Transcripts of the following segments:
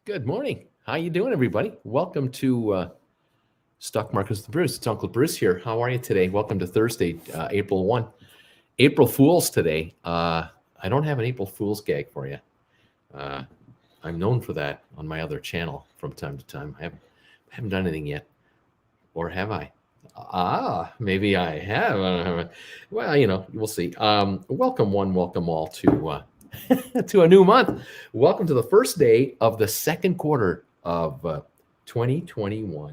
Good morning. How you doing, everybody? Welcome to Stock Markets with Bruce. It's Uncle Bruce here. How are you today? Welcome to Thursday, April 1. April Fools today. I don't have an April Fool's gag for you. Uh, I'm known for that on my other channel from time to time. I haven't done anything yet. Or have I? Maybe I have. I don't have. Well, we'll see. Welcome one, welcome all to to a new month. Welcome to the first day of the second quarter of 2021.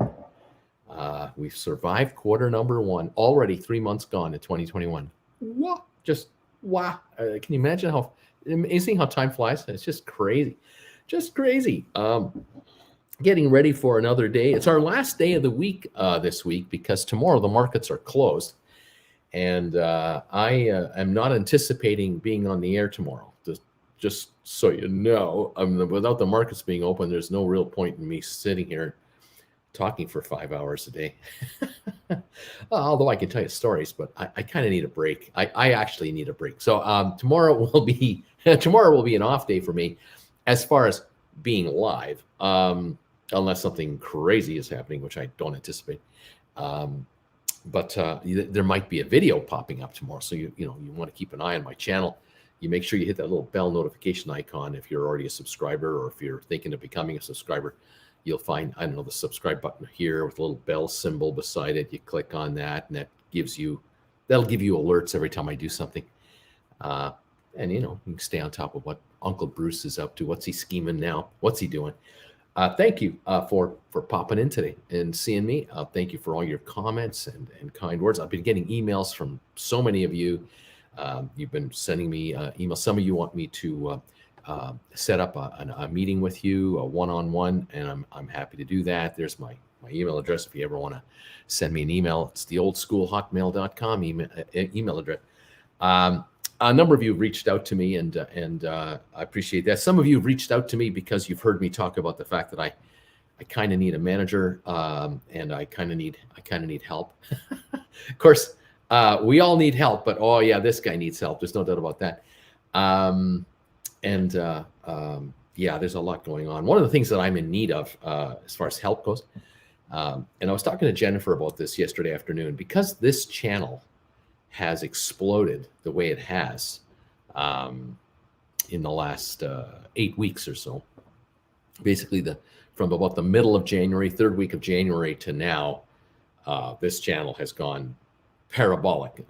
We've survived quarter number one. Already 3 months gone in 2021. What? Just wow! Can you imagine how amazing how time flies? It's just crazy, just crazy. Getting ready for another day. It's our last day of the week this week because tomorrow the markets are closed, and I am not anticipating being on the air tomorrow. Just so you know, without the markets being open, there's no real point in me sitting here talking for 5 hours a day. Although I can tell you stories, but I kind of need a break. I actually need a break. So tomorrow will be an off day for me, as far as being live. Unless something crazy is happening, which I don't anticipate. But there might be a video popping up tomorrow. So you want to keep an eye on my channel. You make sure you hit that little bell notification icon if you're already a subscriber, or if you're thinking of becoming a subscriber. You'll find, the subscribe button here with a little bell symbol beside it. You click on that, and that'll give you alerts every time I do something. And you can stay on top of what Uncle Bruce is up to. What's he scheming now? What's he doing? Thank you for popping in today and seeing me. Thank you for all your comments and kind words. I've been getting emails from so many of you. You've been sending me emails. Some of you want me to set up a meeting with you, a one-on-one, and I'm happy to do that. There's my email address if you ever want to send me an email. It's the old school hotmail.com email address. A number of you have reached out to me, and I appreciate that. Some of you have reached out to me because you've heard me talk about the fact that I kind of need a manager, and I kind of need help. Of course, we all need help, but oh yeah, this guy needs help. There's no doubt about that. Yeah, there's a lot going on. One of the things that I'm in need of, as far as help goes, and I was talking to Jennifer about this yesterday afternoon, because this channel has exploded the way it has in the last 8 weeks or so. Basically, from about the middle of January, third week of January to now, this channel has gone parabolic,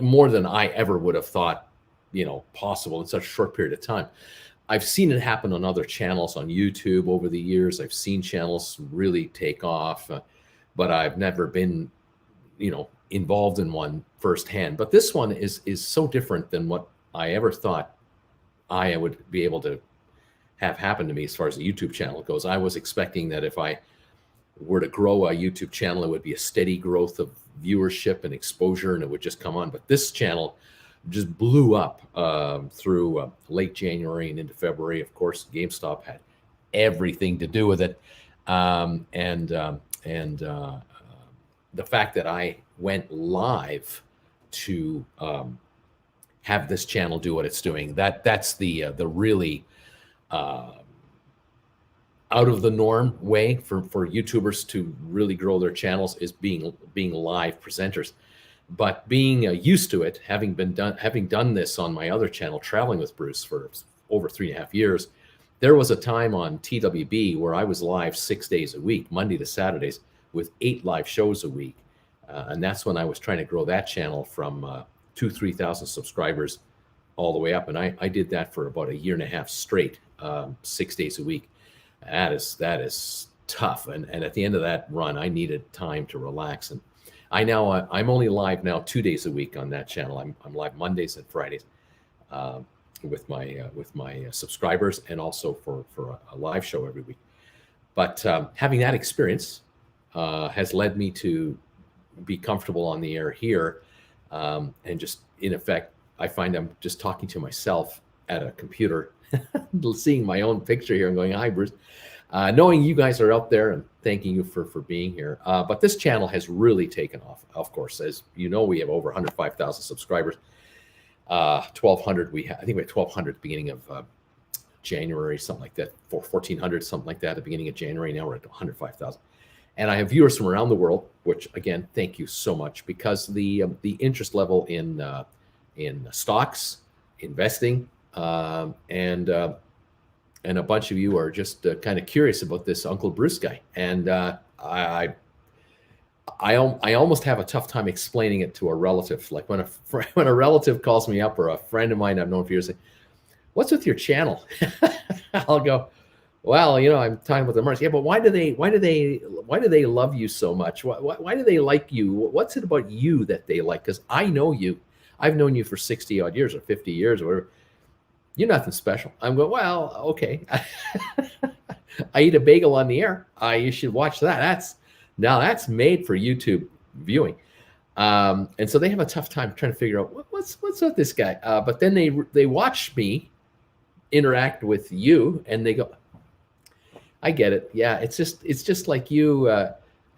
more than I ever would have thought, possible in such a short period of time. I've seen it happen on other channels on YouTube over the years. I've seen channels really take off, but I've never been, involved in one firsthand. But this one is so different than what I ever thought I would be able to have happen to me as far as the YouTube channel goes. I was expecting that if I were to grow a YouTube channel, it would be a steady growth of viewership and exposure, and it would just come on. But this channel just blew up through late January and into February. Of course, GameStop had everything to do with it, and the fact that I went live to have this channel do what it's doing, that's the really out of the norm way for YouTubers to really grow their channels, is being live presenters. But being used to it, having done this on my other channel, Traveling with Bruce, for over 3.5 years, there was a time on TWB where I was live 6 days a week, Monday to Saturdays, with 8 live shows a week. And that's when I was trying to grow that channel from 2,000-3,000 subscribers all the way up. And I did that for about 1.5 years straight, 6 days a week. That is tough. And at the end of that run, I needed time to relax. And I'm only live now 2 days a week on that channel. I'm live Mondays and Fridays with my subscribers, and also for a live show every week. But having that experience has led me to be comfortable on the air here, and just, in effect, I find I'm just talking to myself at a computer, seeing my own picture here and going, "Hi, Bruce." Knowing you guys are out there, and thanking you for being here. But this channel has really taken off. Of course, as you know, we have over 105,000 subscribers. 1,200. I think we had 1,200 at the beginning of January, something like that, for 1,400, something like that at the beginning of January. Now we're at 105,000. And I have viewers from around the world, which again, thank you so much, because the interest level in stocks, investing, and a bunch of you are just kind of curious about this Uncle Bruce guy. And I almost have a tough time explaining it to a relative. Like when a relative calls me up, or a friend of mine I've known for years, say, "What's with your channel?" I'll go, "Well, I'm talking about the markets." Yeah, but why do they love you so much? Why do they like you? What's it about you that they like? Because I know you. I've known you for 60 odd years or 50 years or whatever. You're nothing special. I'm going, well, okay. I eat a bagel on the air. You should watch that. That's made for YouTube viewing. And so they have a tough time trying to figure out what's with this guy. But then they watch me interact with you, and they go, I get it. Yeah, it's just like you.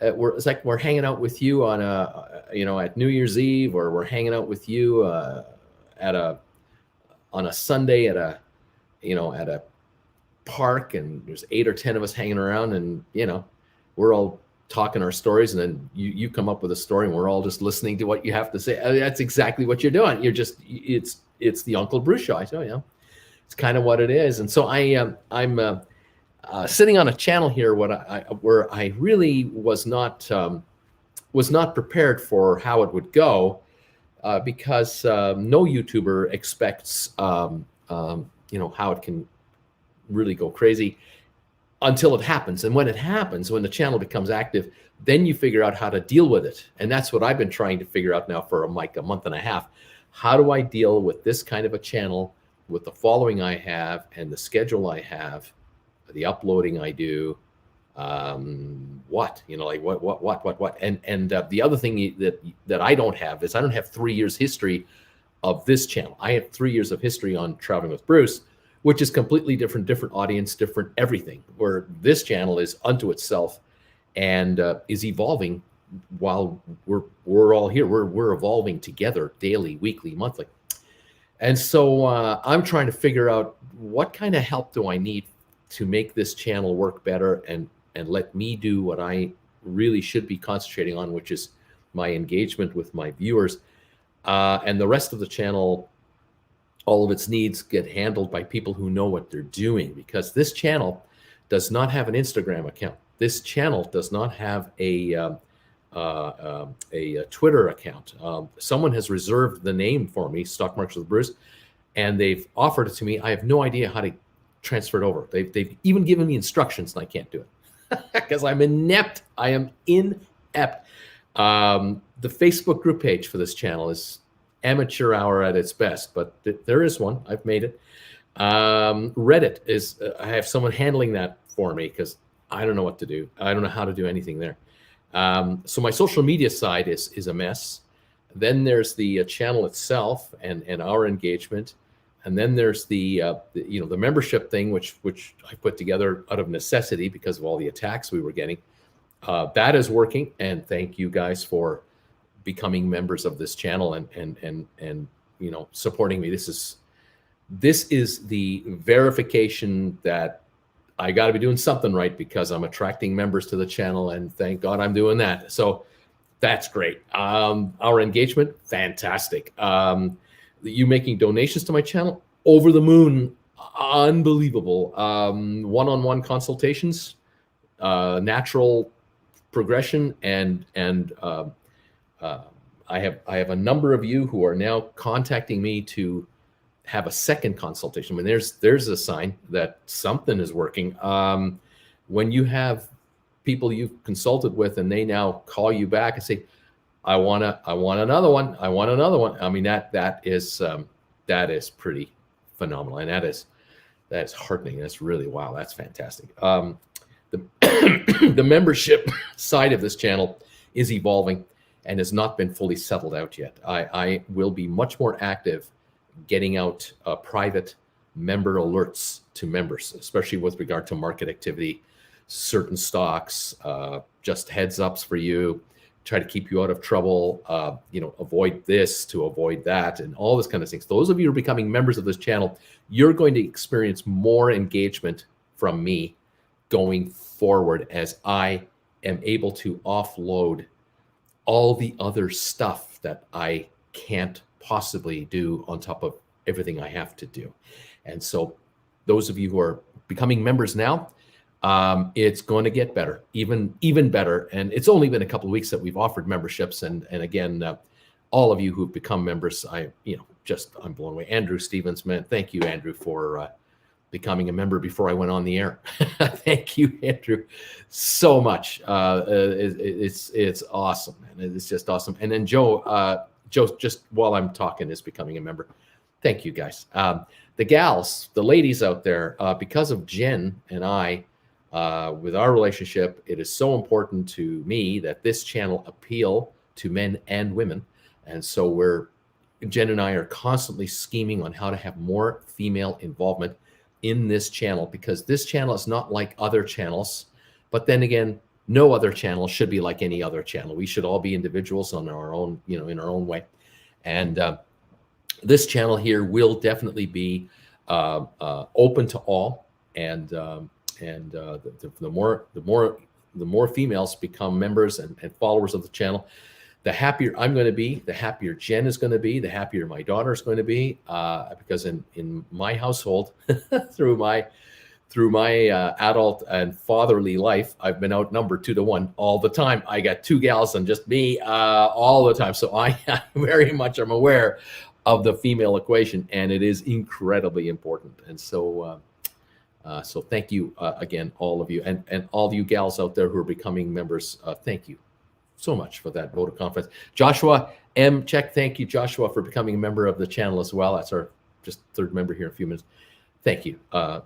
It's like we're hanging out with you on at New Year's Eve, or we're hanging out with you on a Sunday at a park, and there's 8 or 10 of us hanging around, and we're all talking our stories, and then you come up with a story, and we're all just listening to what you have to say. That's exactly what you're doing. It's the Uncle Bruce show. I say, it's kind of what it is. And so I'm sitting on a channel here where I really was not prepared for how it would go, because no YouTuber expects how it can really go crazy until it happens. And when it happens, when the channel becomes active, then you figure out how to deal with it. And that's what I've been trying to figure out now for a month and a half. How do I deal with this kind of a channel, with the following I have and the schedule I have, the uploading I do, what. And the other thing that I don't have is I don't have 3 years history of this channel. I have 3 years of history on Traveling with Bruce, which is completely different audience, different everything, where this channel is unto itself and is evolving while we're all here. We're evolving together daily, weekly, monthly. And so I'm trying to figure out what kind of help do I need to make this channel work better and let me do what I really should be concentrating on, which is my engagement with my viewers, and the rest of the channel. All of its needs get handled by people who know what they're doing, because this channel does not have an Instagram account. This channel does not have a Twitter account. Someone has reserved the name for me, Stock Markets with Bruce, and they've offered it to me. I have no idea how to transfer it over. They've even given me instructions, and I can't do it because I'm inept. I am inept. The Facebook group page for this channel is amateur hour at its best, but there is one. I've made it. Reddit is, I have someone handling that for me because I don't know what to do. I don't know how to do anything there. So my social media side is a mess. Then there's the channel itself and our engagement. And then there's the membership thing, which I put together out of necessity because of all the attacks we were getting. That is working, and thank you guys for becoming members of this channel and supporting me. This is the verification that I got to be doing something right, because I'm attracting members to the channel, and thank God I'm doing that. So that's great. Our engagement, fantastic. You making donations to my channel, over the moon, unbelievable. One-on-one consultations, natural progression, and I have a number of you who are now contacting me to have a second consultation. When there's a sign that something is working. When you have people you've consulted with and they now call you back and say, I want another one. I want another one. I mean, that is pretty phenomenal, and that's heartening. That's really, wow. That's fantastic. The membership side of this channel is evolving and has not been fully settled out yet. I will be much more active getting out private member alerts to members, especially with regard to market activity, certain stocks, just heads ups for you, try to keep you out of trouble, avoid this to avoid that, and all this kind of things. Those of you who are becoming members of this channel, you're going to experience more engagement from me going forward as I am able to offload all the other stuff that I can't possibly do on top of everything I have to do. And so those of you who are becoming members now, it's going to get better, even better. And it's only been a couple of weeks that we've offered memberships. And again, all of you who've become members, I'm blown away. Andrew Stevens, man, thank you, Andrew, for becoming a member before I went on the air. Thank you, Andrew, so much. It's awesome, man. It's just awesome. And then Joe, just while I'm talking, is becoming a member. Thank you, guys. The gals, the ladies out there, because of Jen and I, with our relationship, it is so important to me that this channel appeal to men and women. And so Jen and I are constantly scheming on how to have more female involvement in this channel, because this channel is not like other channels. But then again, no other channel should be like any other channel. We should all be individuals on our own, in our own way. And this channel here will definitely be open to all. And the more females become members and followers of the channel, the happier I'm going to be, the happier Jen is going to be, the happier my daughter is going to be, because in my household, through my adult and fatherly life, I've been outnumbered 2-1 all the time. I got 2 gals and just me all the time. So I very much am aware of the female equation, and it is incredibly important. And so thank you again, all of you, and all of you gals out there who are becoming members. Thank you so much for that vote of confidence. Joshua M. Check, thank you, Joshua, for becoming a member of the channel as well. That's our just 3rd member here in a few minutes. Thank you.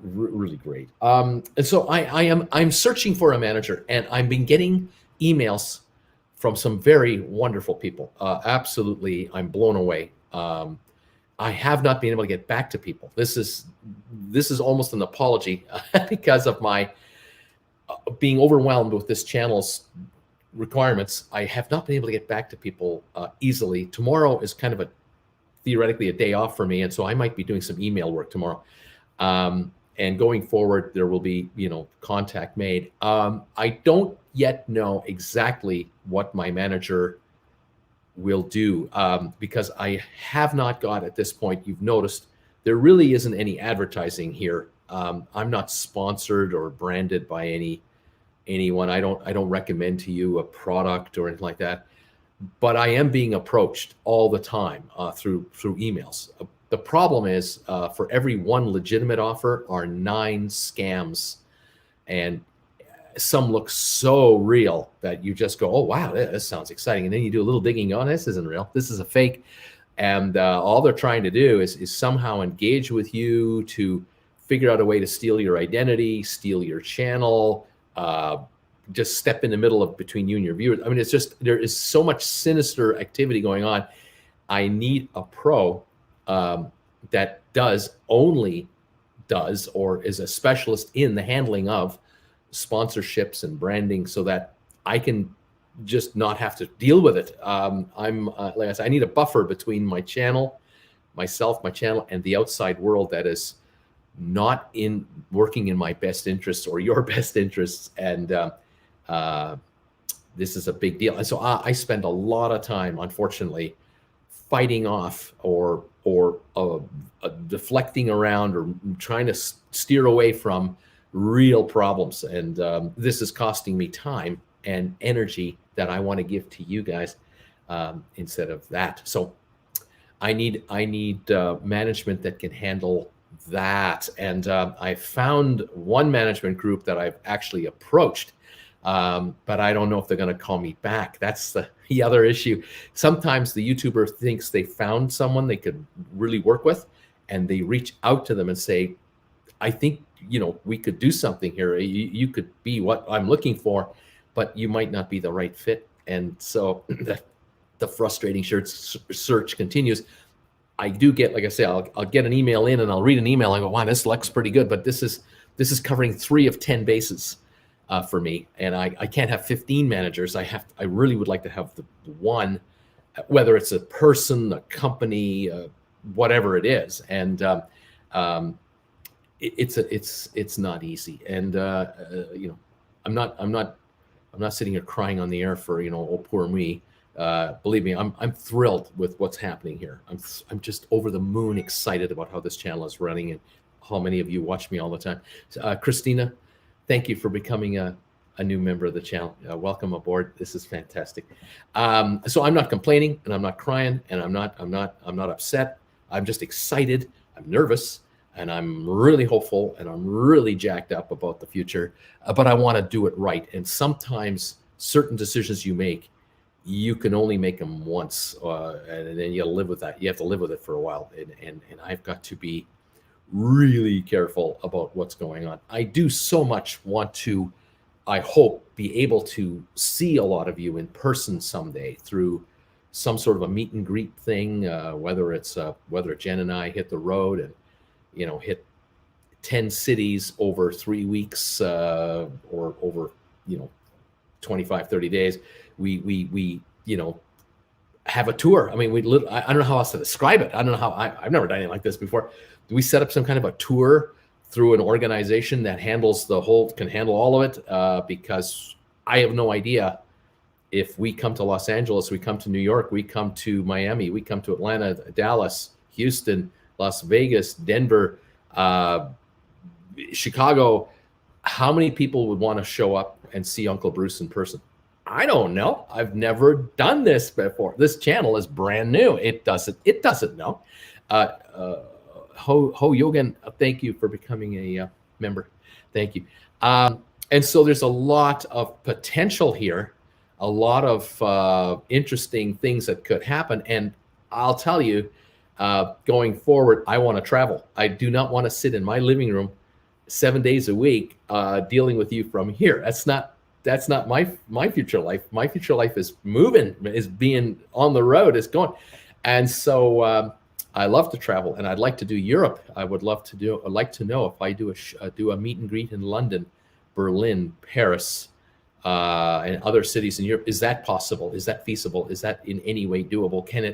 Really great. And so I'm searching for a manager, and I've been getting emails from some very wonderful people. Absolutely, I'm blown away. I have not been able to get back to people. This is almost an apology because of my being overwhelmed with this channel's requirements. I have not been able to get back to people easily. Tomorrow is kind of theoretically a day off for me, and so I might be doing some email work tomorrow. And going forward, there will be, contact made. I don't yet know exactly what my manager will do, because I have not got, at this point, you've noticed, there really isn't any advertising here. I'm not sponsored or branded by anyone. I don't recommend to you a product or anything like that, but I am being approached all the time through emails. The problem is, for every 1 legitimate offer are 9 scams, and some look so real that you just go, oh, wow, this sounds exciting. And then you do a little digging on, this isn't real. This is a fake. And all they're trying to do is somehow engage with you to figure out a way to steal your identity, steal your channel, just step in the middle of between you and your viewers. I mean, it's just, there is so much sinister activity going on. I need a pro that only does or is a specialist in the handling of sponsorships and branding, so that I can just not have to deal with it. Like I said, I need a buffer between my channel, myself, my channel, and the outside world that is not working in my best interests or your best interests. And this is a big deal. And so I spend a lot of time, unfortunately, fighting off or deflecting around or trying to steer away from real problems. And this is costing me time and energy that I want to give to you guys instead of that. So I need management that can handle that. And I found one management group that I've actually approached, but I don't know if they're going to call me back. That's the other issue. Sometimes the YouTuber thinks they found someone they could really work with, and they reach out to them and say, I think, we could do something here. You could be what I'm looking for, but you might not be the right fit. And so the frustrating search continues. I do get, like I say, I'll get an email in and I'll read an email. I go, wow, this looks pretty good, but this is covering 3 of 10 bases. for me, and I can't have 15 managers. I really would like to have the one, whether it's a person, a company, whatever it is, and it's not easy. And I'm not sitting here crying on the air for oh poor me. Believe me, I'm thrilled with what's happening here. I'm just over the moon excited about how this channel is running and how many of you watch me all the time. Christina, thank you for becoming a new member of the channel. Welcome aboard. This is fantastic. So I'm not complaining, and I'm not crying, and I'm not upset. I'm just excited. I'm nervous, and I'm really hopeful, and I'm really jacked up about the future. But I want to do it right. And sometimes certain decisions you make, you can only make them once, and then you gotta live with that. You have to live with it for a while, and I've got to be really careful about what's going on. I do so much want to, I hope, be able to see a lot of you in person someday through some sort of a meet and greet thing, whether Jen and I hit the road and hit 10 cities over 3 weeks, or over 25, 30 days. We have a tour. I mean, I don't know how else to describe it. I don't know how, I've never done anything like this before. We set up some kind of a tour through an organization that can handle all of it, because I have no idea if we come to Los Angeles, we come to New York, we come to Miami, we come to Atlanta, Dallas, Houston, Las Vegas, Denver, Chicago, how many people would want to show up and see Uncle Bruce in person? I don't know. I've never done this before. This channel is brand new. It doesn't know. Ho Yogan, thank you for becoming a member. Thank you. And so there's a lot of potential here, a lot of interesting things that could happen. And I'll tell you, going forward, I want to travel. I do not want to sit in my living room 7 days a week dealing with you from here. That's not my future life. My future life is moving, is being on the road, is going. And so I love to travel, and I'd like to do Europe. I'd like to know if I do a meet and greet in London, Berlin, Paris, and other cities in Europe. Is that possible? Is that feasible? Is that in any way doable? Can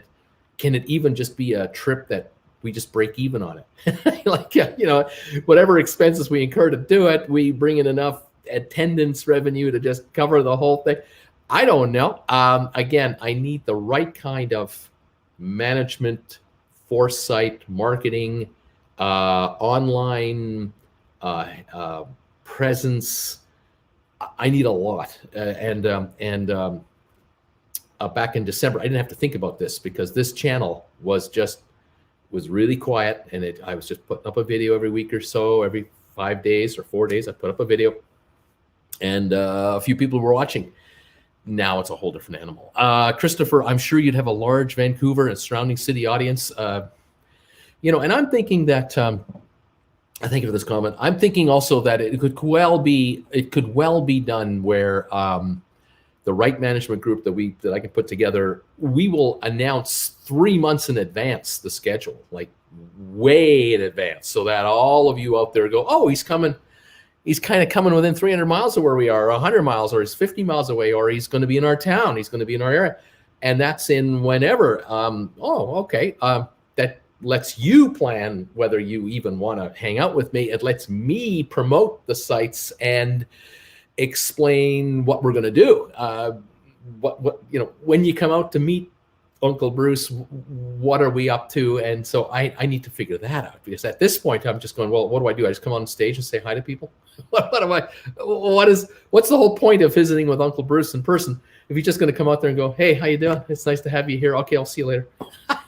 it even just be a trip that we just break even on it? Whatever expenses we incur to do it, we bring in enough attendance revenue to just cover the whole thing. I don't know. Again, I need the right kind of management, foresight, marketing, online presence. I need a lot. Back in December, I didn't have to think about this because this channel was really quiet, and I was just putting up a video every week or so, every 5 days or 4 days. I put up a video, and a few people were watching. Now it's a whole different animal. Christopher, I'm sure you'd have a large Vancouver and surrounding city audience. And I'm thinking that, I think of this comment, I'm thinking also that it could well be done where the right management group that I can put together, we will announce 3 months in advance the schedule, like way in advance, so that all of you out there go, oh, he's coming. He's kind of coming within 300 miles of where we are, or 100 miles, or he's 50 miles away, or he's going to be in our town. He's going to be in our area. And that's in whenever. Okay. That lets you plan whether you even want to hang out with me. It lets me promote the sites and explain what we're going to do. When you come out to meet Uncle Bruce, what are we up to? And so I need to figure that out, because at this point I'm just going, well, what do I do? I just come on stage and say hi to people? What's the whole point of visiting with Uncle Bruce in person if you're just going to come out there and go, hey, how you doing? It's nice to have you here. Okay, I'll see you later.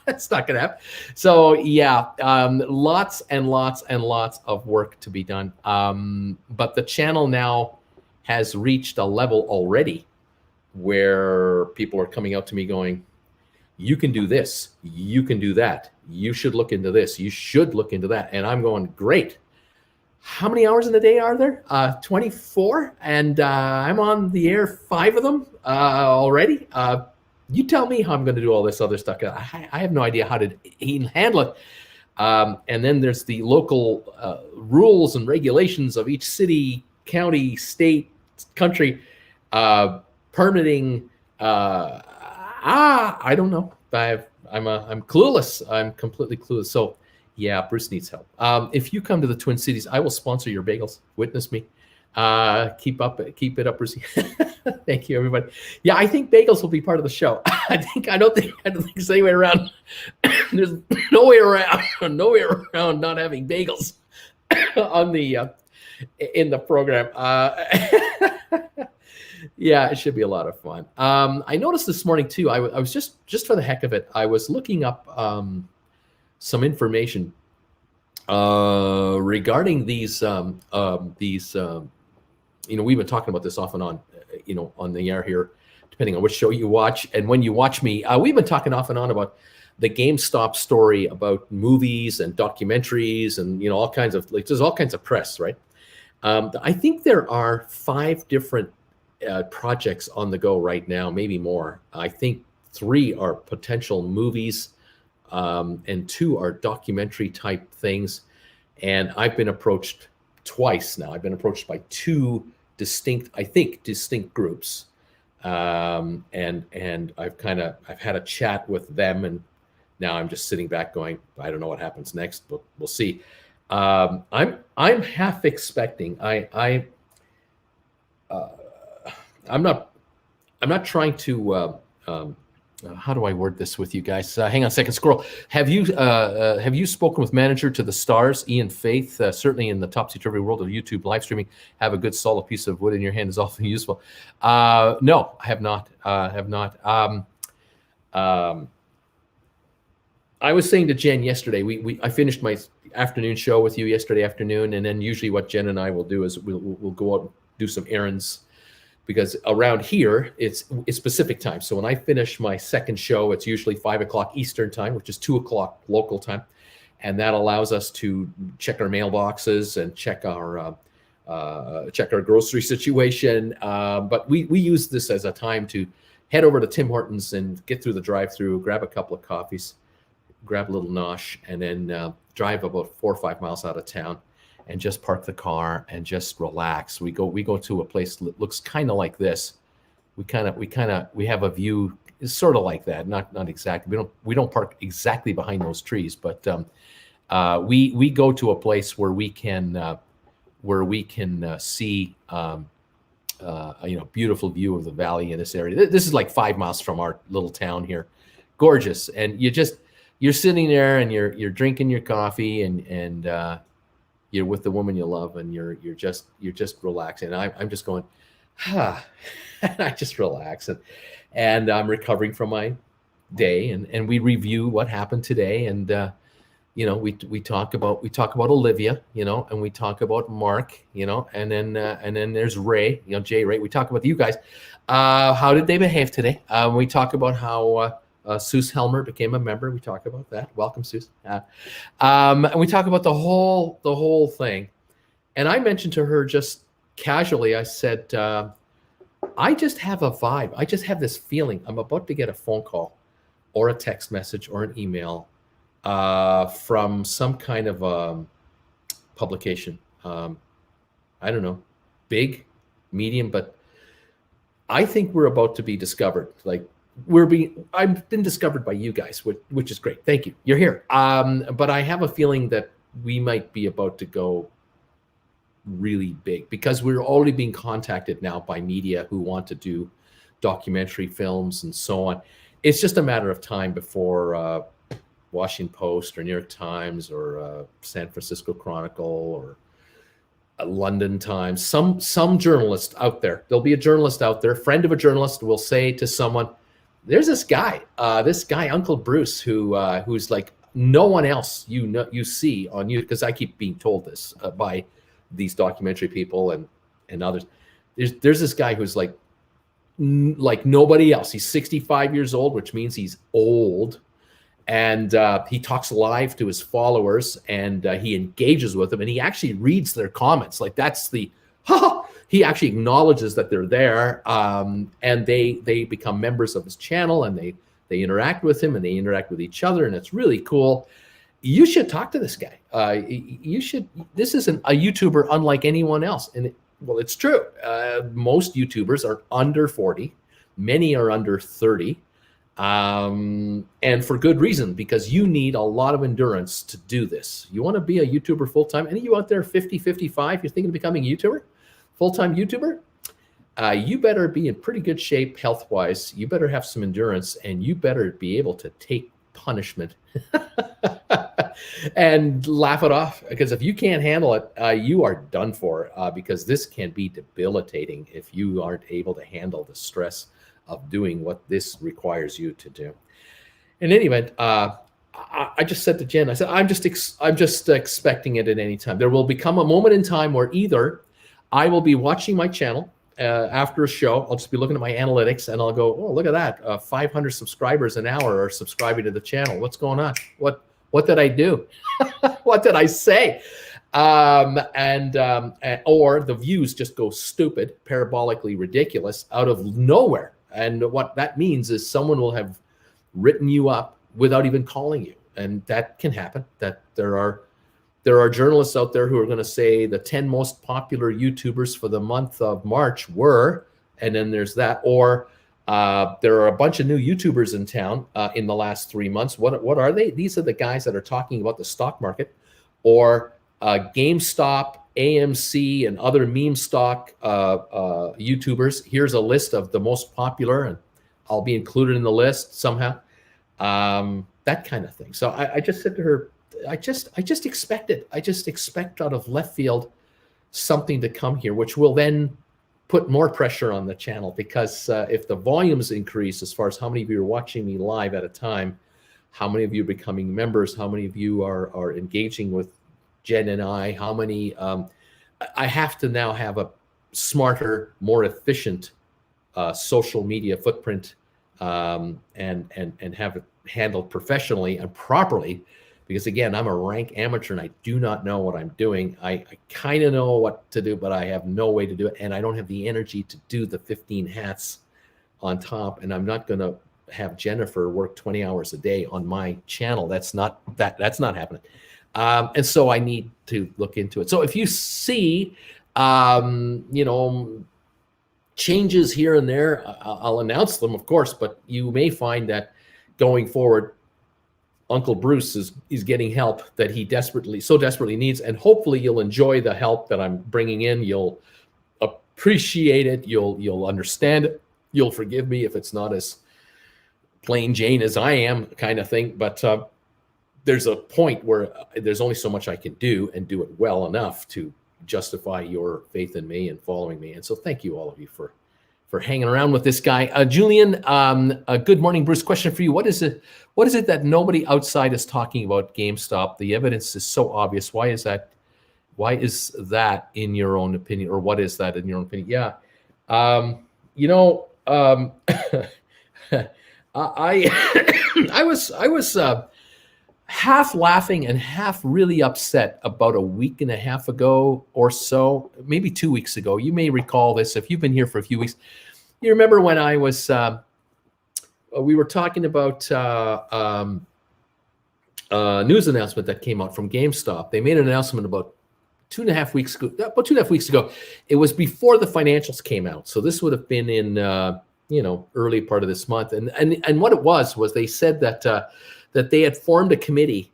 That's not going to happen. So yeah, lots and lots and lots of work to be done. But the channel now has reached a level already where people are coming out to me going, you can do this, you can do that, you should look into this, you should look into that. And I'm going, great. How many hours in the day are there? 24, and I'm on the air 5 of them already. You tell me how I'm going to do all this other stuff. I have no idea how to handle it. And then there's the local rules and regulations of each city, county, state, country, permitting. I don't know. I'm clueless. I'm completely clueless. So yeah, Bruce needs help. If you come to the Twin Cities, I will sponsor your bagels. Witness me. Keep it up, Brucey. Thank you, everybody. Yeah, I think bagels will be part of the show. I don't think there's any way around. There's no way around not having bagels on the in the program. Yeah, it should be a lot of fun. I noticed this morning too. I was just for the heck of it, I was looking up some information regarding these. We've been talking about this off and on, on the air here, depending on which show you watch and when you watch me. We've been talking off and on about the GameStop story, about movies and documentaries and all kinds of there's all kinds of press, right? I think there are 5 different projects on the go right now, maybe more. I think 3 are potential movies, and 2 are documentary type things. And I've been approached twice now. I've been approached by 2 distinct groups, and I've had a chat with them, and now I'm just sitting back going, I don't know what happens next, but we'll see. I'm half expecting. I'm not trying to. How do I word this with you guys? Hang on a second. Scroll. Have you spoken with manager to the stars, Ian Faith? Certainly in the topsy-turvy world of YouTube live streaming, have a good solid piece of wood in your hand is often useful. No, I have not. I was saying to Jen yesterday, I finished my afternoon show with you yesterday afternoon, and then usually what Jen and I will do is we'll go out and do some errands, because around here it's Pacific time. So when I finish my second show, it's usually 5 o'clock Eastern time, which is 2 o'clock local time, and that allows us to check our mailboxes and check our grocery situation. But we use this as a time to head over to Tim Hortons and get through the drive-through, grab a couple of coffees, grab a little nosh, and then drive about 4 or 5 miles out of town and just park the car and just relax. We go to a place that looks kind of like this. We have a view. It's sort of like that, not exactly. We don't park exactly behind those trees, but we go to a place where we can see beautiful view of the valley in this area. This is like 5 miles from our little town here. Gorgeous, and you're sitting there and you're drinking your coffee and you're with the woman you love, and you're just relaxing. And I'm just going, I just relax, and I'm recovering from my day, and we review what happened today, and we talk about Olivia, and we talk about Mark, and then there's Ray, Jay Ray. We talk about you guys. How did they behave today? We talk about how Suze Helmer became a member. We talk about that. Welcome, Suze. And we talk about the whole thing. And I mentioned to her just casually, I said, I just have a vibe. I just have this feeling. I'm about to get a phone call or a text message or an email from some kind of publication. I don't know, big, medium, but I think we're about to be discovered. I've been discovered by you guys, which is great. Thank you. You're here. But I have a feeling that we might be about to go really big, because we're already being contacted now by media who want to do documentary films and so on. It's just a matter of time before Washington Post or New York Times or San Francisco Chronicle or London Times, some journalist out there. There'll be a journalist out there, friend of a journalist, will say to someone, there's this guy, Uncle Bruce, who's like no one else you see on YouTube, because I keep being told this by these documentary people and others. There's this guy who's like nobody else. He's 65 years old, which means he's old, and he talks live to his followers, and he engages with them, and he actually reads their comments. Like, that's the he actually acknowledges that they're there, and they become members of his channel, and they interact with him, and they interact with each other, and it's really cool. You should talk to this guy. You should. This isn't a YouTuber unlike anyone else, and Well, it's true. Most YouTubers are under 40. Many are under 30. And for good reason, because you need a lot of endurance to do this. You want to be a YouTuber full-time? Any of you out there 50, 55, you're thinking of becoming a YouTuber? Full-time YouTuber? You better be in pretty good shape health-wise. You better have some endurance, and you better be able to take punishment and laugh it off. Because if you can't handle it, you are done for, because this can be debilitating if you aren't able to handle the stress of doing what this requires you to do. In any event, I just said to Jen, I said, I'm just expecting it at any time. There will become a moment in time where either I will be watching my channel after a show. I'll just be looking at my analytics and I'll go, oh, look at that. 500 subscribers an hour are subscribing to the channel. What's going on? What did I do? What did I say? Or the views just go stupid, parabolically ridiculous out of nowhere. And what that means is someone will have written you up without even calling you. And that can happen. That there are journalists out there who are going to say the 10 most popular YouTubers for the month of March were, and then there's that. Or there are a bunch of new YouTubers in town in the last 3 months. What are they? These are the guys that are talking about the stock market, or GameStop, AMC, and other meme stock YouTubers. Here's a list of the most popular, and I'll be included in the list somehow. That kind of thing. So I just said to her, I just expect it. I just expect out of left field something to come here, which will then put more pressure on the channel, because if the volumes increase as far as how many of you are watching me live at a time, how many of you are becoming members, how many of you are engaging with Jen and I, how many, I have to now have a smarter, more efficient social media footprint, and have it handled professionally and properly. Because again, I'm a rank amateur and I do not know what I'm doing. I kind of know what to do, but I have no way to do it. And I don't have the energy to do the 15 hats on top. And I'm not going to have Jennifer work 20 hours a day on my channel. That's not happening. And so I need to look into it. So if you see, changes here and there, I'll announce them, of course, but you may find that going forward, Uncle Bruce is getting help that he so desperately needs, and hopefully you'll enjoy the help that I'm bringing in. You'll appreciate it. You'll understand it. You'll forgive me if it's not as plain Jane as I am, kind of thing. But there's a point where there's only so much I can do, and do it well enough to justify your faith in me and following me. And so thank you, all of you, for hanging around with this guy. Julian, good morning, Bruce. Question for you. What is it that nobody outside is talking about GameStop? The evidence is so obvious. Why is that? Why is that in your own opinion? Or what is that in your own opinion? Yeah. I was half laughing and half really upset about a week and a half ago or so, maybe 2 weeks ago. You may recall this if you've been here for a few weeks. You remember when I was, we were talking about a news announcement that came out from GameStop. They made an announcement about 2.5 weeks ago. About 2.5 weeks ago. It was before the financials came out. So this would have been in, early part of this month. And what it was they said that they had formed a committee,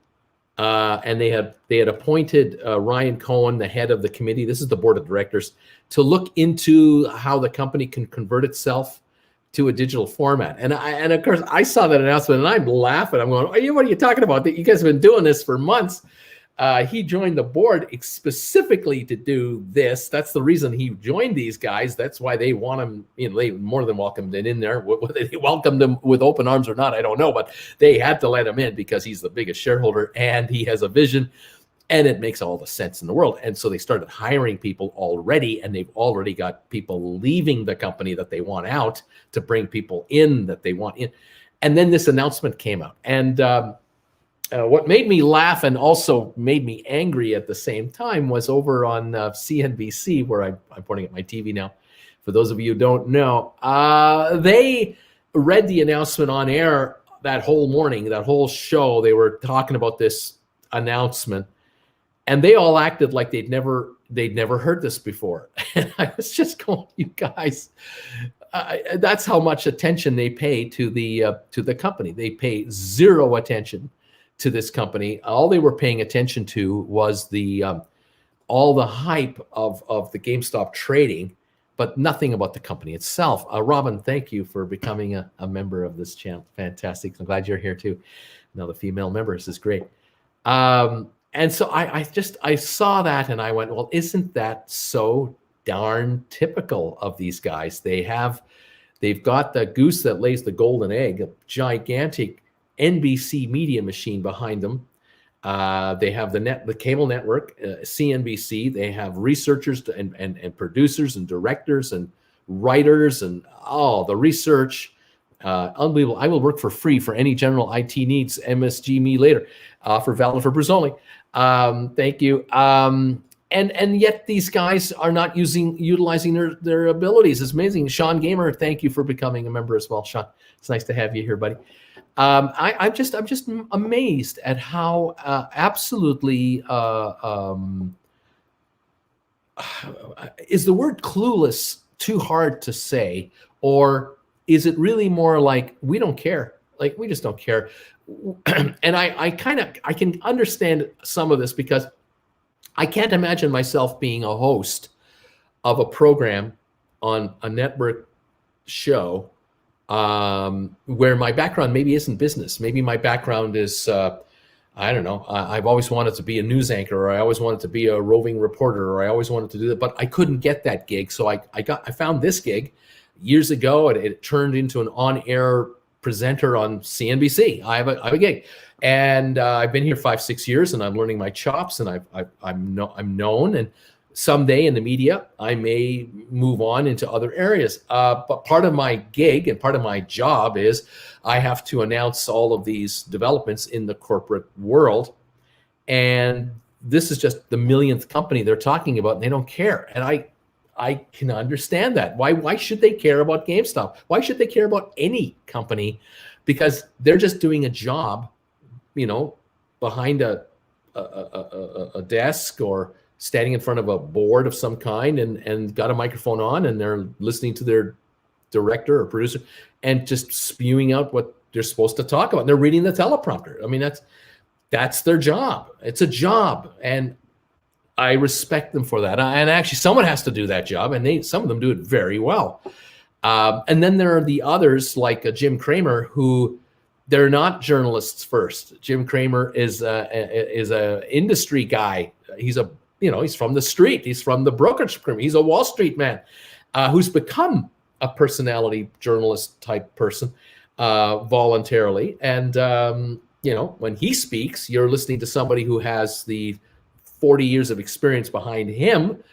and they had appointed Ryan Cohen, the head of the committee. This is the board of directors, to look into how the company can convert itself to a digital format. And of course I saw that announcement and I'm laughing. I'm going, what are you talking about? You guys have been doing this for months. He joined the board specifically to do this. That's the reason he joined these guys. That's why they want him. They more than welcomed him in there. Whether they welcomed him with open arms or not, I don't know. But they had to let him in because he's the biggest shareholder and he has a vision, and it makes all the sense in the world. And so they started hiring people already, and they've already got people leaving the company that they want out to bring people in that they want in. And then this announcement came out, and what made me laugh and also made me angry at the same time was over on CNBC, where I'm pointing at my TV now. For those of you who don't know, they read the announcement on air that whole morning, that whole show. They were talking about this announcement, and they all acted like they'd never they'd never heard this before. And I was just going, you guys, that's how much attention they pay to the company. They pay zero attention to this company. All they were paying attention to was all the hype of the GameStop trading, but nothing about the company itself. Robin, thank you for becoming a member of this channel. Fantastic. I'm glad you're here too. Another female member. This is great. And so I saw that and I went, well, isn't that so darn typical of these guys? They've got the goose that lays the golden egg, a gigantic NBC media machine behind them. They have the cable network, CNBC. They have researchers and producers and directors and writers and the research. Unbelievable. I will work for free for any general IT needs. MSG me later. For valid for Bruce only. Thank you. And yet these guys are not utilizing their abilities. It's amazing. Sean Gamer, thank you for becoming a member as well. Sean, it's nice to have you here, buddy. I'm just amazed at how absolutely is the word clueless too hard to say, or is it really more like we don't care? Like we just don't care. And I can understand some of this because I can't imagine myself being a host of a program on a network show where my background maybe isn't business. Maybe my background is, I don't know, I've always wanted to be a news anchor, or I always wanted to be a roving reporter, or I always wanted to do that, but I couldn't get that gig. So I found this gig years ago, and it turned into an on-air presenter on CNBC. I have a gig, and I've been here 5-6 years, and I'm learning my chops, and I'm known, and someday in the media I may move on into other areas. But part of my gig and part of my job is I have to announce all of these developments in the corporate world, and this is just the millionth company they're talking about, and they don't care. And I can understand that. Why should they care about GameStop? Why should they care about any company? Because they're just doing a job, behind a desk or standing in front of a board of some kind and got a microphone on, and they're listening to their director or producer and just spewing out what they're supposed to talk about. And they're reading the teleprompter. I mean, that's their job. It's a job. And I respect them for that. And actually, someone has to do that job, and some of them do it very well. And then there are the others, like Jim Cramer, who they're not journalists first. Jim Cramer is a industry guy. He's from the street. He's from the brokerage firm. He's a Wall Street man who's become a personality journalist type person voluntarily. And when he speaks, you're listening to somebody who has the 40 years of experience behind him,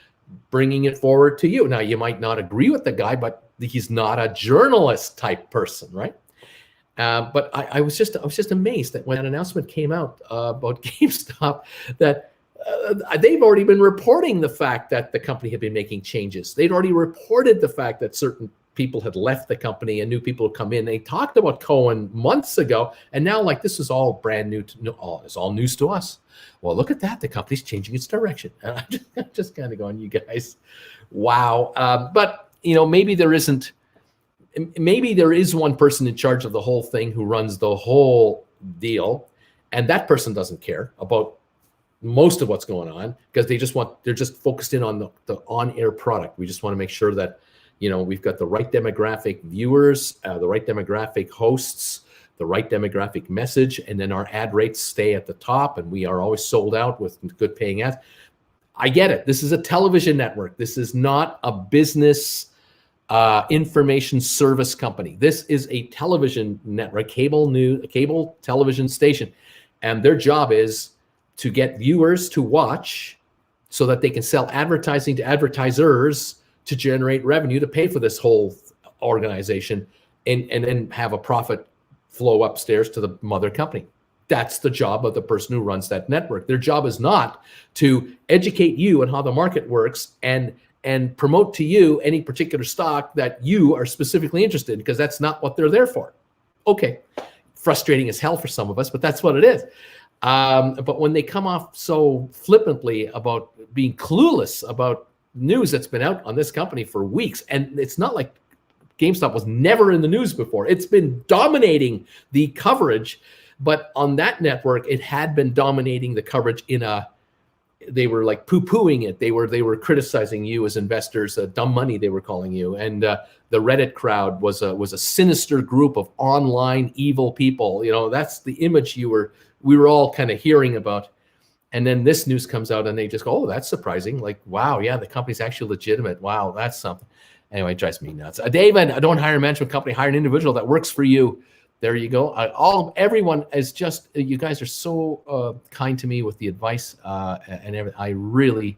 bringing it forward to you. Now, you might not agree with the guy, but he's not a journalist type person, right? But I was just amazed that when an announcement came out about GameStop, that they've already been reporting the fact that the company had been making changes. They'd already reported the fact that certain people had left the company and new people had come in. They talked about Cohen months ago, and now this is all brand new. It's all news to us. Well, look at that. The company's changing its direction. And I'm just kind of going, you guys, wow. But, maybe there isn't. Maybe there is one person in charge of the whole thing who runs the whole deal, and that person doesn't care about most of what's going on because they're just focused in on the on-air product. We just want to make sure that, we've got the right demographic viewers, the right demographic hosts, the right demographic message, and then our ad rates stay at the top, and we are always sold out with good paying ads. I get it. This is a television network. This is not a business information service company. This is a television network, cable television station, and their job is to get viewers to watch so that they can sell advertising to advertisers to generate revenue to pay for this whole organization and then have a profit flow upstairs to the mother company. That's the job of the person who runs that network. Their job is not to educate you on how the market works and promote to you any particular stock that you are specifically interested in, because that's not what they're there for. Okay, frustrating as hell for some of us, but that's what it is. But when they come off so flippantly about being clueless about news that's been out on this company for weeks, and it's not like GameStop was never in the news before. It's been dominating the coverage, but on that network, it had been dominating the coverage they were like poo-pooing it. They were criticizing you as investors, dumb money they were calling you. And the Reddit crowd was a sinister group of online evil people. That's the image we were all kind of hearing about. And then this news comes out and they just go, oh, that's surprising. Like, wow, yeah, the company's actually legitimate. Wow, that's something. Anyway, it drives me nuts. David, I don't hire a management company, hire an individual that works for you. There you go. Everyone is just, you guys are so kind to me with the advice and everything.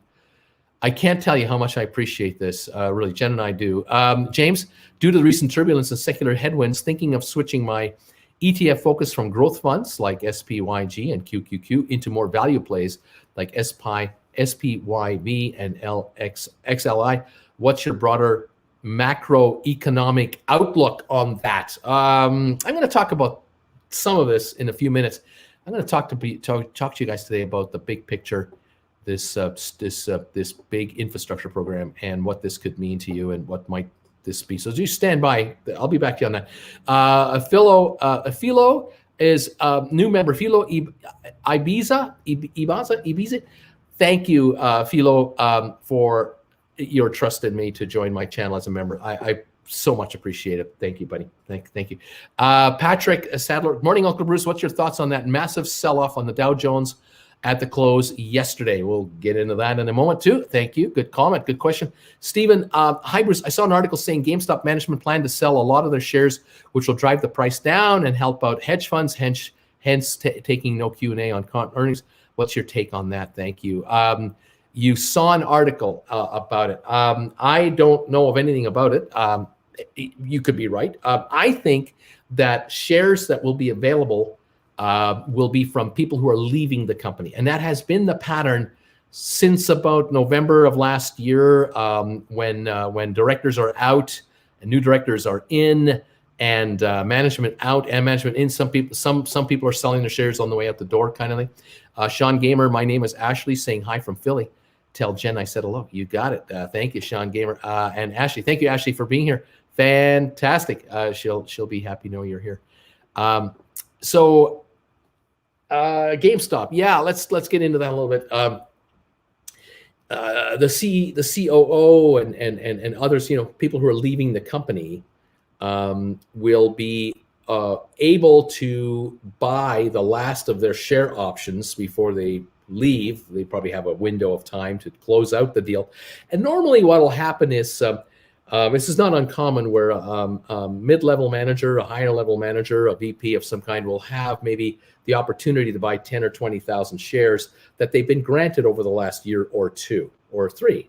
I can't tell you how much I appreciate this. Really, Jen and I do. James, due to the recent turbulence and secular headwinds, thinking of switching my ETF focus from growth funds like SPYG and QQQ into more value plays like SPYV and XLI. What's your broader macroeconomic outlook on that? I'm going to talk about some of this in a few minutes. I'm going to talk to you guys today about the big picture, this big infrastructure program, and what this could mean to you and what might this be. So just stand by. I'll be back to you on that. Philo is a new member. Philo Ibiza. Thank you, Philo, for your trust in me to join my channel as a member. I so much appreciate it. Thank you, buddy. Thank you. Patrick Sadler, morning, Uncle Bruce. What's your thoughts on that massive sell-off on the Dow Jones at the close yesterday? We'll get into that in a moment too. Thank you. Good comment. Good question. Stephen, hi Bruce. I saw an article saying GameStop management plan to sell a lot of their shares, which will drive the price down and help out hedge funds, hence taking no Q&A on earnings. What's your take on that? Thank you. You saw an article about it. I don't know of anything about it. You could be right. I think that shares that will be available will be from people who are leaving the company. And that has been the pattern since about November of last year, when directors are out and new directors are in, and management out and management in. Some people are selling their shares on the way out the door, kind of thing. Sean Gamer, my name is Ashley, saying hi from Philly. Tell Jen I said hello. You got it. Thank you, Sean Gamer. And Ashley, thank you, Ashley, for being here. Fantastic. She'll be happy to know you're here. So GameStop. Yeah, let's get into that a little bit. The COO and others, people who are leaving the company, will be able to buy the last of their share options before they leave. They probably have a window of time to close out the deal. And normally what will happen is, this is not uncommon, where a mid-level manager, a higher level manager, a VP of some kind will have maybe the opportunity to buy 10 or 20,000 shares that they've been granted over the last year or two or three.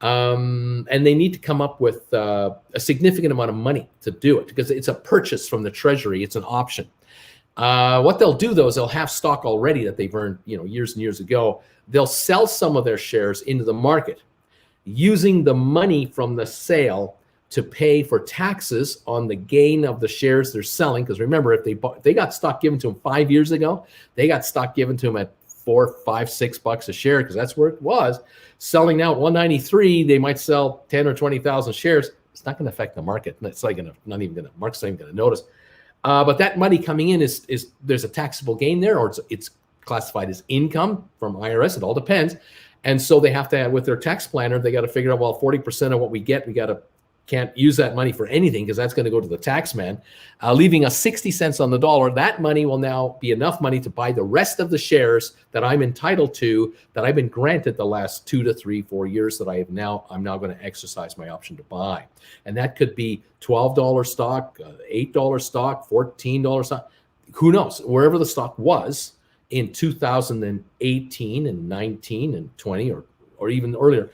And they need to come up with a significant amount of money to do it, because it's a purchase from the treasury. It's an option. What they'll do, though, is they'll have stock already that they've earned, years and years ago. They'll sell some of their shares into the market, using the money from the sale to pay for taxes on the gain of the shares they're selling. Because remember, if they got stock given to them 5 years ago, they got stock given to them at $4, $5, $6 a share, because that's where it was. Selling now at 193, they might sell 10 or 20,000 shares. It's not going to affect the market. It's like market's not even going to notice. But that money coming in is there's a taxable gain there, or it's classified as income from IRS. It all depends. And so they have to, with their tax planner, they got to figure out, well, 40% of what we get, can't use that money for anything, because that's going to go to the tax man, leaving us 60 cents on the dollar. That money will now be enough money to buy the rest of the shares that I'm entitled to, that I've been granted the last 2 to 3, 4 years, that I'm now going to exercise my option to buy. And that could be $12 stock, $8 stock, $14 stock, who knows, wherever the stock was in 2018 and 19 and 20 or even earlier.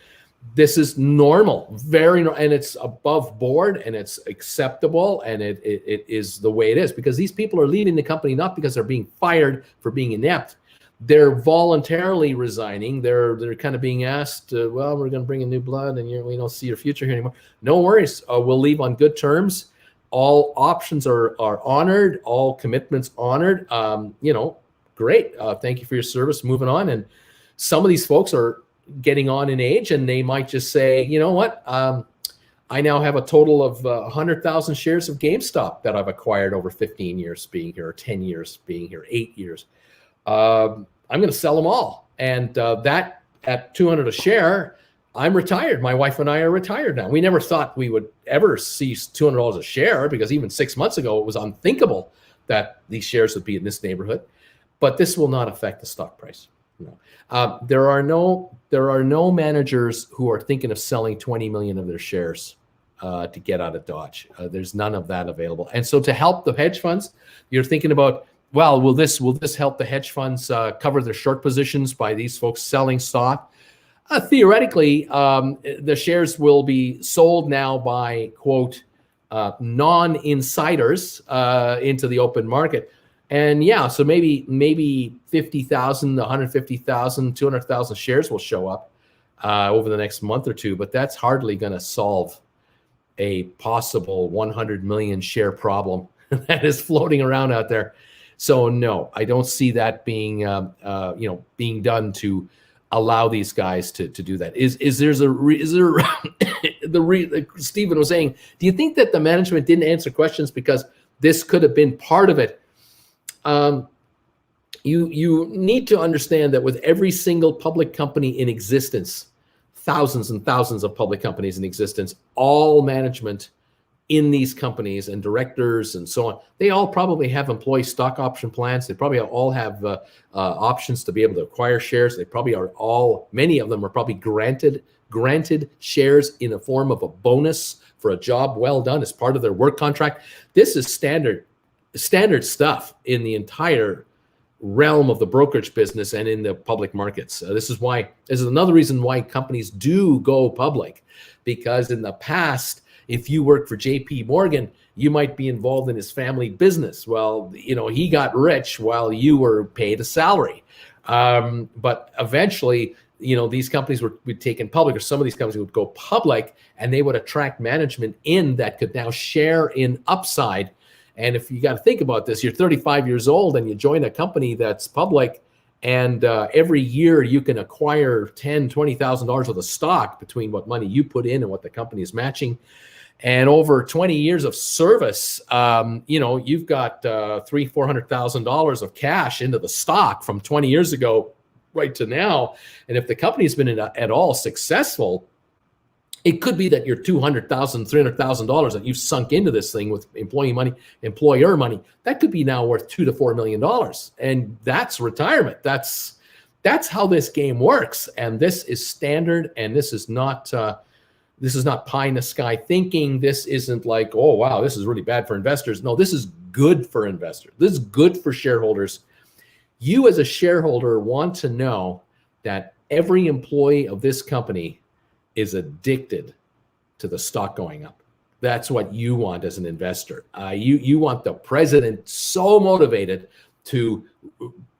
This is normal, and it's above board, and it's acceptable, and it is the way it is, because these people are leaving the company not because they're being fired for being inept. They're voluntarily resigning. They're kind of being asked, well, we're going to bring in new blood, and we don't see your future here anymore. No worries. We'll leave on good terms. All options are honored. All commitments honored. great. Thank you for your service. Moving on. And some of these folks are getting on in age, and they might just say, you know what? I now have a total of 100,000 shares of GameStop that I've acquired over 15 years being here, or 10 years being here, 8 years. I'm going to sell them all. And that at $200 a share, I'm retired. My wife and I are retired now. We never thought we would ever see $200 a share, because even 6 months ago, it was unthinkable that these shares would be in this neighborhood. But this will not affect the stock price. No. There are no managers who are thinking of selling 20 million of their shares to get out of Dodge. There's none of that available. And so to help the hedge funds, you're thinking about, well, will this help the hedge funds cover their short positions by these folks selling stock? Theoretically, the shares will be sold now by, quote, non-insiders into the open market. And yeah, so maybe 50,000, 150,000, 200,000 shares will show up over the next month or two, but that's hardly going to solve a possible 100 million share problem that is floating around out there. So no, I don't see that being being done to allow these guys to do that. Stephen was saying, do you think that the management didn't answer questions because this could have been part of it? You need to understand that with every single public company in existence, thousands and thousands of public companies in existence, all management in these companies and directors and so on, they all probably have employee stock option plans. They probably all have options to be able to acquire shares. They probably many of them are probably granted shares in the form of a bonus for a job well done as part of their work contract. This is standard stuff in the entire realm of the brokerage business and in the public markets. This is another reason why companies do go public, because in the past, if you worked for JP Morgan, you might be involved in his family business. Well, he got rich while you were paid a salary. But eventually, these companies would be taken public, or some of these companies would go public, and they would attract management in that could now share in upside. And if you got to think about this, you're 35 years old and you join a company that's public, and every year you can acquire $10,000, $20,000 worth of stock between what money you put in and what the company is matching. And over 20 years of service, you've got $300,000-$400,000 of cash into the stock from 20 years ago right to now. And if the company's been at all successful, it could be that your $200,000, $300,000 that you've sunk into this thing with employer money, that could be now worth $2 to $4 million, and that's retirement. That's how this game works, and this is standard. And this is not pie in the sky thinking. This isn't like, oh wow, this is really bad for investors. No, this is good for investors. This is good for shareholders. You as a shareholder want to know that every employee of this company is addicted to the stock going up. That's what you want as an investor. You want the president so motivated to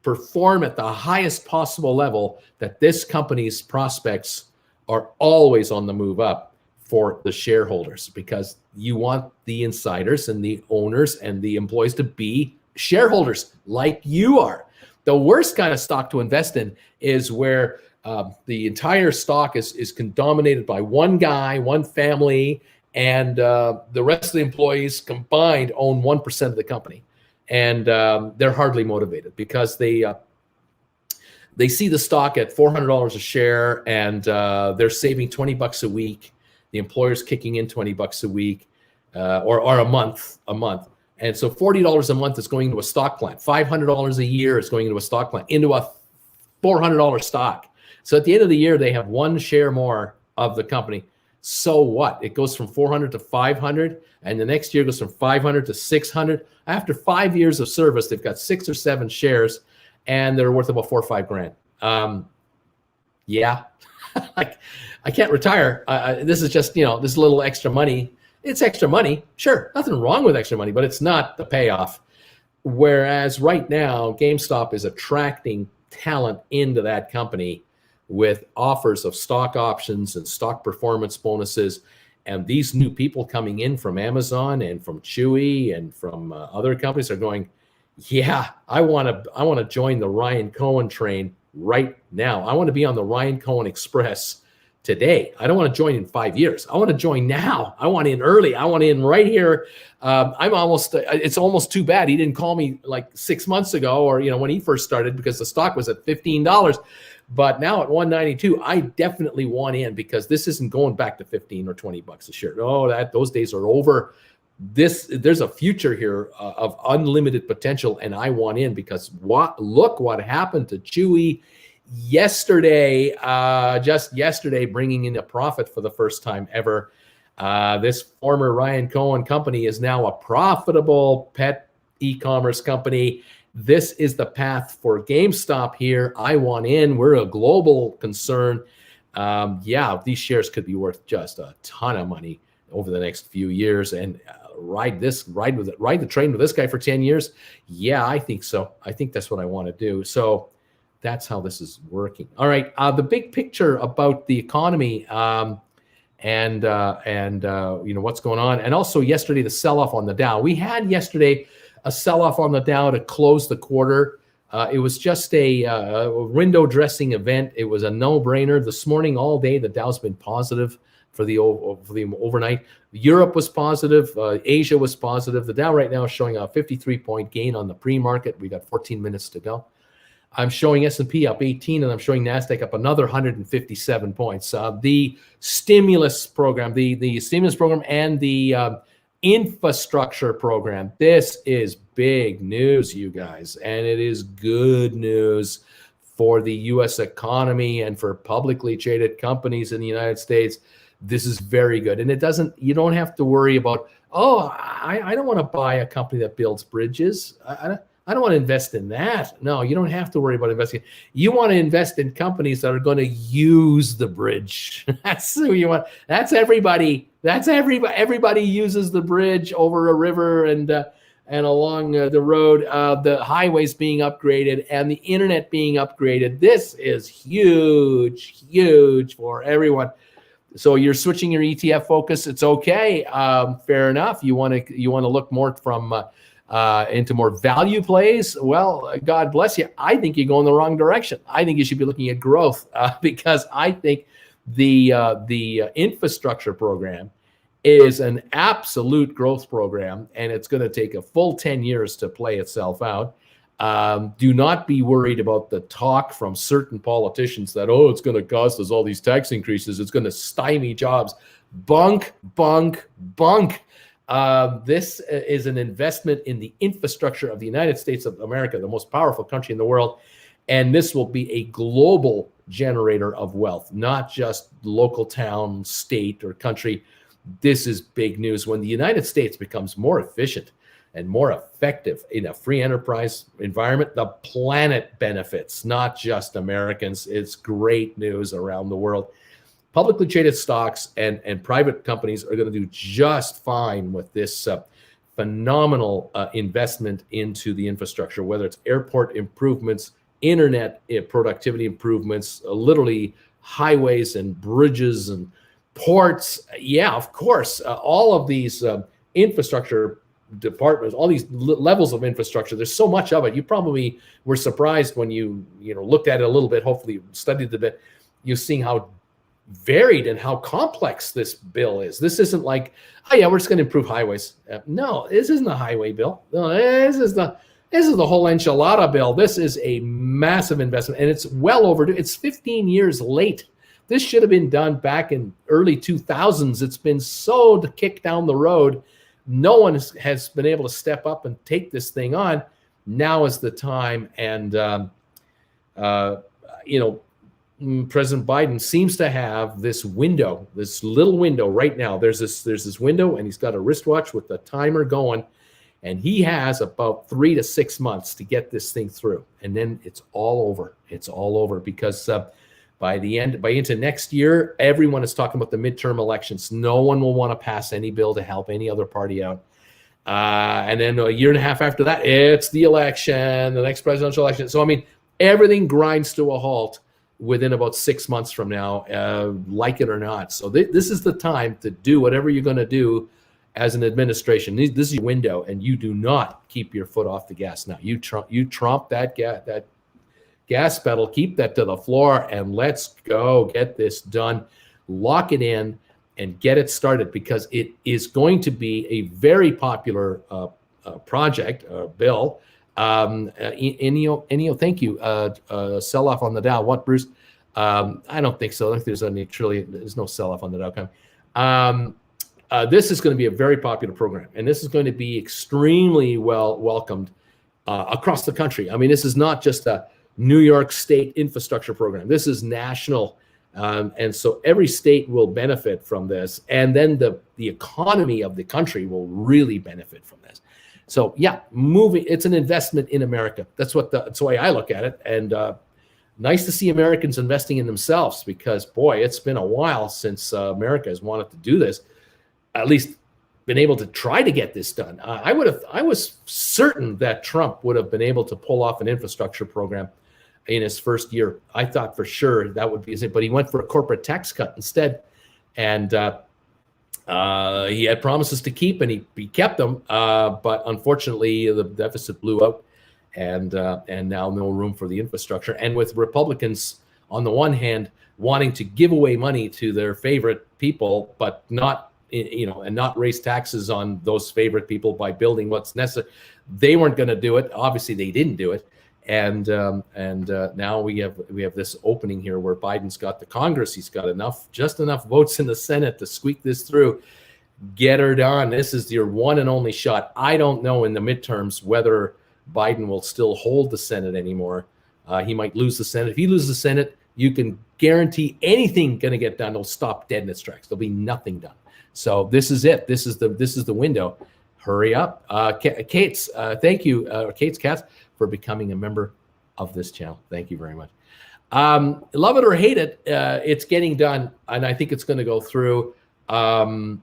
perform at the highest possible level that this company's prospects are always on the move up for the shareholders, because you want the insiders and the owners and the employees to be shareholders like you are. The worst kind of stock to invest in is where the entire stock is dominated by one guy, one family, and the rest of the employees combined own 1% of the company. And they're hardly motivated because they see the stock at $400 a share, and they're saving $20 a week. The employer's kicking in $20 a week or a month. And so $40 a month is going into a stock plan. $500 a year is going into a stock plan, into a $400 stock. So at the end of the year, they have one share more of the company. So what? It goes from 400 to 500, and the next year goes from 500 to 600. After 5 years of service, they've got 6 or 7 shares, and they're worth about $4 or $5 grand. Yeah, I can't retire. This is just, this little extra money. It's extra money. Sure, nothing wrong with extra money, but it's not the payoff. Whereas right now, GameStop is attracting talent into that company with offers of stock options and stock performance bonuses. And these new people coming in from Amazon and from Chewy and from other companies are going, Yeah, I want to join the Ryan Cohen train right now. I want to be on the Ryan Cohen Express today. I don't want to join in 5 years. I want to join now. I want in early. I want in right here. It's almost too bad he didn't call me like 6 months ago, or when he first started, because the stock was at $15. But now at 192, I definitely want in, because this isn't going back to 15 or 20 bucks a share. No, those days are over. There's a future here of unlimited potential, and I want in, because look what happened to Chewy yesterday, just yesterday, bringing in a profit for the first time ever. This former Ryan Cohen company is now a profitable pet e-commerce company. This is the path for GameStop here. I want in. We're a global concern. These shares could be worth just a ton of money over the next few years, and ride the train with this guy for 10 years. Yeah, I think so. I think that's what I want to do. So that's how this is working. All right. The big picture about the economy, and what's going on. And also yesterday, the sell-off on the Dow. We had yesterday a sell-off on the Dow to close the quarter. It was just a window dressing event. It was a no-brainer. This morning, all day, the Dow's been positive for the overnight. Europe was positive. Asia was positive. The Dow right now is showing a 53-point gain on the pre-market. We got 14 minutes to go. I'm showing S&P up 18, and I'm showing NASDAQ up another 157 points. The stimulus program, the stimulus program and the infrastructure program, this is big news, you guys, and it is good news for the U.S. economy and for publicly traded companies in the United States. This is very good. And you don't have to worry about, I don't want to buy a company that builds bridges. I don't want to invest in that. No, you don't have to worry about investing. You want to invest in companies that are going to use the bridge. That's who you want. That's everybody. Everybody uses the bridge over a river and along the road, the highways being upgraded and the internet being upgraded. This is huge for everyone. So you're switching your ETF focus. It's okay. Fair enough. You want to look more into more value plays. Well, God bless you. I think you go in the wrong direction. I think you should be looking at growth, because I think the infrastructure program is an absolute growth program, and it's going to take a full 10 years to play itself out. Do not be worried about the talk from certain politicians that, it's going to cost us all these tax increases. It's going to stymie jobs. Bunk. This is an investment in the infrastructure of the United States of America, the most powerful country in the world. And this will be a global generator of wealth, not just local town, state, or country. This is big news. When the United States becomes more efficient and more effective in a free enterprise environment, the planet benefits, not just Americans. It's great news around the world. Publicly traded stocks and private companies are going to do just fine with this phenomenal investment into the infrastructure, whether it's airport improvements, internet productivity improvements, literally highways and bridges and ports. Yeah, of course, all of these infrastructure departments, all these levels of infrastructure, there's so much of it. You probably were surprised when you looked at it a little bit, hopefully studied it a bit. You're seeing how varied and how complex this bill is. This isn't like, we're just going to improve highways. No, this isn't a highway bill. No, this is the whole enchilada bill. This is a massive investment, and it's well overdue. It's 15 years late. This should have been done back in early 2000s. It's been so kicked down the road. No one has been able to step up and take this thing on. Now is the time, and President Biden seems to have this window, this little window right now. There's this window, and he's got a wristwatch with the timer going, and he has about 3 to 6 months to get this thing through, and then it's all over. It's all over, because by into next year, everyone is talking about the midterm elections. No one will want to pass any bill to help any other party out. And then a year and a half after that, it's the election, the next presidential election. So, everything grinds to a halt within about 6 months from now, like it or not. So this is the time to do whatever you're going to do as an administration, this is your window, and you do not keep your foot off the gas now. You trump that gas pedal, keep that to the floor, and let's go get this done. Lock it in and get it started, because it is going to be a very popular project, bill. Enio, thank you. Sell off on the Dow. What, Bruce? I don't think so. I think there's no sell off on the Dow coming. This is going to be a very popular program, and this is going to be extremely well welcomed across the country. I mean, this is not just a New York State infrastructure program. This is national, and so every state will benefit from this, and then the economy of the country will really benefit from this. So yeah, it's an investment in America. That's the way I look at it, and nice to see Americans investing in themselves, because boy, it's been a while since America has wanted to do this. At least been able to try to get this done. I was certain that Trump would have been able to pull off an infrastructure program in his first year. I thought for sure that would be it, but he went for a corporate tax cut instead, and he had promises to keep, and he kept them. But unfortunately, the deficit blew out, and now no room for the infrastructure. And with Republicans on the one hand wanting to give away money to their favorite people, but not and not raise taxes on those favorite people by building what's necessary. They weren't going to do it. Obviously, they didn't do it, and now we have this opening here where Biden's got the Congress. He's got just enough votes in the Senate to squeak this through. Get her done. This is your one and only shot. I don't know in the midterms whether Biden will still hold the Senate anymore. He might lose the Senate. If he loses the Senate, you can guarantee anything going to get done will stop dead in its tracks. There'll be nothing done. So this is it. This is the window. Hurry up. Kate's, thank you, Kate's Cats, for becoming a member of this channel. Thank you very much. Love it or hate it, it's getting done, and I think it's going to go through. I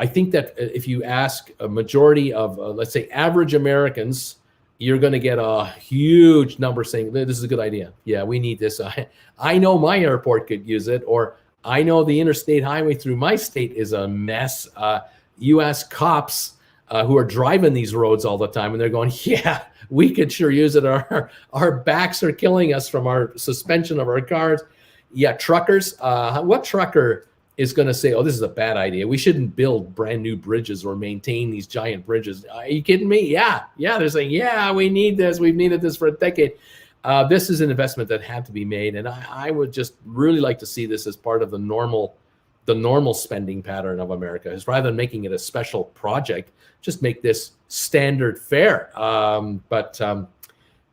think that if you ask a majority of, let's say, average Americans, you're going to get a huge number saying, this is a good idea. Yeah, we need this. I know my airport could use it, or I know the interstate highway through my state is a mess. U.S. cops who are driving these roads all the time, and they're going, yeah, we could sure use it. Our backs are killing us from our suspension of our cars. Yeah, truckers. What trucker is going to say, oh, this is a bad idea? We shouldn't build brand new bridges or maintain these giant bridges. Are you kidding me? Yeah. They're saying, yeah, we need this. We've needed this for a decade. This is an investment that had to be made, and I would just really like to see this as part of the normal spending pattern of America. Is rather than making it a special project, just make this standard fare. But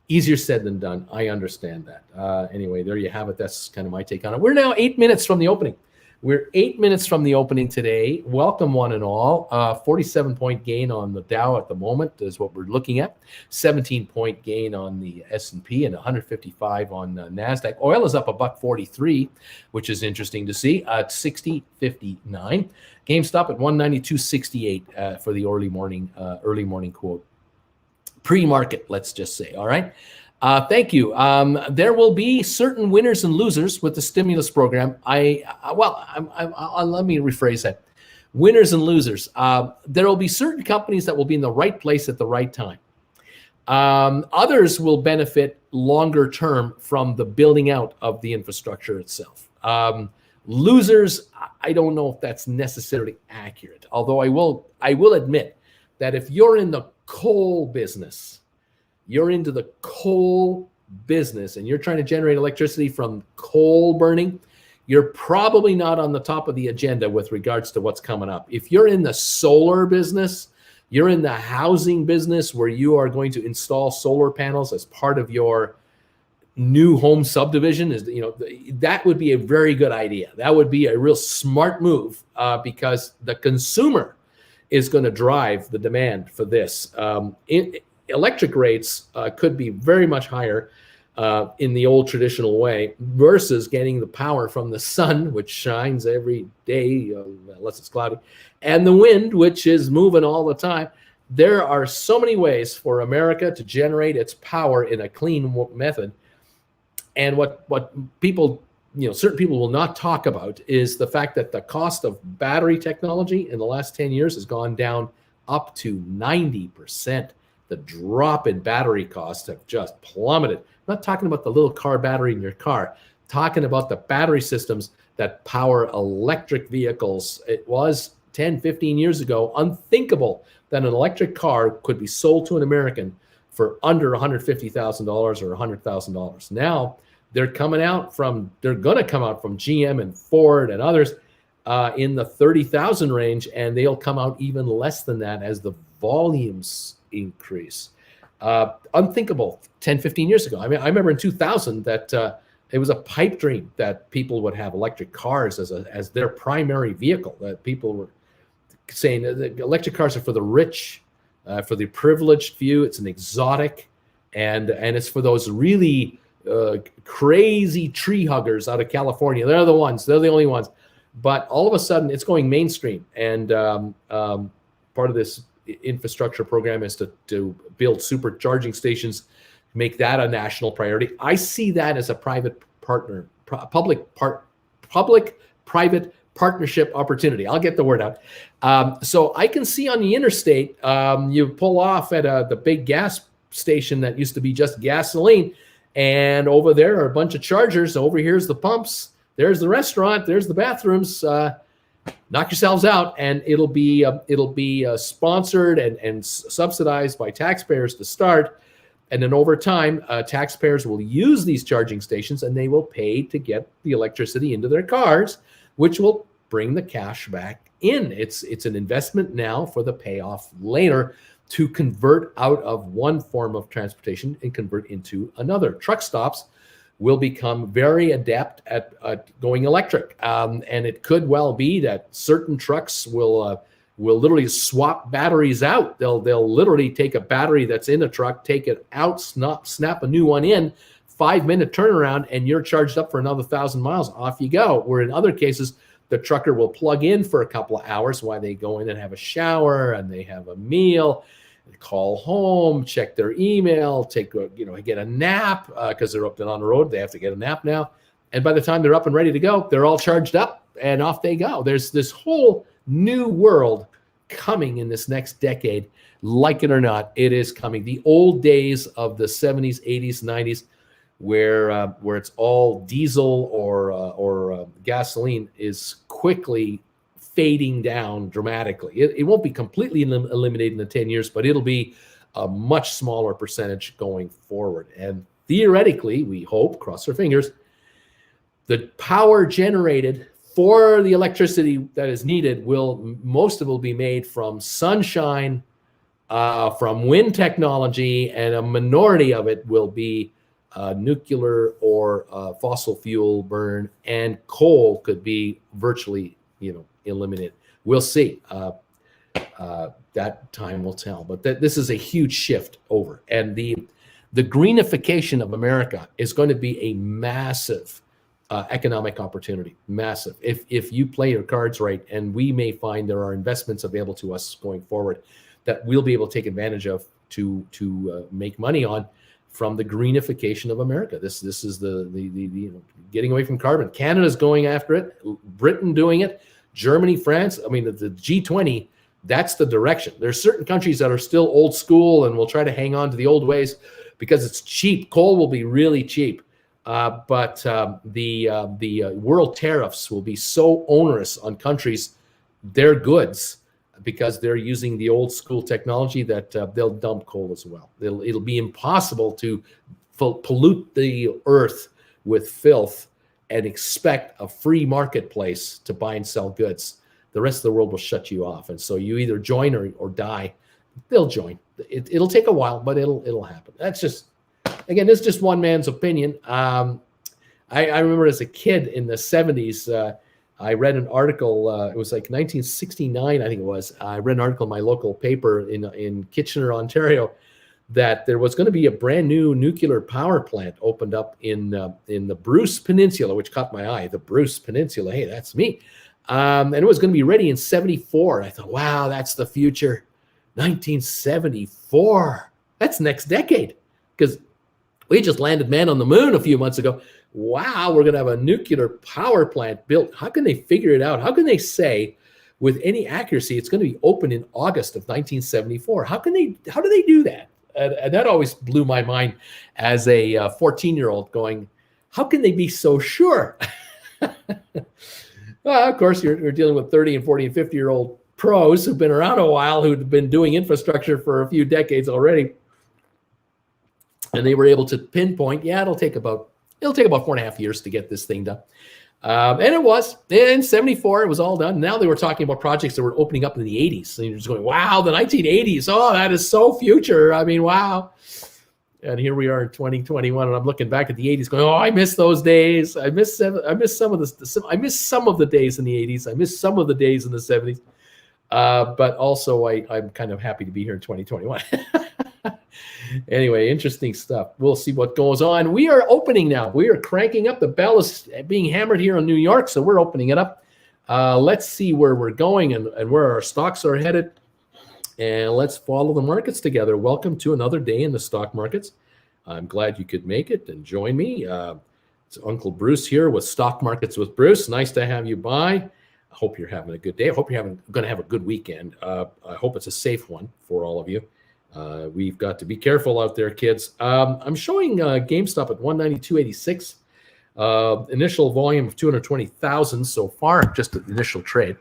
easier said than done. I understand that. Anyway, there you have it. That's kind of my take on it. We're now 8 minutes from the opening. We're 8 minutes from the opening today. Welcome, one and all. 47-point gain on the Dow at the moment is what we're looking at. 17-point gain on the S&P and 155 on NASDAQ. Oil is up $1.43, which is interesting to see, at 60.59. GameStop at 192.68 for the early morning quote. Pre-market, let's just say. All right. Thank you. There will be certain winners and losers with the stimulus program. Let me rephrase that. Winners and losers. There will be certain companies that will be in the right place at the right time. Others will benefit longer term from the building out of the infrastructure itself. Losers, I don't know if that's necessarily accurate. Although I will admit that if you're in the coal business, and you're trying to generate electricity from coal burning, you're probably not on the top of the agenda with regards to what's coming up. If you're in the solar business, you're in the housing business where you are going to install solar panels as part of your new home subdivision, that would be a very good idea. That would be a real smart move because the consumer is going to drive the demand for this. Electric rates could be very much higher in the old traditional way versus getting the power from the sun, which shines every day, unless it's cloudy, and the wind, which is moving all the time. There are so many ways for America to generate its power in a clean method. And what people certain people will not talk about is the fact that the cost of battery technology in the last 10 years has gone down up to 90%. The drop in battery costs have just plummeted. I'm not talking about the little car battery in your car, talking about the battery systems that power electric vehicles. It was 10, 15 years ago unthinkable that an electric car could be sold to an American for under $150,000 or $100,000. Now they're going to come out from GM and Ford and others in the 30,000 range, and they'll come out even less than that as the volumes increase. Unthinkable 10, 15 years ago. I mean, I remember in 2000 that it was a pipe dream that people would have electric cars as their primary vehicle, that people were saying that electric cars are for the rich, for the privileged few. It's an exotic, and it's for those really crazy tree huggers out of California. They're the only ones. But all of a sudden, it's going mainstream, and part of this infrastructure program is to build supercharging stations, make that a national priority. I see that as a public-private partnership opportunity. I'll get the word out. So I can see on the interstate, you pull off at the big gas station that used to be just gasoline, and over there are a bunch of chargers. Over here's the pumps. There's the restaurant. There's the bathrooms. Knock yourselves out, and it'll be sponsored and subsidized by taxpayers to start, and then over time, taxpayers will use these charging stations, and they will pay to get the electricity into their cars, which will bring the cash back in. It's an investment now for the payoff later to convert out of one form of transportation and convert into another. Truck stops will become very adept at going electric. And it could well be that certain trucks will literally swap batteries out. They'll literally take a battery that's in a truck, take it out, snap a new one in, 5-minute turnaround, and you're charged up for another 1,000 miles. Off you go. Where in other cases, the trucker will plug in for a couple of hours while they go in and have a shower and they have a meal, call home, check their email, get a nap because they're up and on the road. They have to get a nap now. And by the time they're up and ready to go, they're all charged up and off they go. There's this whole new world coming in this next decade. Like it or not, it is coming. The old days of the 70s, 80s, 90s, where it's all diesel or gasoline is quickly fading down dramatically. It won't be completely eliminated in the 10 years, but it'll be a much smaller percentage going forward. And theoretically, we hope, cross our fingers, the power generated for the electricity that is needed most of it will be made from sunshine, from wind technology, and a minority of it will be nuclear or fossil fuel burn, and coal could be virtually, eliminated. We'll see. That time will tell. But this is a huge shift over, and the greenification of America is going to be a massive economic opportunity. Massive. If you play your cards right, and we may find there are investments available to us going forward that we'll be able to take advantage of to make money on from the greenification of America. This is the getting away from carbon. Canada's going after it. Britain doing it. Germany, France. I mean, the G20. That's the direction. There's certain countries that are still old school and will try to hang on to the old ways because it's cheap. Coal will be really cheap, but the world tariffs will be so onerous on countries, their goods, because they're using the old school technology that they'll dump coal as well. It'll be impossible to pollute the earth with filth and expect a free marketplace to buy and sell goods. The rest of the world will shut you off. And so you either join or die. They'll join. It'll take a while, but it'll happen. That's just one man's opinion. I remember as a kid in the 70s, I read an article, it was like 1969, I think it was. I read an article in my local paper in Kitchener, Ontario, that there was going to be a brand new nuclear power plant opened up in the Bruce Peninsula, which caught my eye. The Bruce Peninsula, hey, that's me. And it was going to be ready in 74. I thought, wow, that's the future. 1974. That's next decade. Because we just landed man on the moon a few months ago. Wow, we're going to have a nuclear power plant built. How can they figure it out? How can they say with any accuracy it's going to be open in August of 1974? How do they do that? And that always blew my mind as a 14-year-old going, how can they be so sure? Well, of course, you're dealing with 30 and 40 and 50-year-old pros who've been around a while, who've been doing infrastructure for a few decades already. And they were able to pinpoint, it'll take about 4.5 years to get this thing done. And it was. In 74, it was all done. Now they were talking about projects that were opening up in the 80s. And you're just going, wow, the 1980s. Oh, that is so future. I mean, wow. And here we are in 2021, and I'm looking back at the 80s going, oh, I miss those days. I miss some of the days in the 80s. I miss some of the days in the 70s. But also, I'm kind of happy to be here in 2021. Anyway, interesting stuff. We'll see what goes on. We are opening now. We are cranking up. The bell is being hammered here in New York, so we're opening it up. Let's see where we're going and where our stocks are headed. And let's follow the markets together. Welcome to another day in the stock markets. I'm glad you could make it and join me. It's Uncle Bruce here with Stock Markets with Bruce. Nice to have you by. I hope you're having a good day. I hope you're going to have a good weekend. I hope it's a safe one for all of you. We've got to be careful out there, kids. I'm showing GameStop at 192.86. Initial volume of 220,000 so far, just the initial trade.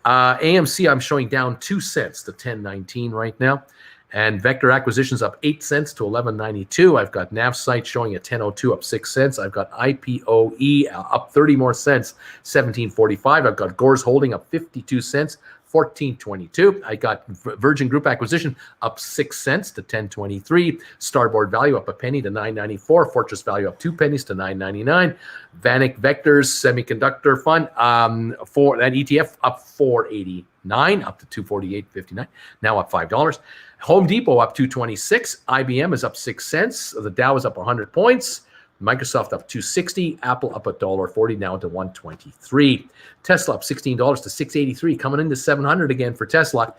AMC, I'm showing down 2 cents to 10.19 right now. And Vector Acquisitions up 8 cents to 11.92. I've got NavSite showing at 10.02, up 6 cents. I've got IPOE up 30 more cents, 17.45. I've got Gores Holding up 52 cents, 14.22. I got Virgin Group Acquisition up 6 cents to 10.23. Starboard Value up a penny to 9.94. Fortress Value up 2 pennies to 9.99. Vanik Vectors Semiconductor Fund for that ETF up 4.89 up to 248.59. Now up $5. Home Depot up 226. IBM is up 6 cents. The Dow is up 100 points. Microsoft up 260, Apple up $1.40 now to 123. Tesla up $16 to 683, coming into 700 again for Tesla.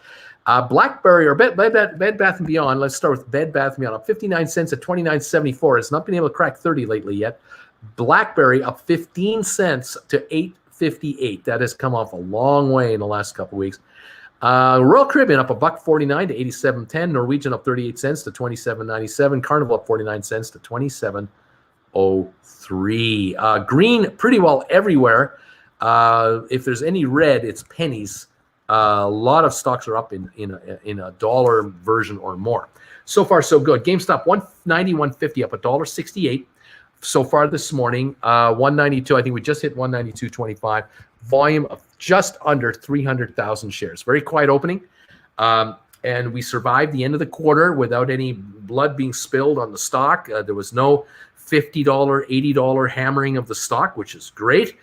BlackBerry or Bed Bath & Beyond. Let's start with Bed Bath & Beyond up 59 cents at 29.74. It's not been able to crack 30 lately yet. BlackBerry up 15 cents to 8.58. That has come off a long way in the last couple of weeks. Royal Caribbean up $1.49 to 87.10. Norwegian up 38 cents to 27.97. Carnival up 49 cents to 27.03. Green pretty well everywhere. If there's any red, it's pennies. A lot of stocks are up in a dollar version or more. So far, so good. GameStop 190.150 up $1.68 so far this morning. 192. I think we just hit 192.25. Volume of just under 300,000 shares. Very quiet opening. And we survived the end of the quarter without any blood being spilled on the stock. There was no $50, $80 hammering of the stock, which is great.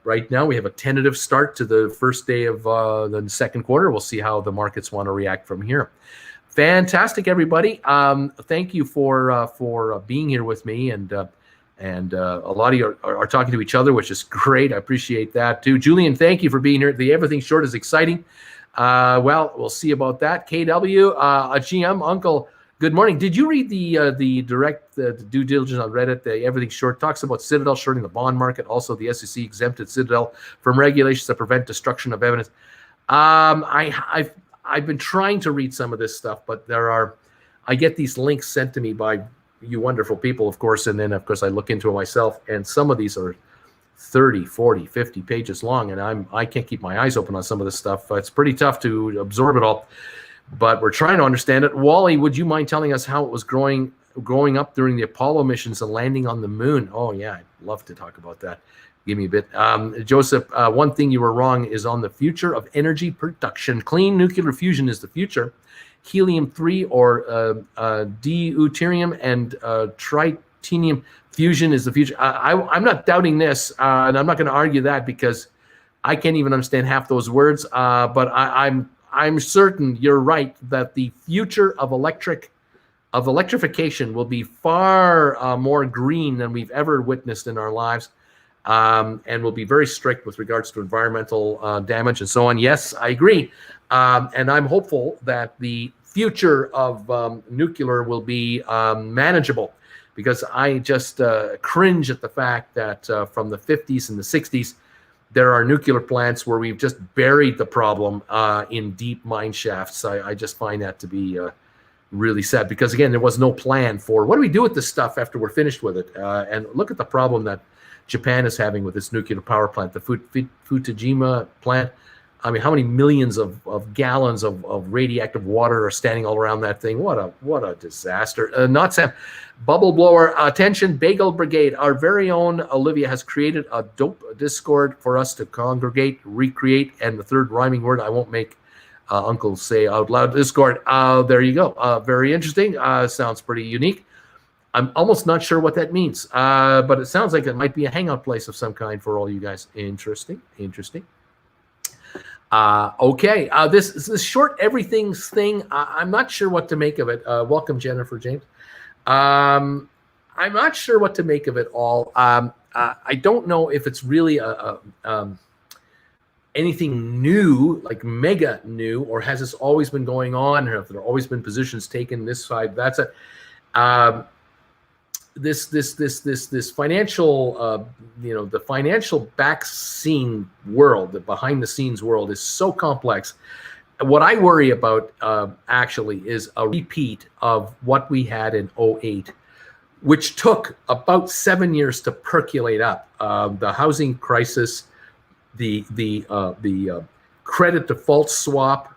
Right now, we have a tentative start to the first day of the second quarter. We'll see how the markets want to react from here. Fantastic, everybody. Thank you for being here with me. And a lot of you are talking to each other, which is great. I appreciate that, too. Julian, thank you for being here. The Everything Short is exciting. Well, we'll see about that. KW, GM, Uncle, good morning. Did you read the direct due diligence on Reddit? The Everything Short talks about Citadel shorting the bond market. Also, the SEC exempted Citadel from regulations that prevent destruction of evidence. I've been trying to read some of this stuff, but I get these links sent to me by you wonderful people, of course, and then, of course, I look into it myself, and some of these are 30, 40, 50 pages long, and I can't keep my eyes open on some of this stuff. It's pretty tough to absorb it all, but we're trying to understand it. Wally, would you mind telling us how it was growing up during the Apollo missions and landing on the moon? Oh, yeah, I'd love to talk about that. Give me a bit. Joseph, one thing you were wrong is on the future of energy production. Clean nuclear fusion is the future. Helium-3 or deuterium and tritanium fusion is the future. I'm not doubting this, and I'm not going to argue that because I can't even understand half those words. But I'm certain you're right that the future of electrification will be far more green than we've ever witnessed in our lives, and will be very strict with regards to environmental damage and so on. Yes, I agree, and I'm hopeful that the future of nuclear will be manageable. because I just cringe at the fact that from the 50s and the 60s, there are nuclear plants where we've just buried the problem in deep mine shafts. I just find that to be really sad, because again, there was no plan for what do we do with this stuff after we're finished with it. And look at the problem that Japan is having with its nuclear power plant, the Fukushima plant. I mean, how many millions of gallons of radioactive water are standing all around that thing? What a disaster. Not Sam. Bubble blower. Attention, Bagel Brigade. Our very own Olivia has created a dope Discord for us to congregate, recreate, and the third rhyming word I won't make Uncle say out loud. Discord. There you go. Very interesting. Sounds pretty unique. I'm almost not sure what that means, but it sounds like it might be a hangout place of some kind for all you guys. Interesting. Okay, this short everything's thing, I'm not sure what to make of it. Welcome, Jennifer James. I'm not sure what to make of it all. I don't know if it's really anything new, like mega new, or has this always been going on, or have there always been positions taken this side, that's it. This financial, the financial back scene world, the behind the scenes world is so complex. What I worry about actually is a repeat of what we had in 2008, which took about 7 years to percolate up. The housing crisis, the credit default swap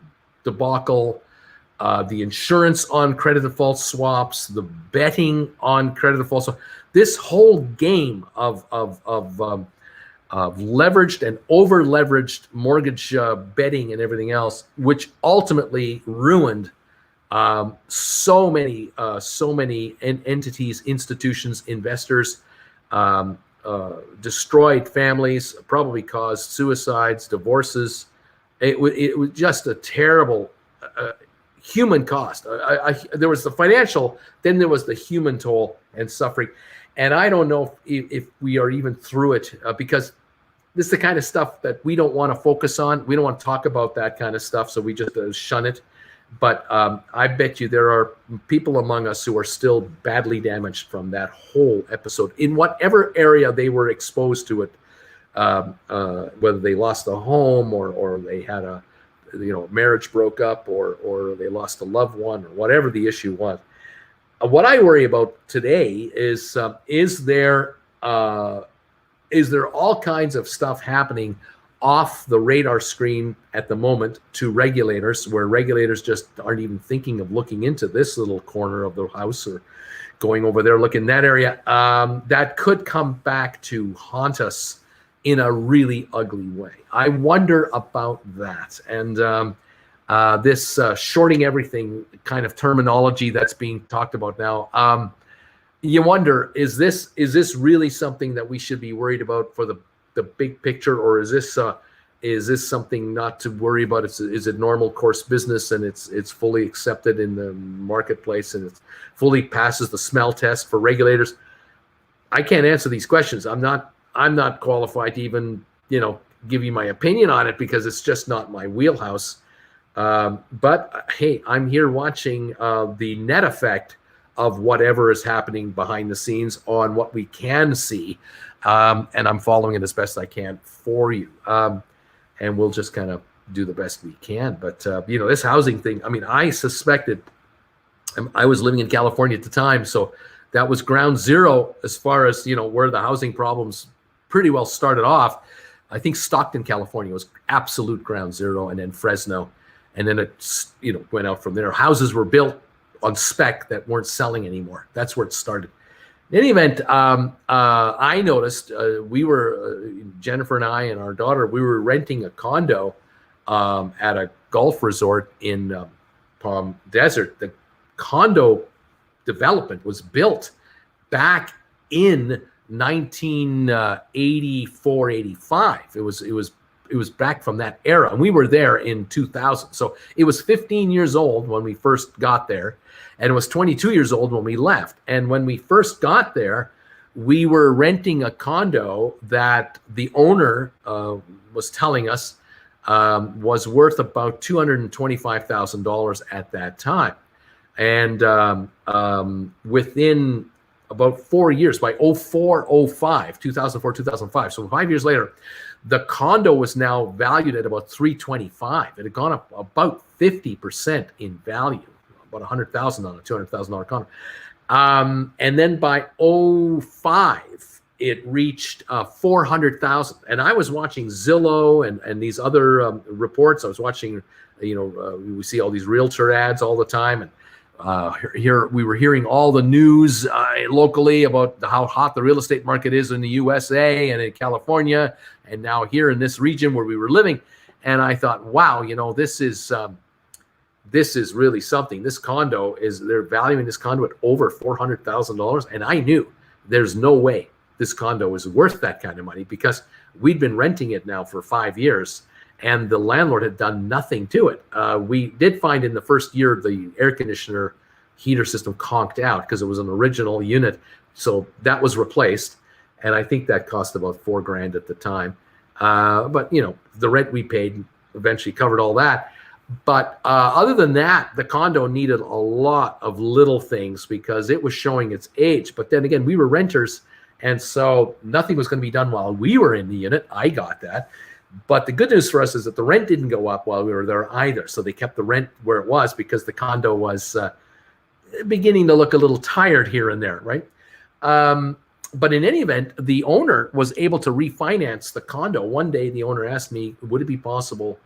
debacle, the insurance on credit default swaps, the betting on credit default swaps, this whole game of leveraged and over leveraged mortgage betting and everything else, which ultimately ruined so many entities, institutions, investors, destroyed families, probably caused suicides, divorces. It was just a terrible human cost. There was the financial, then there was the human toll and suffering. And I don't know if we are even through it, because this is the kind of stuff that we don't want to focus on. We don't want to talk about that kind of stuff, so we just shun it. But I bet you there are people among us who are still badly damaged from that whole episode, in whatever area they were exposed to it, whether they lost a home or they had a marriage broke up, or they lost a loved one, or whatever the issue was. What I worry about today is there all kinds of stuff happening off the radar screen at the moment to regulators, where regulators just aren't even thinking of looking into this little corner of the house or going over there, looking in that area, that could come back to haunt us in a really ugly way. I wonder about that. And this shorting everything kind of terminology that's being talked about now, you wonder, is this really something that we should be worried about for the big picture, or is this something not to worry about? Is it normal course business, and it's fully accepted in the marketplace, and it fully passes the smell test for regulators? I can't answer these questions. I'm not qualified to even, give you my opinion on it, because it's just not my wheelhouse. But hey, I'm here watching the net effect of whatever is happening behind the scenes on what we can see. And I'm following it as best I can for you. And we'll just kind of do the best we can. But, this housing thing, I mean, I suspected, I was living in California at the time, so that was ground zero as far as, where the housing problems pretty well started off. I think Stockton, California was absolute ground zero, and then Fresno. And then it, went out from there. Houses were built on spec that weren't selling anymore. That's where it started. In any event, I noticed we were, Jennifer and I and our daughter, we were renting a condo at a golf resort in Palm Desert. The condo development was built back in 1984, 85. It was back from that era, and we were there in 2000. So it was 15 years old when we first got there, and it was 22 years old when we left. And when we first got there, we were renting a condo that the owner was telling us was worth about $225,000 at that time. And within about 4 years, by 2004, 2005. So 5 years later, the condo was now valued at about 325. It had gone up about 50% in value, about 100,000 on a $200,000 condo. And then by 2005, it reached 400,000. And I was watching Zillow and these other reports. I was watching, we see all these realtor ads all the time. And here we were hearing all the news locally about how hot the real estate market is in the USA and in California, and now here in this region where we were living. And I thought, wow, this is really something. This condo they're valuing this condo at over $400,000. And I knew there's no way this condo is worth that kind of money, because we'd been renting it now for 5 years and the landlord had done nothing to it. We did find in the first year the air conditioner heater system conked out because it was an original unit. So that was replaced. And I think that cost about $4,000 at the time. But the rent we paid eventually covered all that. But other than that, the condo needed a lot of little things because it was showing its age. But then again, we were renters, and so nothing was going to be done while we were in the unit. I got that. But the good news for us is that the rent didn't go up while we were there either. So they kept the rent where it was because the condo was beginning to look a little tired here and there, right? But in any event, the owner was able to refinance the condo. One day, the owner asked me, would it be possible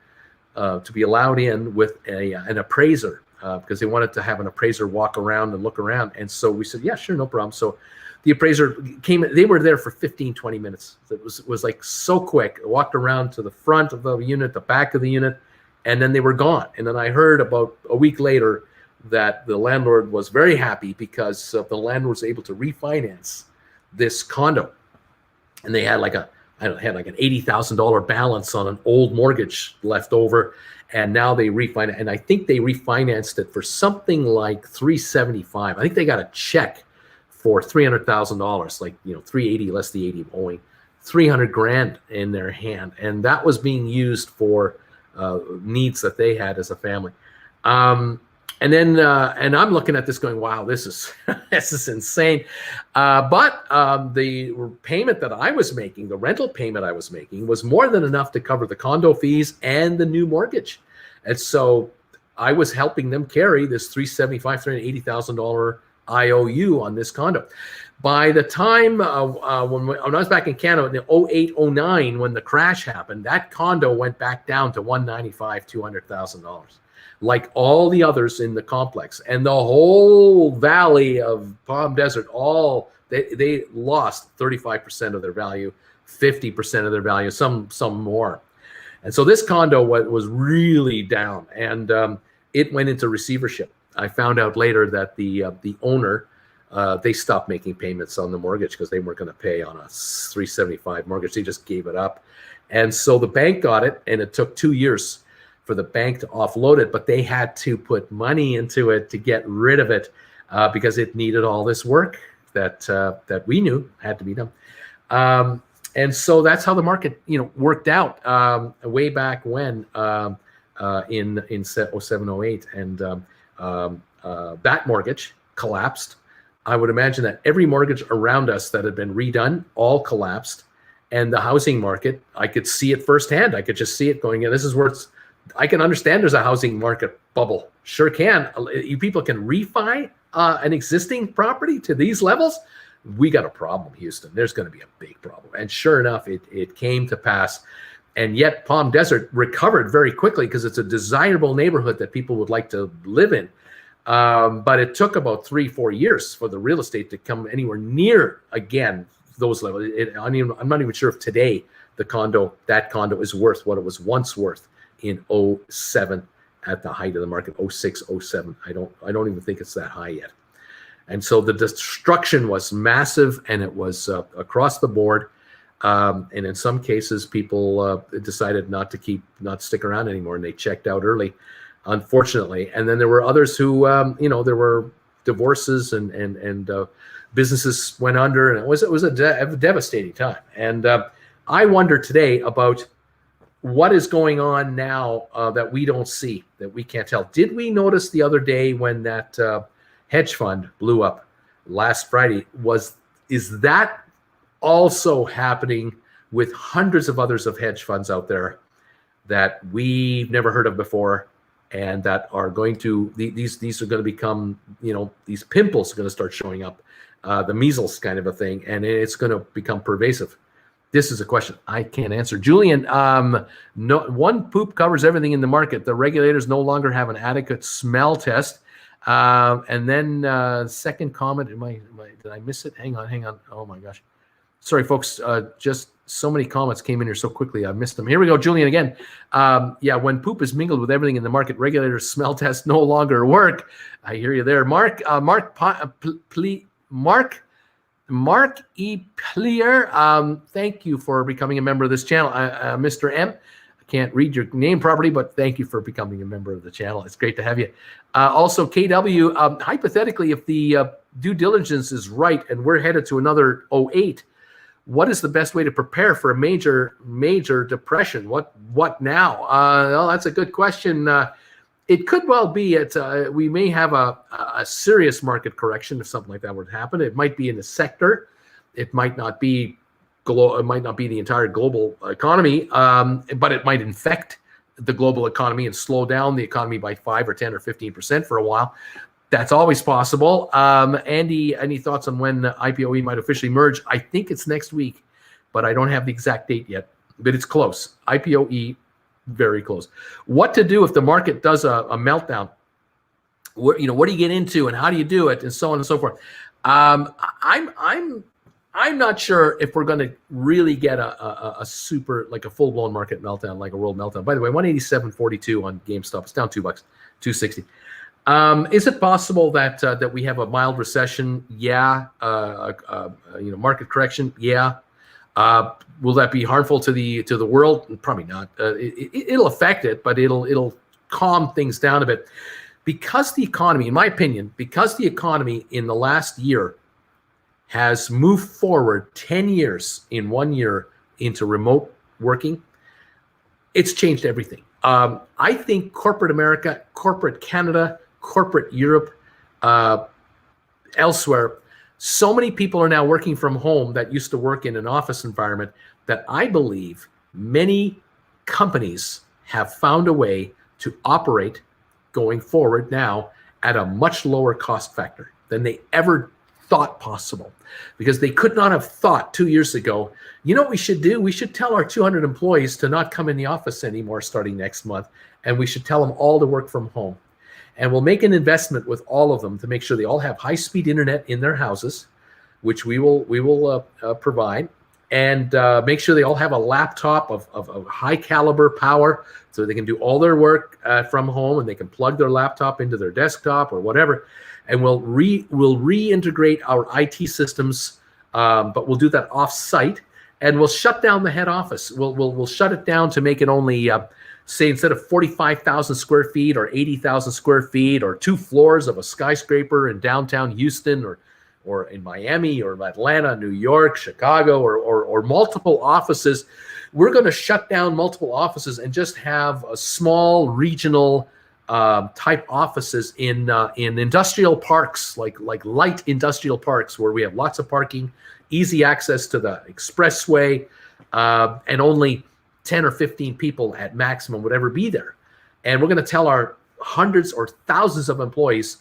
to be allowed in with an appraiser, because they wanted to have an appraiser walk around and look around. And so we said, yeah, sure, no problem. So the appraiser came. They were there for 15, 20 minutes. It was like so quick. I walked around to the front of the unit, the back of the unit, and then they were gone. And then I heard about a week later that the landlord was very happy because the landlord was able to refinance this condo. And they had like an $80,000 balance on an old mortgage left over, and now they refinanced. And I think they refinanced it for something like $375. I think they got a check for $300,000, like 380 less the 80 owing, $300,000 in their hand, and that was being used for needs that they had as a family. And I'm looking at this going, wow, this is this is insane. But the payment that I was making, the rental payment I was making, was more than enough to cover the condo fees and the new mortgage. And so I was helping them carry this $380,000 IOU on this condo. By the time when I was back in Canada in the 08, 09, when the crash happened, that condo went back down to $195,000, $200,000. Like all the others in the complex, and the whole valley of Palm Desert, they lost 35% of their value, 50% of their value, some more. And so this condo was really down, and it went into receivership. I found out later that the owner, they stopped making payments on the mortgage because they weren't going to pay on a $375 mortgage. They just gave it up, and so the bank got it, and it took 2 years for the bank to offload it, but they had to put money into it to get rid of it because it needed all this work that we knew had to be done. And so that's how the market, worked out way back when in 07, 08, and that mortgage collapsed. I would imagine that every mortgage around us that had been redone all collapsed, and the housing market, I could see it firsthand. I could just see it going, this is where I can understand there's a housing market bubble. Sure can. You people can refi an existing property to these levels. We got a problem, Houston. There's going to be a big problem. And sure enough, it came to pass. And yet Palm Desert recovered very quickly because it's a desirable neighborhood that people would like to live in. But it took about 3-4 years for the real estate to come anywhere near, again, those levels. I'm not even sure if today that condo is worth what it was once worth in 07 at the height of the market, 06, 07. I don't even think it's that high yet. And so the destruction was massive, and it was across the board. And in some cases, people decided not to stick around anymore, and they checked out early, unfortunately. And then there were others who, there were divorces and businesses went under, and it was a devastating time. And I wonder today about what is going on now that we don't see, that we can't tell. Did we notice the other day when that hedge fund blew up last Friday is that also happening with hundreds of others of hedge funds out there that we've never heard of before, and that are going to these are going to become, these pimples are going to start showing up, the measles kind of a thing, and it's going to become pervasive. This is a question I can't answer. Julian, no one poop covers everything in the market. The regulators no longer have an adequate smell test. And then second comment, did I miss it? Hang on. Oh my gosh. Sorry, folks. Just so many comments came in here so quickly. I missed them. Here we go, Julian again. Yeah, when poop is mingled with everything in the market, regulators' smell tests no longer work. I hear you there, Mark. Mark E. Pleer, thank you for becoming a member of this channel. Mr. M, I can't read your name properly, but thank you for becoming a member of the channel. It's great to have you. Also, KW, hypothetically, if the due diligence is right and we're headed to another '08, what is the best way to prepare for a major depression? What now? Well, that's a good question. It could well be we may have a serious market correction if something like that were to happen. It might be in a sector. It might not be it might not be the entire global economy, but it might infect the global economy and slow down the economy by 5 or 10 or 15% for a while. That's always possible. Andy, any thoughts on when IPOE might officially merge? I think it's next week, but I don't have the exact date yet. But it's close. IPOE, very close. What to do if the market does a meltdown? What do you get into and how do you do it, and so on and so forth. I'm not sure if we're going to really get a super, like a full-blown market meltdown, like a world meltdown. By the way, 187.42 on GameStop. It's down $2, 260. Is it possible that we have a mild recession? Yeah. Market correction? Yeah. Will that be harmful to the world? Probably not. It'll affect it, but it'll calm things down a bit, because the economy, in my opinion, in the last year has moved forward 10 years in 1 year into remote working. It's changed everything. I think corporate America, corporate Canada, corporate Europe, elsewhere, so many people are now working from home that used to work in an office environment that I believe many companies have found a way to operate going forward now at a much lower cost factor than they ever thought possible, because they could not have thought 2 years ago, what we should do? We should tell our 200 employees to not come in the office anymore starting next month, and we should tell them all to work from home. And we'll make an investment with all of them to make sure they all have high-speed internet in their houses, which we will provide, and make sure they all have a laptop of high caliber power so they can do all their work from home, and they can plug their laptop into their desktop or whatever. And we'll reintegrate our IT systems, but we'll do that off-site, and we'll shut down the head office. We'll shut it down to make it only say, instead of 45,000 square feet or 80,000 square feet or 2 floors of a skyscraper in downtown Houston or in Miami or Atlanta, New York, Chicago, or multiple offices, we're going to shut down multiple offices and just have a small regional type offices in industrial parks, like light industrial parks, where we have lots of parking, easy access to the expressway, and only 10 or 15 people at maximum would ever be there. And we're going to tell our hundreds or thousands of employees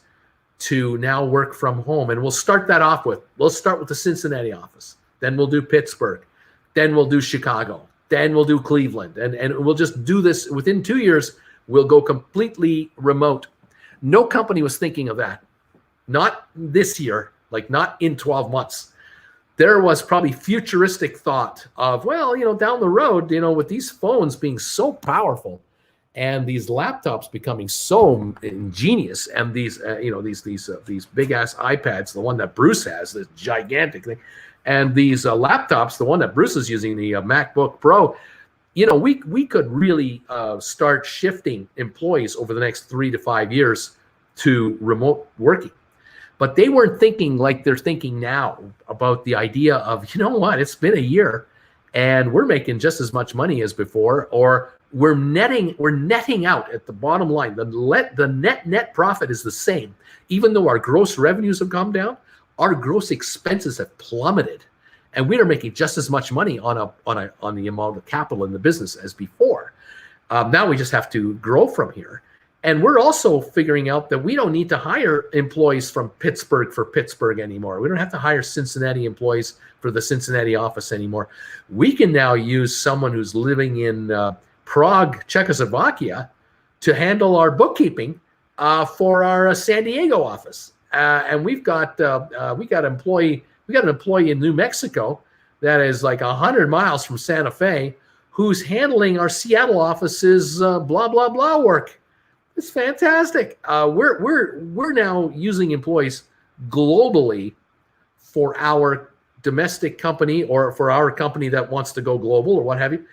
to now work from home. And we'll start with the Cincinnati office. Then we'll do Pittsburgh. Then we'll do Chicago. Then we'll do Cleveland. And we'll just do this. Within 2 years, we'll go completely remote. No company was thinking of that. Not this year, like not in 12 months. There was probably futuristic thought of, down the road, with these phones being so powerful and these laptops becoming so ingenious, and these big ass iPads, the one that Bruce has, this gigantic thing, and these laptops, the one that Bruce is using, the MacBook Pro, we could really start shifting employees over the next 3 to 5 years to remote working. But they weren't thinking like they're thinking now about the idea of, it's been a year and we're making just as much money as before, or we're netting out at the bottom line. The net profit is the same. Even though our gross revenues have come down, our gross expenses have plummeted, and we are making just as much money on the amount of capital in the business as before. Now we just have to grow from here. And we're also figuring out that we don't need to hire employees from Pittsburgh for Pittsburgh anymore. We don't have to hire Cincinnati employees for the Cincinnati office anymore. We can now use someone who's living in Prague, Czechoslovakia, to handle our bookkeeping for our San Diego office. And we got an employee in New Mexico that is like 100 miles from Santa Fe, who's handling our Seattle office's blah blah blah work. It's fantastic. We're now using employees globally for our domestic company or for our company that wants to go global or what have you.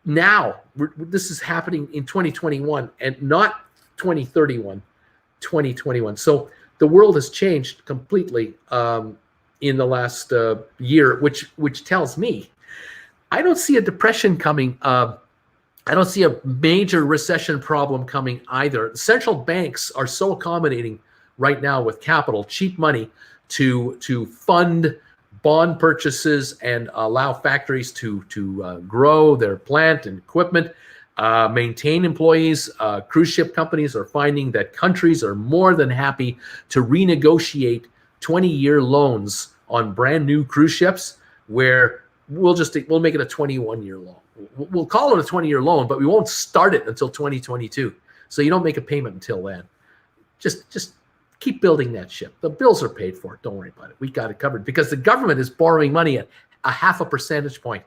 Now, this is happening in 2021 and not 2031, 2021. So the world has changed completely in the last year, which tells me I don't see a depression coming. I don't see a major recession problem coming either. Central banks are so accommodating right now with capital, cheap money to fund bond purchases and allow factories to grow their plant and equipment, maintain employees. Cruise ship companies are finding that countries are more than happy to renegotiate 20-year loans on brand new cruise ships where we'll make it a 21-year loan. We'll call it a 20-year loan, but we won't start it until 2022. So you don't make a payment until then. Just keep building that ship. The bills are paid for. Don't worry about it. We got it covered because the government is borrowing money at a 0.5 percentage point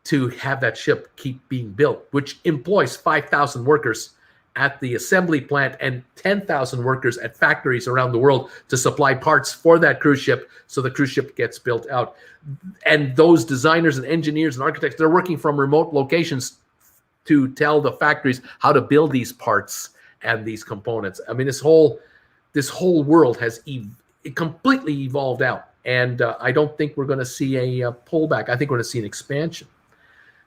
to have that ship keep being built, which employs 5,000 workers at the assembly plant and 10,000 workers at factories around the world to supply parts for that cruise ship so the cruise ship gets built out. And those designers and engineers and architects, they're working from remote locations to tell the factories how to build these parts and these components. I mean, this whole world has completely evolved out. And I don't think we're going to see a pullback. I think we're going to see an expansion.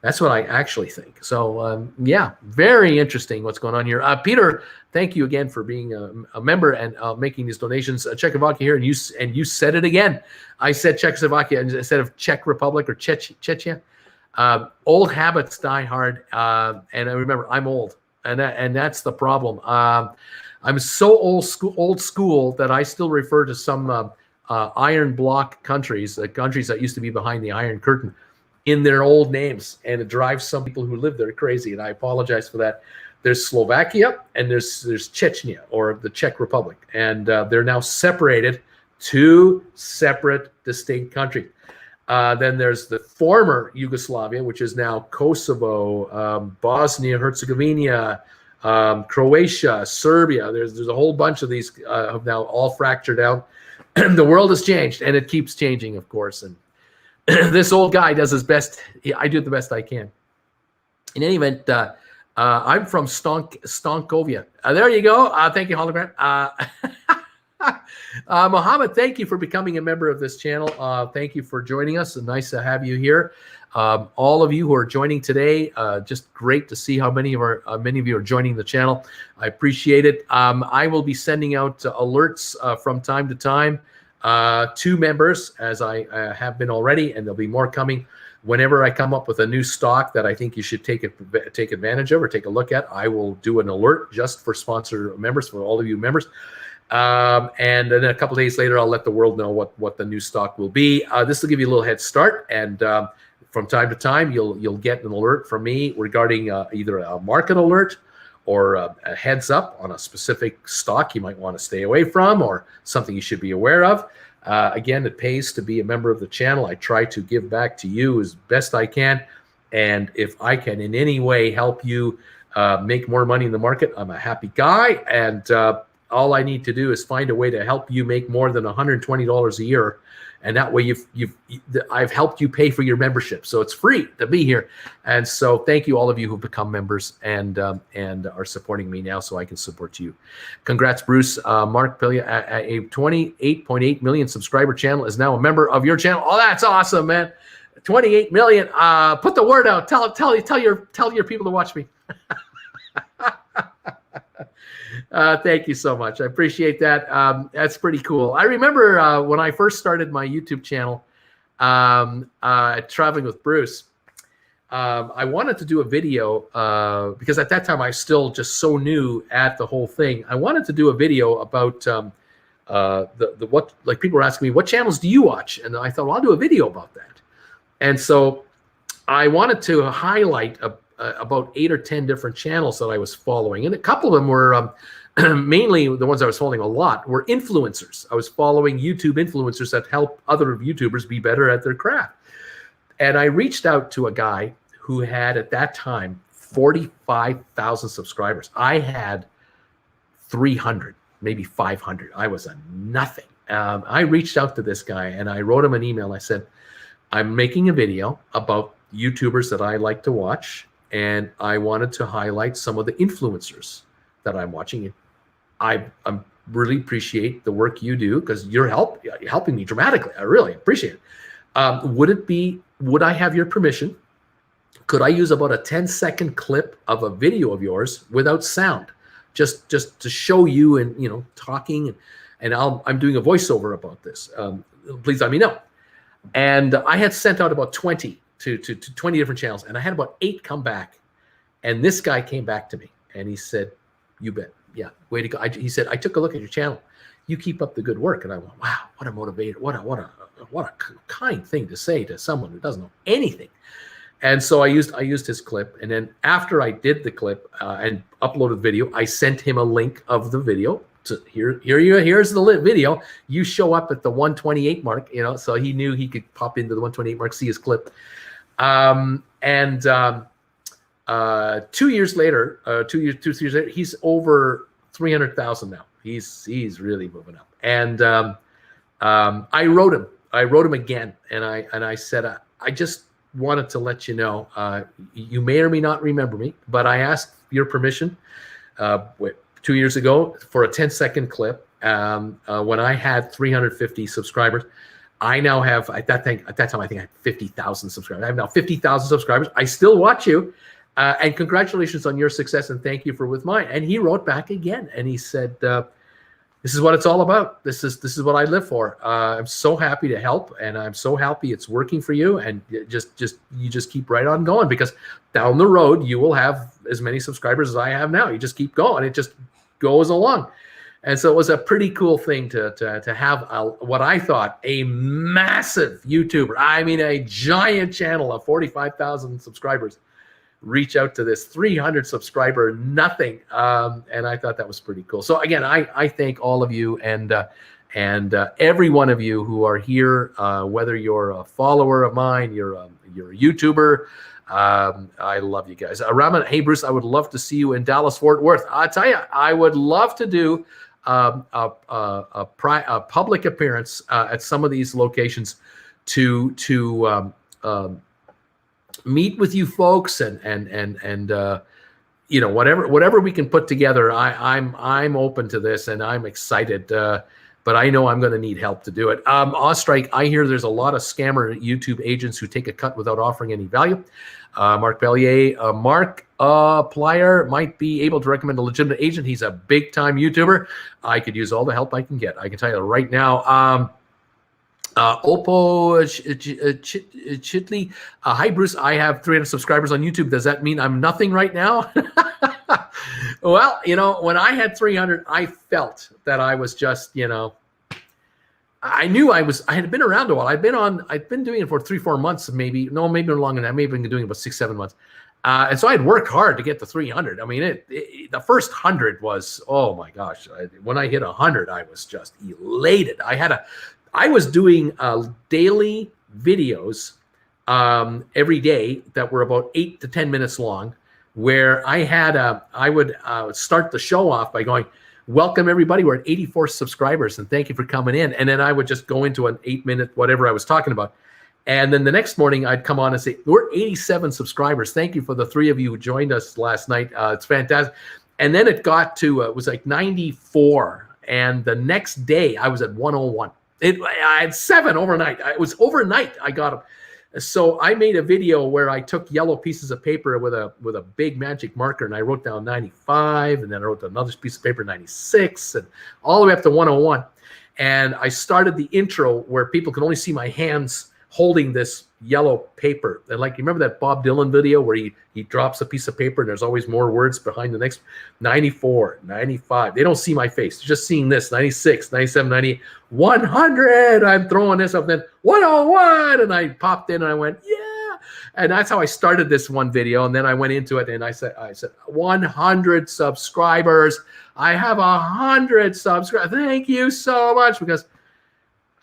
That's what I actually think. So, yeah, very interesting what's going on here. Peter, thank you again for being a member and making these donations. Czechoslovakia here, and you said it again. I said Czechoslovakia instead of Czech Republic or Czechia. Old habits die hard, and I remember I'm old, and that's the problem. I'm so old school that I still refer to some iron block countries, countries that used to be behind the Iron Curtain, in their old names, and it drives some people who live there crazy, and I apologize for that. There's Slovakia and there's Chechnya, or the Czech Republic, and they're now separated, two separate distinct countries. Then there's the former Yugoslavia, which is now Kosovo, Bosnia, Herzegovina, Croatia, Serbia. There's a whole bunch of these have now all fractured out. The world has changed, and it keeps changing, of course, and this old guy does his best. I do the best I can. In any event, I'm from Stonkovia. There you go. Thank you, Hologram. Mohammed, thank you for becoming a member of this channel. Thank you for joining us. Nice to have you here. All of you who are joining today, just great to see how many of you are joining the channel. I appreciate it. I will be sending out alerts from time to time to members, as I have been already, and there'll be more coming. Whenever I come up with a new stock that I think you should take advantage of or take a look at, I will do an alert just for sponsor members, for all of you members. And then a couple of days later, I'll let the world know what the new stock will be. This will give you a little head start, and from time to time, you'll get an alert from me regarding either a market alert or a heads up on a specific stock you might want to stay away from, or something you should be aware of. Again, it pays to be a member of the channel. I try to give back to you as best I can. And if I can in any way help you make more money in the market, I'm a happy guy. And all I need to do is find a way to help you make more than $120 a year. And that way I've helped you pay for your membership. So it's free to be here. And so thank you, all of you who've become members and are supporting me now so I can support you. Congrats, Bruce. Mark Pilia, a 28.8 million subscriber channel, is now a member of your channel. Oh, that's awesome, man. 28 million. Put the word out. Tell your people to watch me. Thank you so much. I appreciate that. That's pretty cool. I remember when I first started my YouTube channel, Traveling with Bruce, I wanted to do a video because at that time I was still just so new at the whole thing. I wanted to do a video about what, like, people were asking me, what channels do you watch? And I thought, well, I'll do a video about that. And so I wanted to highlight about 8 or 10 different channels that I was following. And a couple of them were mainly the ones I was following a lot were influencers. I was following YouTube influencers that help other YouTubers be better at their craft. And I reached out to a guy who had at that time 45,000 subscribers. I had 300, maybe 500. I was a nothing. I reached out to this guy and I wrote him an email. I said, I'm making a video about YouTubers that I like to watch, and I wanted to highlight some of the influencers that I'm watching. I really appreciate the work you do because you're helping me dramatically. I really appreciate it. Would I have your permission? Could I use about a 10-second clip of a video of yours without sound, just to show you and talking, and I'm doing a voiceover about this. Please let me know. And I had sent out about 20 to 20 different channels, and I had about 8 come back. And this guy came back to me and he said, "You bet, yeah, way to go." He said, "I took a look at your channel. You keep up the good work." And I went, "Wow, what a motivator! What a kind thing to say to someone who doesn't know anything." And so I used his clip, and then after I did the clip and uploaded the video, I sent him a link of the video. To here's the video. You show up at the 128 mark, so he knew he could pop into the 128 mark, see his clip. 2 years later, 2 years later, he's over 300,000 now. He's really moving up. And I wrote him again, and I said, I just wanted to let you know, you may or may not remember me, but I asked your permission 2 years ago for a 10-second clip when I had 350 subscribers. I now have, at that time I think I had 50,000 subscribers. I have now 50,000 subscribers. I still watch you, and congratulations on your success, and thank you for with mine. And he wrote back again, and he said, "This is what it's all about. This is what I live for. I'm so happy to help, and I'm so happy it's working for you. And you just keep right on going, because down the road you will have as many subscribers as I have now. You just keep going. It just goes along." And so it was a pretty cool thing to have what I thought a massive YouTuber, I mean a giant channel of 45,000 subscribers, reach out to this 300 subscriber nothing, and I thought that was pretty cool. So again, I thank all of you and every one of you who are here, whether you're a follower of mine, you're a YouTuber. I love you guys. Raman, hey Bruce, I would love to see you in Dallas Fort Worth. I tell you, I would love to do a public appearance at some of these locations to meet with you folks and whatever we can put together. I'm open to this, and I'm excited. But I know I'm going to need help to do it. Ostrike, I hear there's a lot of scammer YouTube agents who take a cut without offering any value. Mark Bellier, Mark Plyer might be able to recommend a legitimate agent. He's a big-time YouTuber. I could use all the help I can get. I can tell you right now. Oppo Chitley, hi Bruce, I have 300 subscribers on YouTube. Does that mean I'm nothing right now? Well, when I had 300, I felt that I was just, I knew I had been around a while. I'd been doing it for 3-4 months, maybe longer than that. I may have been doing it about 6-7 months. And so I'd worked hard to get to 300. I mean, the first 100 was, oh my gosh. When I hit 100, I was just elated. I was doing daily videos every day that were about 8 to 10 minutes long, where I would start the show off by going, "Welcome everybody, we're at 84 subscribers and thank you for coming in." And then I would just go into an 8-minute whatever I was talking about. And then the next morning I'd come on and say, "We're 87 subscribers. Thank you for the 3 of you who joined us last night. It's fantastic." And then it got to, it was like 94. And the next day I was at 101. I had 7 overnight. It was overnight I got them. So I made a video where I took yellow pieces of paper with a big magic marker, and I wrote down 95, and then I wrote another piece of paper 96, and all the way up to 101. And I started the intro where people can only see my hands holding this yellow paper. And like, you remember that Bob Dylan video where he drops a piece of paper and there's always more words behind the next 94, 95. They don't see my face. They're just seeing this 96, 97, 98, 100. I'm throwing this up, then 101. And I popped in and I went, yeah. And that's how I started this one video. And then I went into it and I said 100 subscribers. I have 100 subscribers. Thank you so much, because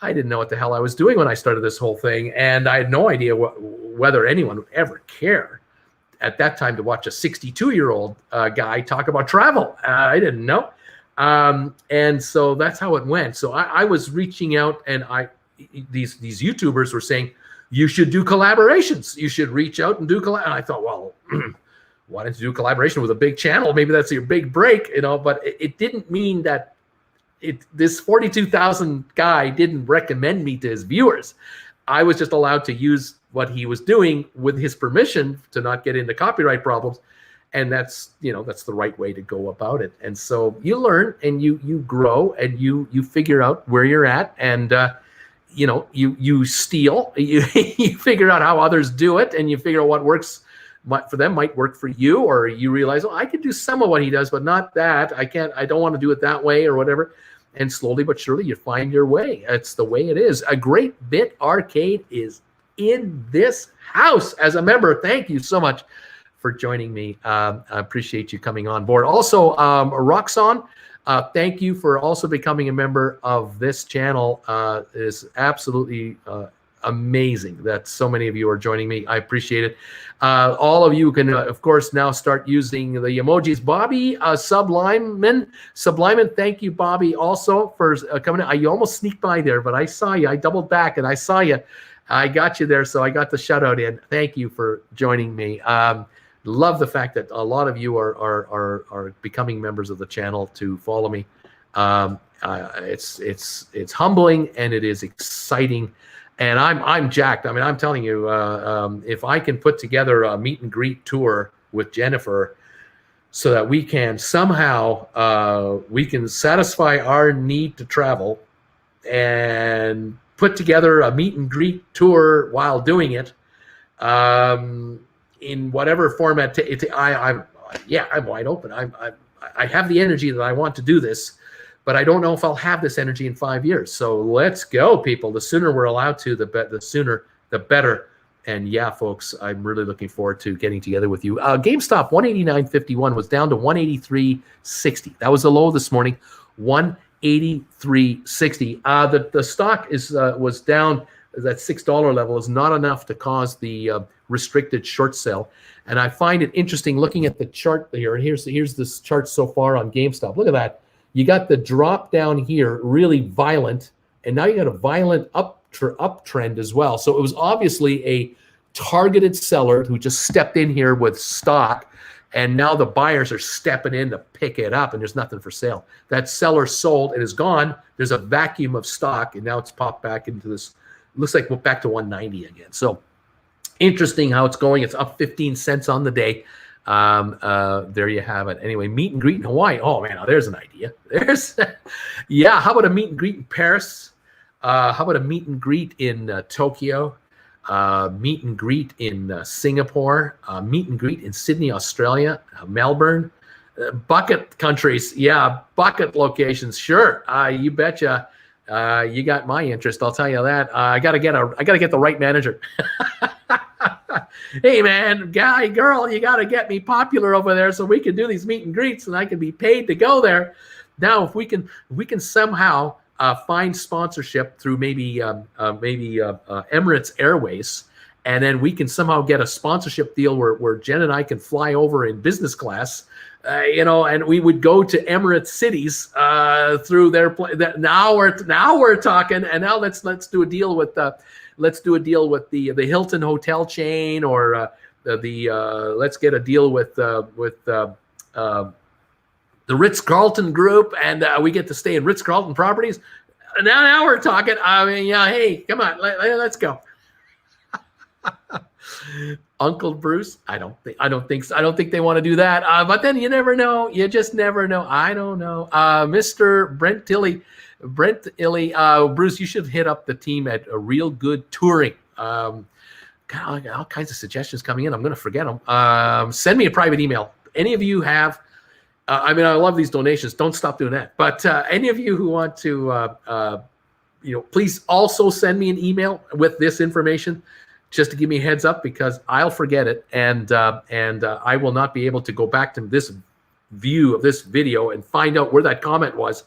I didn't know what the hell I was doing when I started this whole thing, and I had no idea whether anyone would ever care at that time to watch a 62-year-old guy talk about travel. I didn't know, and so that's how it went. So I was reaching out, and these YouTubers were saying, you should do collaborations. You should reach out and do collab. And I thought, well, why don't you do a collaboration with a big channel? Maybe that's your big break, But it didn't mean that this 42,000 guy didn't recommend me to his viewers. I was just allowed to use what he was doing with his permission to not get into copyright problems. And that's the right way to go about it. And so you learn and you grow and you figure out where you're at, and you steal, you figure out how others do it, and you figure out what works for them might work for you, or you realize, I could do some of what he does, but not that. I don't want to do it that way or whatever. And slowly but surely you find your way. It's the way it is. A Great Bit Arcade is in this house as a member. Thank you so much for joining me. I appreciate you coming on board. Also, Roxanne, thank you for also becoming a member of this channel. It is absolutely amazing that so many of you are joining me. I appreciate it. All of you can, of course, now start using the emojis. Bobby Subliman, thank you, Bobby, also for coming in. You almost sneaked by there, but I saw you. I doubled back and I saw you. I got you there, so I got the shout out in. Thank you for joining me. Love the fact that a lot of you are becoming members of the channel to follow me. It's humbling and it is exciting. And I'm jacked. I mean, I'm telling you, if I can put together a meet and greet tour with Jennifer so that we can somehow we can satisfy our need to travel and put together a meet and greet tour while doing it in whatever format. I'm wide open. I have the energy that I want to do this. But I don't know if I'll have this energy in 5 years. So let's go, people. The sooner we're allowed to, the sooner, the better. And yeah, folks, I'm really looking forward to getting together with you. GameStop 189.51 was down to 183.60. That was the low this morning, 183.60. The stock was down. That $6 level is not enough to cause the restricted short sale. And I find it interesting looking at the chart here. Here's this chart so far on GameStop. Look at that. You got the drop down here, really violent, and now you got a violent uptrend as well. So it was obviously a targeted seller who just stepped in here with stock, and now the buyers are stepping in to pick it up, and there's nothing for sale. That seller sold and is gone. There's a vacuum of stock, and now it's popped back into this. Looks like we're back to 190 again. So interesting how it's going. It's up 15 cents on the day. There you have it. Anyway, meet and greet in Hawaii. Oh man, now there's an idea. Yeah. How about a meet and greet in Paris? How about a meet and greet in Tokyo? Meet and greet in Singapore? Meet and greet in Sydney, Australia, Melbourne, bucket countries. Yeah, bucket locations. Sure, you betcha. You got my interest. I'll tell you that. I gotta get the right manager. Hey man, guy, girl, you got to get me popular over there so we can do these meet and greets and I can be paid to go there. Now, if we can somehow find sponsorship through maybe Emirates Airways, and then we can somehow get a sponsorship deal where Jen and I can fly over in business class, and we would go to Emirates cities through their now we're talking, and now let's do a deal with let's do a deal with the Hilton hotel chain, or let's get a deal with the Ritz-Carlton group, and we get to stay in Ritz-Carlton properties. Now we're talking. I mean, yeah, hey, come on, let's go. Uncle Bruce, I don't think they want to do that. But then you never know. You just never know. I don't know. Mr. Brent Illy, Bruce, you should hit up the team at a Real Good Touring. God, I got all kinds of suggestions coming in. I'm going to forget them. Send me a private email. Any of you have, I love these donations. Don't stop doing that. But any of you who want to, please also send me an email with this information, just to give me a heads up, because I'll forget it, and I will not be able to go back to this view of this video and find out where that comment was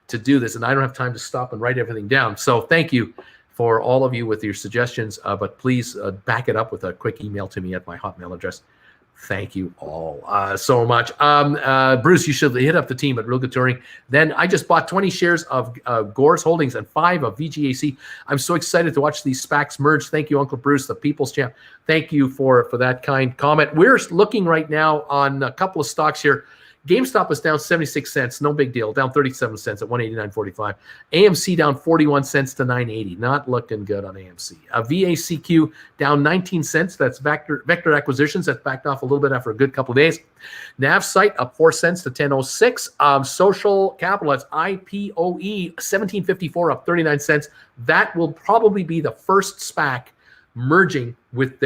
to do this, and I don't have time to stop and write everything down. So thank you for all of you with your suggestions, but please back it up with a quick email to me at my Hotmail address. Thank you all so much. Bruce, you should hit up the team at Real Good Touring. Then I just bought 20 shares of Gore's Holdings and 5 of VGAC. I'm so excited to watch these SPACs merge. Thank you, Uncle Bruce, the People's Champ. Thank you for that kind comment. We're looking right now on a couple of stocks here. GameStop is down 76 cents, no big deal, down 37 cents at 189.45. AMC down 41 cents to 980, not looking good on AMC. VACQ down 19 cents, that's Vector Acquisitions, that's backed off a little bit after a good couple of days. NavSite up 4 cents to 10.06. Social Capital, that's IPOE, 17.54 up 39 cents. That will probably be the first SPAC merging with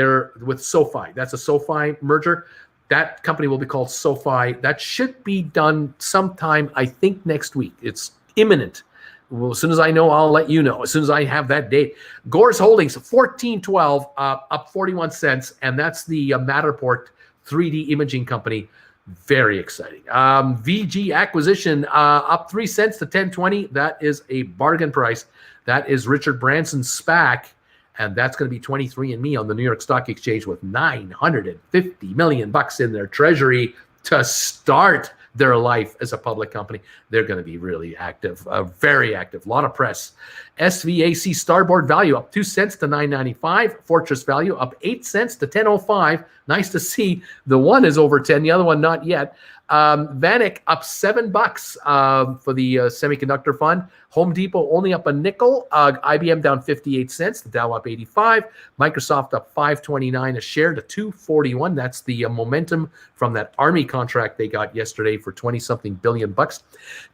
SoFi. That's a SoFi merger. That company will be called SoFi. That should be done sometime, I think, next week. It's imminent. Well, as soon as I know, I'll let you know. As soon as I have that date. Gore's Holdings, 14.12, up 41 cents, and that's the Matterport 3D imaging company. Very exciting. VG Acquisition, up 3 cents to 10.20. That is a bargain price. That is Richard Branson's SPAC. And that's going to be 23andMe on the New York Stock Exchange with $950 million in their treasury to start their life as a public company. They're going to be really active, very active, a lot of press. SVAC Starboard Value up 2 cents to 9.95. Fortress Value up 8 cents to 10.05. Nice to see. The one is over 10, the other one not yet. Vanek up $7 for the semiconductor fund. Home Depot only up a nickel. IBM down 58 cents. The Dow up 85. Microsoft up 5.29 a share to 241. That's the momentum from that Army contract they got yesterday for 20-something billion bucks.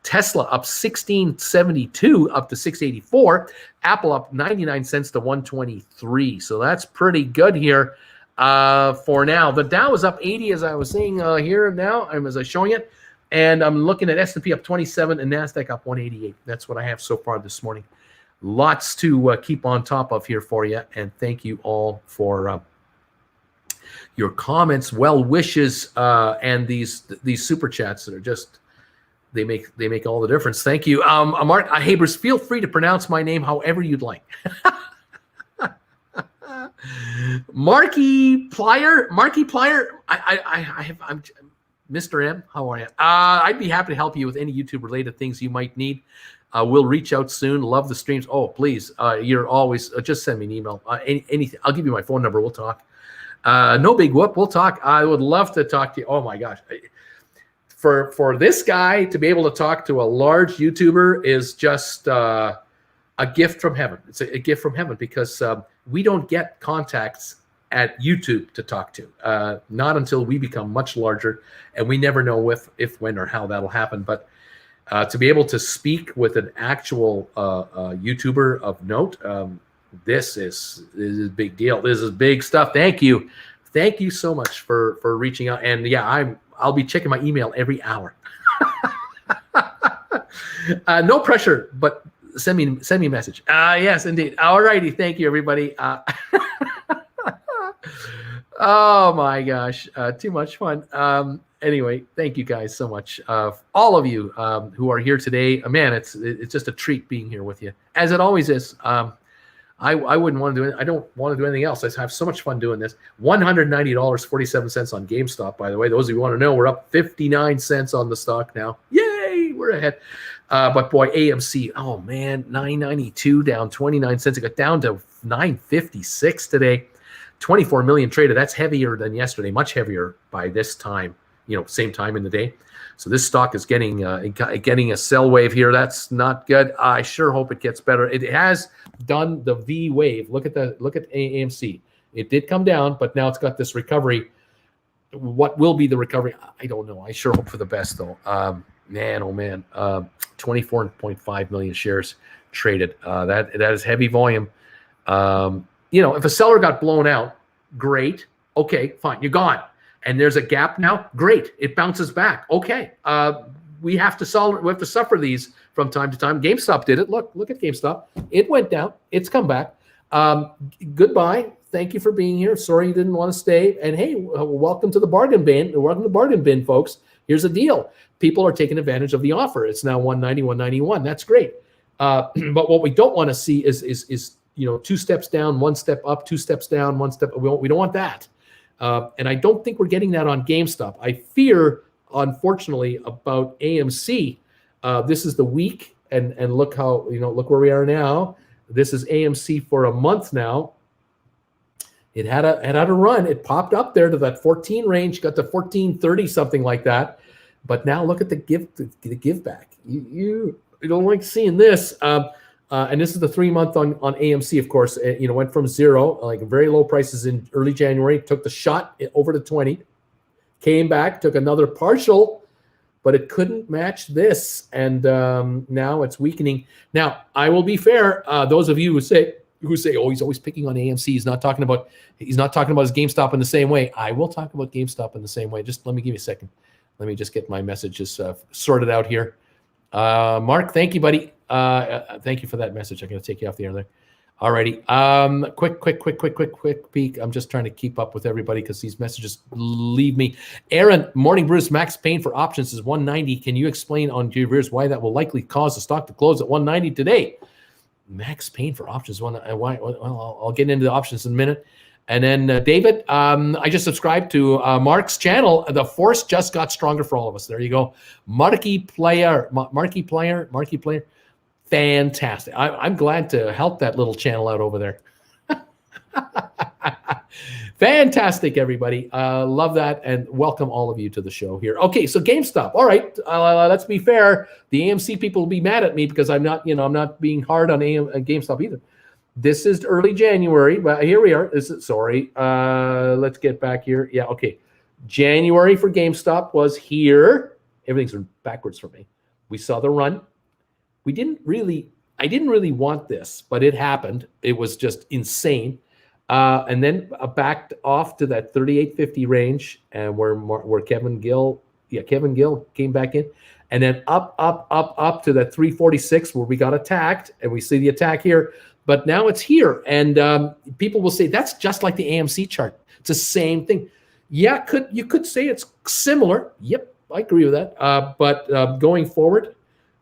Tesla up 16.72 up to 684. Apple up 99 cents to 123. So that's pretty good here. For now, the Dow is up 80, as I was saying here now, as I was showing it, and I'm looking at S&P up 27 and NASDAQ up 188. That's what I have so far this morning. Lots to keep on top of here for you, and thank you all for your comments, well wishes, and these super chats that are just they make all the difference. Thank you, Mark. Hey, Bruce, feel free to pronounce my name however you'd like. Marky Plier. I'm Mr. M. How are you? I'd be happy to help you with any YouTube related things you might need. We'll reach out soon. Love the streams. Oh, please. You're always just send me an email. Anything. I'll give you my phone number. We'll talk. No big whoop. We'll talk. I would love to talk to you. Oh my gosh. For this guy to be able to talk to a large YouTuber is just a gift from heaven. It's a gift from heaven because we don't get contacts at YouTube to talk to, not until we become much larger, and we never know if, when, or how that'll happen. But to be able to speak with an actual YouTuber of note, this is a big deal. This is big stuff. Thank you so much for reaching out. And yeah, I'll be checking my email every hour. No pressure, but send me a message. Yes, indeed. All righty. Thank you, everybody. Oh my gosh, too much fun. Anyway, thank you guys so much. All of you who are here today. Man, it's just a treat being here with you, as it always is. I wouldn't want to do it. I don't want to do anything else. I have so much fun doing this. $190.47 on GameStop, by the way. Those of you who want to know, we're up 59 cents on the stock now. Yay, we're ahead. But boy, AMC, oh man, $9.92 down 29 cents. It got down to $9.56 today. 24 million traded. That's heavier than yesterday, much heavier by this time, same time in the day. So this stock is getting a sell wave here. That's not good. I sure hope it gets better. It has done the V wave. Look at AMC. It did come down, but now it's got this recovery. What will be the recovery? I don't know. I sure hope for the best, though. Man, oh man, 24.5 million shares traded. That is heavy volume. If a seller got blown out, great. Okay, fine, you're gone. And there's a gap now. Great, it bounces back. Okay, we have to suffer these from time to time. GameStop did it. Look at GameStop. It went down. It's come back. Goodbye. Thank you for being here. Sorry you didn't want to stay. And hey, welcome to the bargain bin. Welcome to the bargain bin, folks. Here's the deal. People are taking advantage of the offer. It's now 190, 191. That's great. But what we don't want to see is 2 steps down, 1 step up, 2 steps down, 1 step. We don't want that. And I don't think we're getting that on GameStop. I fear, unfortunately, about AMC. This is the week, and look how look where we are now. This is AMC for a month now. It had a run. It popped up there to that 14 range, got to 14.30, something like that. But now look at the give back. You don't like seeing this. And this is the 3-month on AMC, of course. Went from 0, like very low prices in early January, took the shot over to 20, came back, took another partial, but it couldn't match this. And now it's weakening. Now, I will be fair. Those of you who say, oh, he's always picking on AMC. He's not talking about his GameStop in the same way. I will talk about GameStop in the same way. Just let me give you a second. Let me just get my messages sorted out here. Mark, thank you, buddy. Thank you for that message. I'm going to take you off the air there. All righty. Quick peek. I'm just trying to keep up with everybody because these messages leave me. Aaron, morning, Bruce. Max pain for options is 190. Can you explain on your viewers why that will likely cause the stock to close at 190 today? Max pain for options. Why? Well, I'll get into the options in a minute. And then David, I just subscribed to Mark's channel. The force just got stronger for all of us. There you go. Marquee player. Fantastic. I'm glad to help that little channel out over there. Fantastic, everybody. Love that, and welcome all of you to the show here. Okay, so GameStop. All right, let's be fair. The AMC people will be mad at me because I'm not being hard on GameStop either. This is early January, but here we are. Let's get back here. Yeah, okay. January for GameStop was here. Everything's backwards for me. We saw the run. I didn't really want this, but it happened. It was just insane. And then backed off to that 38.50 range, and where Kevin Gill came back in, and then up to that 346 where we got attacked, and we see the attack here. But now it's here, and people will say that's just like the AMC chart. It's the same thing. Yeah, you could say it's similar. Yep, I agree with that. But going forward,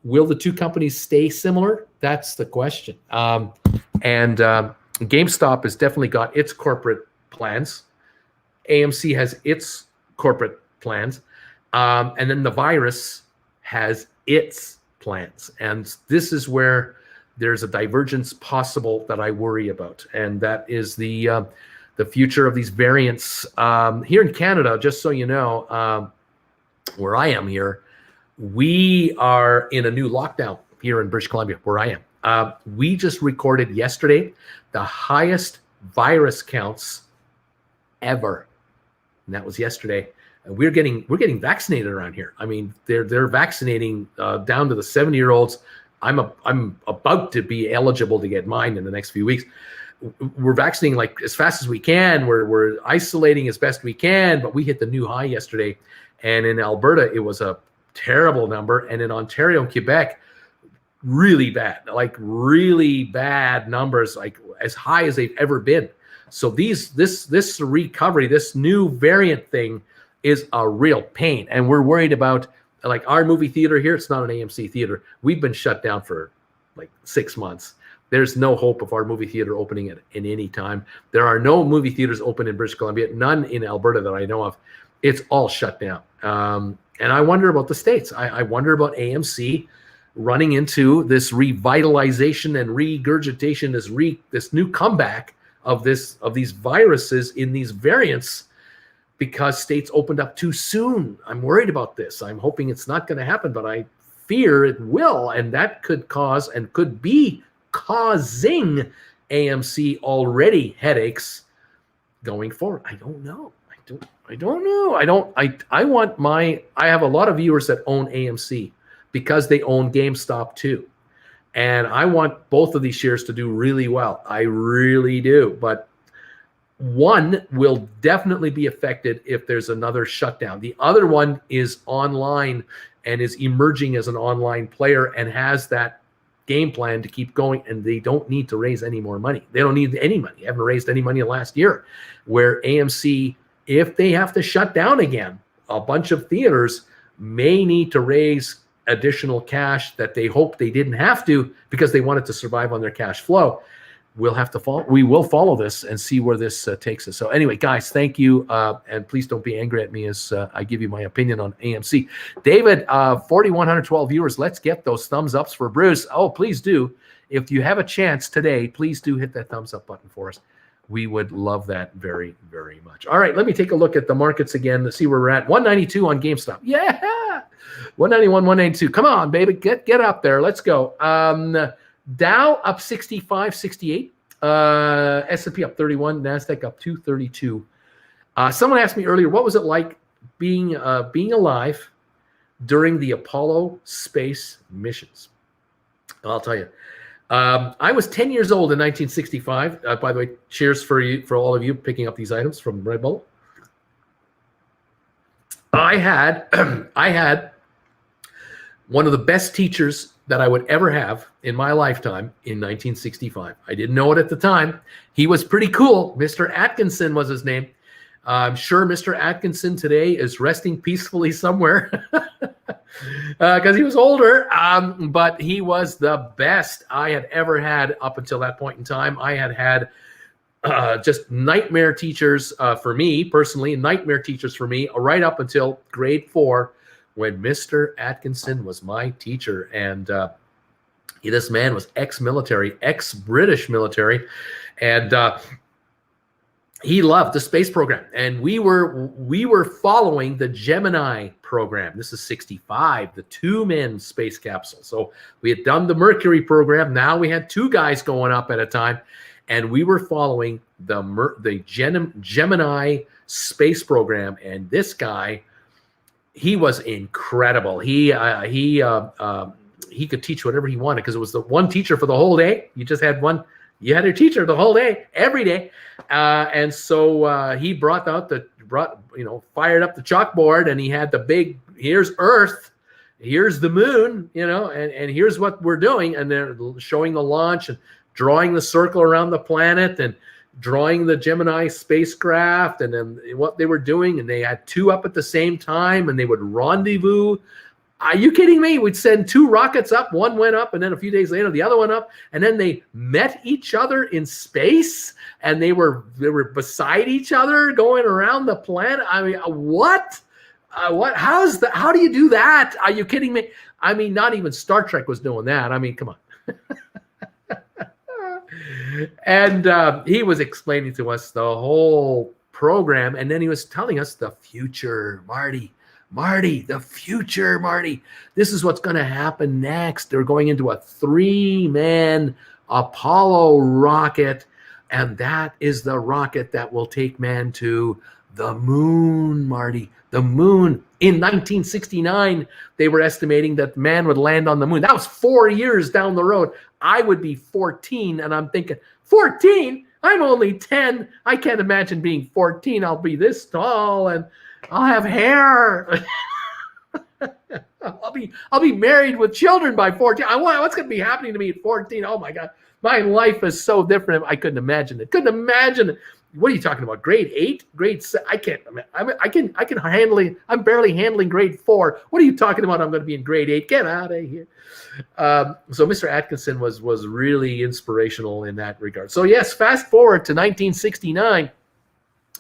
will the two companies stay similar? That's the question. And GameStop has definitely got its corporate plans. AMC has its corporate plans. And then the virus has its plans. And this is where there's a divergence possible that I worry about. And that is the future of these variants. Here in Canada, just so you know, where I am here, we are in a new lockdown here in British Columbia, where I am. We just recorded yesterday the highest virus counts ever, and that was yesterday. And we're getting vaccinated around here. I mean, they're vaccinating down to the 70-year-olds. I'm about to be eligible to get mine in the next few weeks. We're vaccinating like as fast as we can. We're isolating as best we can, but we hit the new high yesterday. And in Alberta, it was a terrible number, and in Ontario and Quebec, really bad numbers, like as high as they've ever been. So this recovery, this new variant thing is a real pain, and we're worried about, like, our movie theater here. It's not an AMC theater. We've been shut down for like 6 months. There's no hope of our movie theater opening in any time. There are no movie theaters open in British Columbia, none in Alberta that I know of. It's all shut down. And I wonder about the States. I wonder about AMC running into this revitalization and regurgitation, this new comeback of these viruses in these variants, because states opened up too soon. I'm worried about this. I'm hoping it's not going to happen, but I fear it will, and that could cause and could be causing AMC already headaches going forward? I don't know. I don't know. I have a lot of viewers that own AMC because they own GameStop too. And I want both of these shares to do really well. I really do. But one will definitely be affected if there's another shutdown. The other one is online and is emerging as an online player and has that game plan to keep going, and they don't need to raise any more money. They don't need any money. They haven't raised any money last year. Where AMC, if they have to shut down again, a bunch of theaters may need to raise additional cash that they hope they didn't have to because they wanted to survive on their cash flow. We will follow this and see where this takes us. So anyway, guys, thank you. And please don't be angry at me as I give you my opinion on AMC. David, 4,112 viewers. Let's get those thumbs ups for Bruce. Oh, please do. If you have a chance today, please do hit that thumbs up button for us. We would love that very, very much. All right, let me take a look at the markets again to see where we're at. 192 on GameStop. Yeah. 191, 192. Come on, baby. Get up there. Let's go. Dow up 65, 68. S&P up 31. NASDAQ up 232. Someone asked me earlier, what was it like being alive during the Apollo space missions? I'll tell you. I was 10 years old in 1965. By the way, cheers for all of you picking up these items from Red Bull. I had one of the best teachers that I would ever have in my lifetime in 1965. I didn't know it at the time. He was pretty cool. Mr. Atkinson was his name. I'm sure Mr. Atkinson today is resting peacefully somewhere because he was older, but he was the best I had ever had up until that point in time. I had just nightmare teachers for me personally, nightmare teachers for me right up until grade 4 when Mr. Atkinson was my teacher. And this man was ex-military, ex-British military, and he loved the space program. And we were following the Gemini program. This is 65, the 2-man space capsule. So we had done the Mercury program. Now we had 2 guys going up at a time. And we were following the Gemini space program. And this guy, he was incredible. He could teach whatever he wanted because it was the one teacher for the whole day. You just had one. You had your teacher the whole day, every day. And so he fired up the chalkboard, and he had the big, here's Earth, here's the moon, and here's what we're doing. And they're showing the launch and drawing the circle around the planet and drawing the Gemini spacecraft and then what they were doing. And they had 2 up at the same time, and they would rendezvous. Are you kidding me? We'd send 2 rockets up. One went up, and then a few days later, the other one up. And then they met each other in space, and they were beside each other going around the planet. I mean, what? How do you do that? Are you kidding me? I mean, not even Star Trek was doing that. I mean, come on. And he was explaining to us the whole program, and then he was telling us the future, Marty, the future, Marty. This is what's going to happen next. They're going into a 3-man Apollo rocket, and that is the rocket that will take man to the moon, Marty. The moon. In 1969, they were estimating that man would land on the moon. That was 4 years down the road. I would be 14, and I'm thinking, 14? I'm only 10. I can't imagine being 14. I'll be this tall, and I'll have hair. I'll be married with children by 14. What's going to be happening to me at 14? Oh my God, my life is so different. I couldn't imagine it. What are you talking about? Grade 8, grade 7? I can't. I can handle it. I'm barely handling grade 4. What are you talking about? I'm going to be in grade 8. Get out of here. So Mr. Atkinson was really inspirational in that regard. So yes, fast forward to 1969,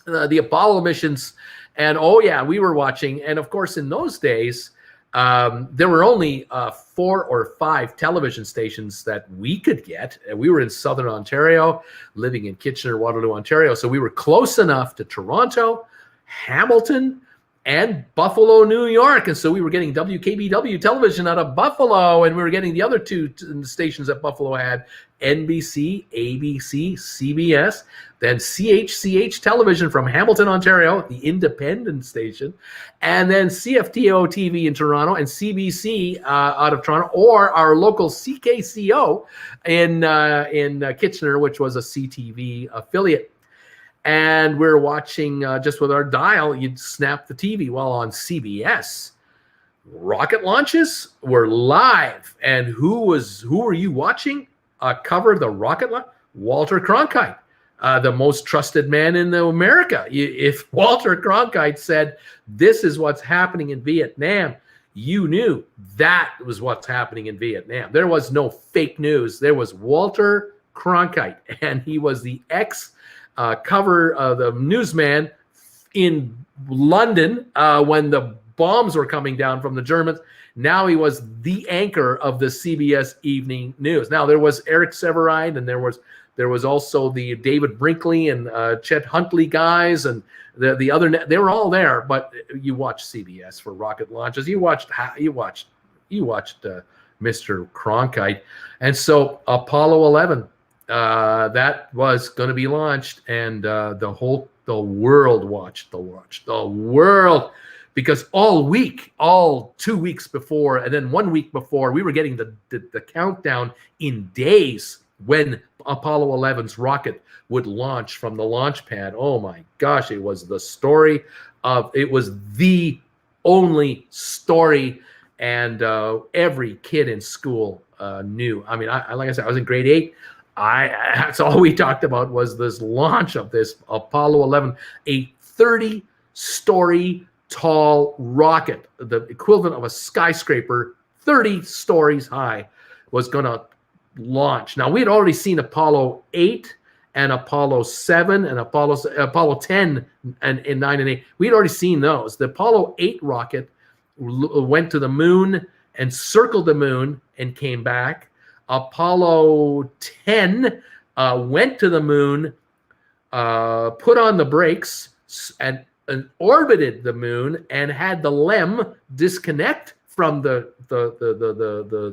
the Apollo missions. And oh yeah, we were watching. And of course, in those days, there were only 4 or 5 television stations that we could get. And we were in Southern Ontario, living in Kitchener, Waterloo, Ontario. So we were close enough to Toronto, Hamilton, and Buffalo, New York. And so we were getting WKBW television out of Buffalo, and we were getting the other two stations that Buffalo had, NBC, ABC, CBS, then CHCH television from Hamilton, Ontario, the independent station, and then CFTO TV in Toronto, and CBC out of Toronto, or our local CKCO in Kitchener, which was a CTV affiliate. And we're watching just with our dial, you'd snap the TV. Well, on CBS, rocket launches were live. And who were you watching cover the rocket launch? Walter Cronkite, the most trusted man in America. If Walter Cronkite said, this is what's happening in Vietnam, you knew that was what's happening in Vietnam. There was no fake news. There was Walter Cronkite, and he was the cover the newsman in London when the bombs were coming down from the Germans. Now he was the anchor of the CBS Evening News. Now there was Eric Severide, and there was also the David Brinkley and Chet Huntley guys, and the other. They were all there, but you watched CBS for rocket launches. You watched Mr. Cronkite, and so Apollo 11. That was going to be launched, and the world watched the world, because all 2 weeks before, and then 1 week before, we were getting the countdown in days when Apollo 11's rocket would launch from the launch pad. Oh my gosh, it was it was the only story, and every kid in school knew. I mean, like I said, I was in grade 8. That's all we talked about was this launch of this Apollo 11, a 30-story tall rocket, the equivalent of a skyscraper, 30 stories high, was going to launch. Now, we had already seen Apollo 8 and Apollo 7 and Apollo 10 and 9 and 8. We had already seen those. The Apollo 8 rocket went to the moon and circled the moon and came back. Apollo 10 went to the moon, put on the brakes, and orbited the moon, and had the LEM disconnect from the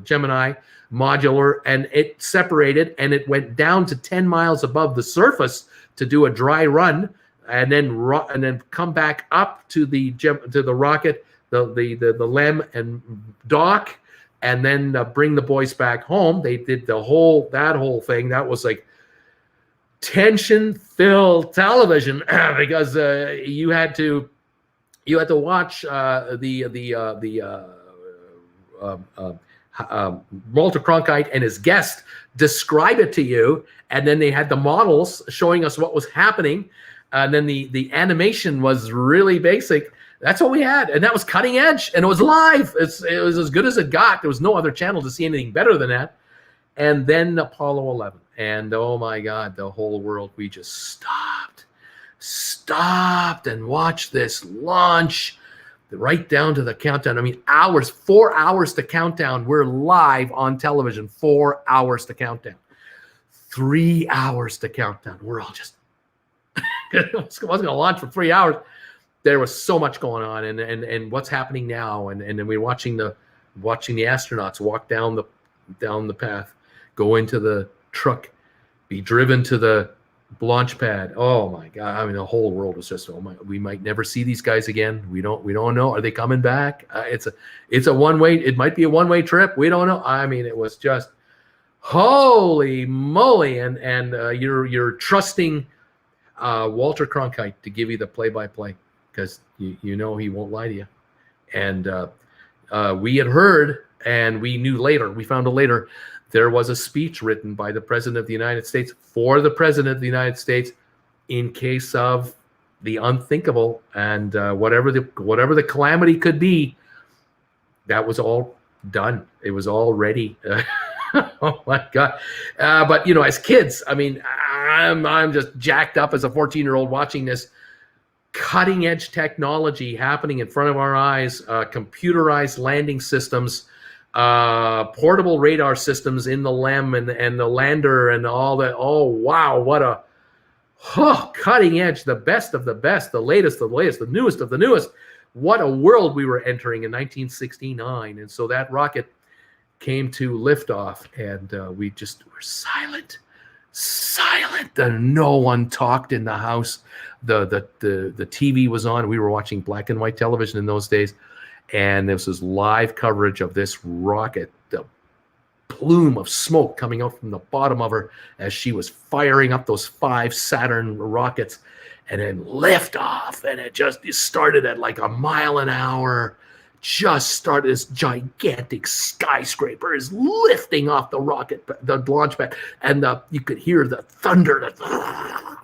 Gemini modular, and it separated, and it went down to 10 miles above the surface to do a dry run, and then come back up to the rocket, the LEM, and dock. And then bring the boys back home. They did that whole thing. That was like tension-filled television because you had to watch Walter Cronkite and his guest describe it to you, and then they had the models showing us what was happening, and then the animation was really basic. That's what we had, and that was cutting edge, and it was live. It was as good as it got. There was no other channel to see anything better than that. And then Apollo 11, and oh my God, the whole world, we just stopped and watched this launch right down to the countdown. I mean, 4 hours to countdown. We're live on television, 4 hours to countdown, 3 hours to countdown. We're all just, it wasn't going to launch for 3 hours. There was so much going on, and what's happening now, and then we're watching the astronauts walk down the path, go into the truck, be driven to the launch pad. Oh my God! I mean, the whole world was just, oh my, we might never see these guys again. We don't know. Are they coming back? It's a one-way. It might be a one-way trip. We don't know. I mean, it was just holy moly, and you're trusting Walter Cronkite to give you the play-by-play, because you know he won't lie to you. And we had heard, and we found out later, there was a speech written by the President of the United States for the President of the United States in case of the unthinkable, and whatever the calamity could be. That was all done. It was all ready. Oh my God. But as kids, I mean, I'm just jacked up as a 14-year-old watching this cutting edge technology happening in front of our eyes, computerized landing systems, portable radar systems in the LEM and the lander and all that. Oh, wow. What a cutting edge, the best of the best, the latest of the latest, the newest of the newest. what a world we were entering in 1969. And so that rocket came to liftoff, and we just were silent, and no one talked in the house. The TV was on. We were watching black and white television in those days, and this was live coverage of this rocket, the plume of smoke coming out from the bottom of her as she was firing up those 5 Saturn rockets, and then lift off. And it started at like a mile an hour. Just started, this gigantic skyscraper is lifting off the rocket, the launch pad, and you could hear the thunder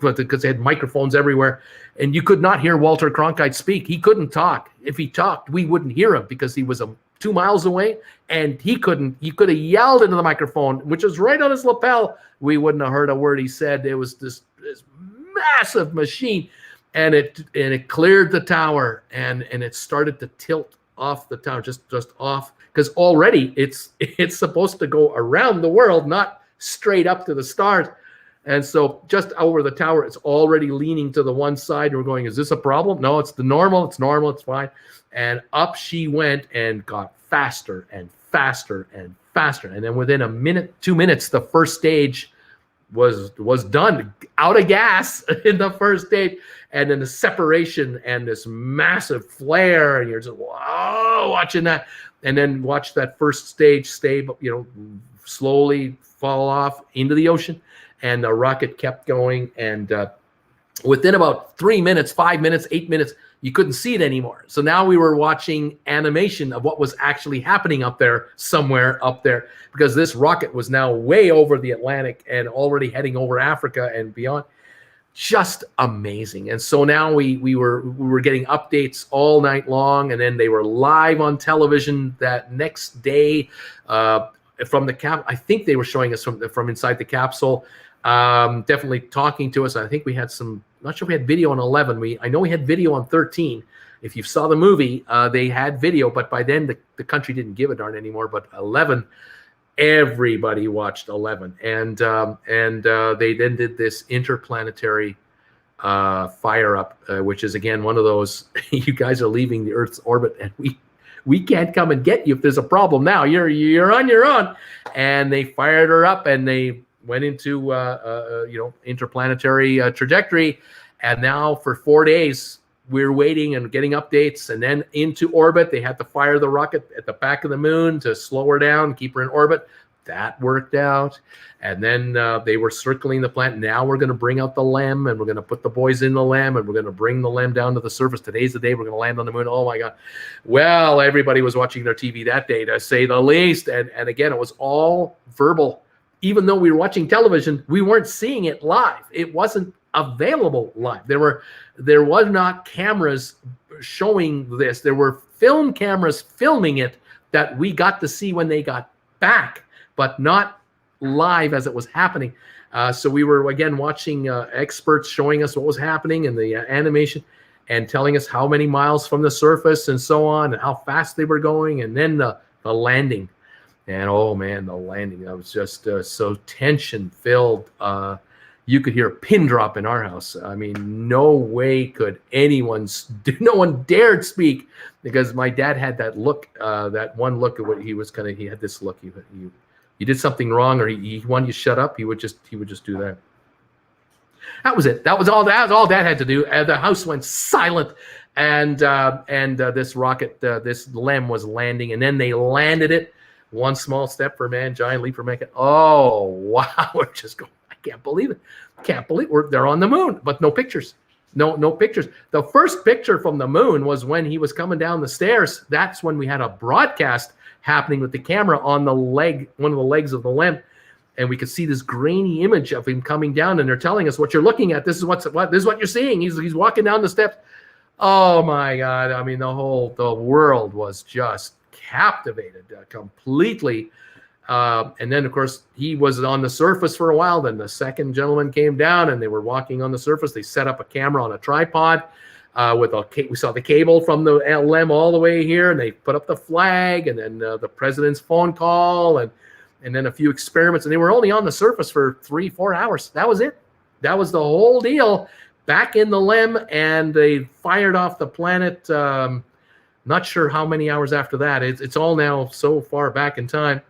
because they had microphones everywhere, and you could not hear Walter Cronkite speak. He couldn't talk. If he talked, we wouldn't hear him because he was 2 miles away, and he could have yelled into the microphone, which was right on his lapel. We wouldn't have heard a word he said. It was this massive machine, and it cleared the tower, and it started to tilt off the tower, just off, because already it's supposed to go around the world, not straight up to the stars. And so just over the tower, it's already leaning to the one side. And we're going, is this a problem? No, it's normal, it's fine. And up she went and got faster and faster and faster. And then within a minute, 2 minutes, the first stage was done, out of gas in the first stage, and then the separation and this massive flare, and you're just wow, watching that, and then watch that first stage slowly fall off into the ocean, and the rocket kept going, and within about 3 minutes, 5 minutes, 8 minutes, you couldn't see it anymore. So now we were watching animation of what was actually happening up there, somewhere up there, because this rocket was now way over the Atlantic and already heading over Africa and beyond. Just amazing. And so now we were getting updates all night long, and then they were live on television that next day from the cap. I think they were showing us from inside the capsule. Definitely talking to us. I think we had some, not sure if we had video on 11. I know we had video on 13. If you saw the movie, they had video, but by then the country didn't give a darn anymore. But 11, everybody watched 11. And they then did this interplanetary fire up, which is, again, one of those, you guys are leaving the Earth's orbit, and we can't come and get you if there's a problem now. You're on your own. And they fired her up, and they went into interplanetary trajectory, and now for 4 days we're waiting and getting updates, and then into orbit. They had to fire the rocket at the back of the moon to slow her down, keep her in orbit. That worked out, and then they were circling the planet. Now we're going to bring out the LEM, and we're going to put the boys in the LEM, and we're going to bring the LEM down to the surface. Today's the day we're going to land on the moon. Oh my God! Well, everybody was watching their TV that day, to say the least, and again, it was all verbal. Even though we were watching television, we weren't seeing it live. It wasn't available live. There was not cameras showing this. There were film cameras filming it that we got to see when they got back, but not live as it was happening. So we were, again, watching experts showing us what was happening in the animation and telling us how many miles from the surface and so on, and how fast they were going, and then the landing. And oh man, the landing, that was just so tension filled. You could hear a pin drop in our house. I mean, no way could no one dared speak, because my dad had that look, that one look at what he was he had this look. You did something wrong, or he wanted you to shut up. He would just do that. That was it. That was all Dad had to do. And the house went silent. And this rocket, this LEM was landing, and then they landed it. One small step for man, giant leap for mankind. Oh, wow. We're just going, I can't believe it. They're on the moon, but no pictures. No pictures. The first picture from the moon was when he was coming down the stairs. That's when we had a broadcast happening with the camera on the leg, one of the legs of the LEM. And we could see this grainy image of him coming down, and they're telling us what you're looking at. This is what you're seeing. He's walking down the steps. Oh my God. I mean, the world was just captivated completely. And then, of course, he was on the surface for a while. Then the second gentleman came down, and they were walking on the surface. They set up a camera on a tripod we saw the cable from the LEM all the way here, and they put up the flag, and then the president's phone call, and then a few experiments. And they were only on the surface for 3-4 hours. That was it. That was the whole deal. Back in the LEM, and they fired off the planet Not sure how many hours after that. It's all now so far back in time.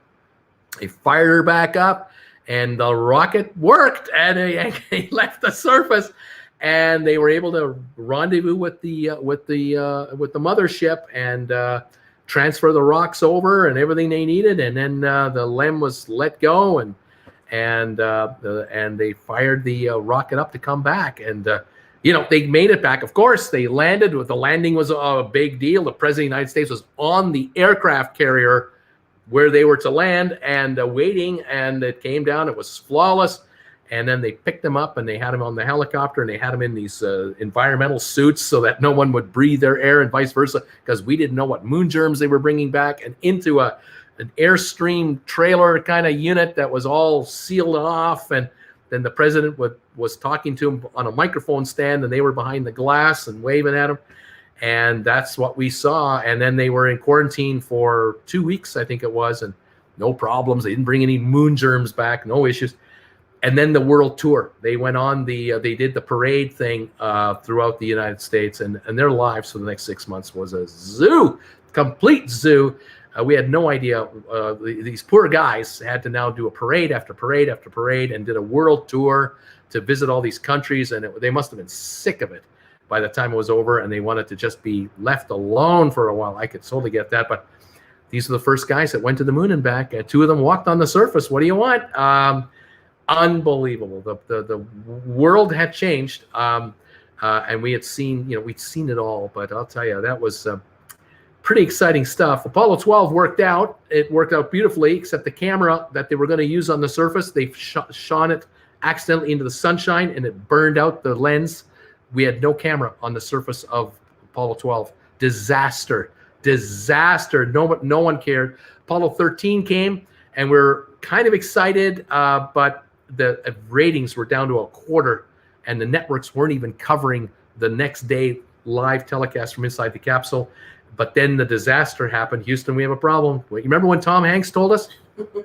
They fired her back up, and the rocket worked, and they left the surface, and they were able to rendezvous with the mothership and transfer the rocks over and everything they needed, and then the LEM was let go, and they fired the rocket up to come back, and they made it back. Of course, they landed. The landing was a big deal. The president of the United States was on the aircraft carrier where they were to land and waiting, and it came down. It was flawless. And then they picked them up, and they had them on the helicopter, and they had them in these environmental suits so that no one would breathe their air, and vice versa, because we didn't know what moon germs they were bringing back, and into an Airstream trailer kind of unit that was all sealed off. And then the president was talking to him on a microphone stand, and they were behind the glass and waving at him. And that's what we saw. And then they were in quarantine for 2 weeks, I think it was, and no problems. They didn't bring any moon germs back, no issues. And then the world tour. They went on they did the parade thing throughout the United States, and their lives for the next 6 months was a zoo, complete zoo. We had no idea. These poor guys had to now do a parade after parade after parade, and did a world tour to visit all these countries, and they must have been sick of it by the time it was over, and they wanted to just be left alone for a while. I could totally get that, but these are the first guys that went to the moon and back. 2 of them walked on the surface. What do you want? Unbelievable. The world had changed, and we had seen, we'd seen it all. But I'll tell you, that was pretty exciting stuff. Apollo 12 worked out. It worked out beautifully, except the camera that they were going to use on the surface, they shone it accidentally into the sunshine, and it burned out the lens. We had no camera on the surface of Apollo 12. Disaster. No one cared. Apollo 13 came, and we're kind of excited, but the ratings were down to a quarter, and the networks weren't even covering the next day live telecast from inside the capsule. But then the disaster happened. Houston, we have a problem. You remember when Tom Hanks told us? It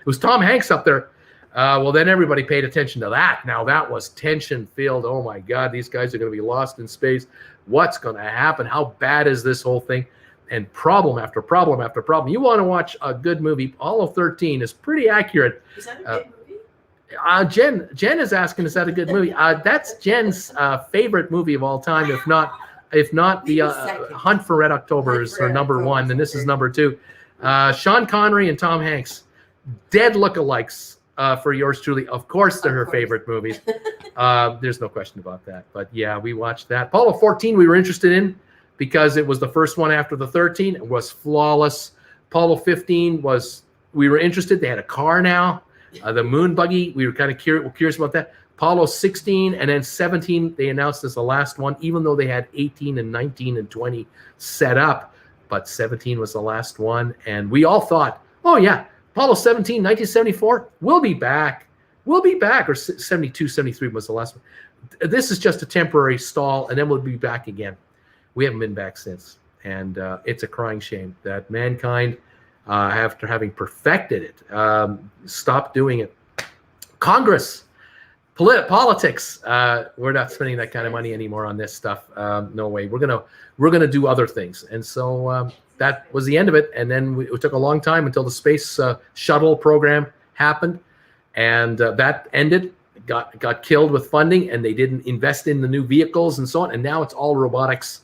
was Tom Hanks up there. Well, then everybody paid attention to that. Now that was tension-filled. Oh my God, these guys are going to be lost in space. What's going to happen? How bad is this whole thing? And problem after problem after problem. You want to watch a good movie? Apollo 13 is pretty accurate. Is that a good movie? Jen is asking, is that a good movie? That's Jen's favorite movie of all time, if not the Hunt for Red October is her number one, and this is number 2. Sean Connery and Tom Hanks, dead lookalikes for yours truly. Of course, they're her favorite movies. There's no question about that. But yeah, we watched that. Apollo 14 we were interested in because it was the first one after the 13. It was flawless. Apollo 15 we were interested. They had a car now. The moon buggy, we were kind of curious about that. Apollo 16 and then 17, they announced as the last one, even though they had 18 and 19 and 20 set up. But 17 was the last one. And we all thought, oh, yeah, Apollo 17, 1974, we'll be back. We'll be back. Or 72, 73 was the last one. This is just a temporary stall, and then we'll be back again. We haven't been back since. And it's a crying shame that mankind, after having perfected it, stopped doing it. Congress, politics, we're not spending that kind of money anymore on this stuff. No way. We're gonna do other things. And so that was the end of it. And then it took a long time until the space shuttle program happened, and that ended. Got killed with funding, and they didn't invest in the new vehicles and so on. And now it's all robotics.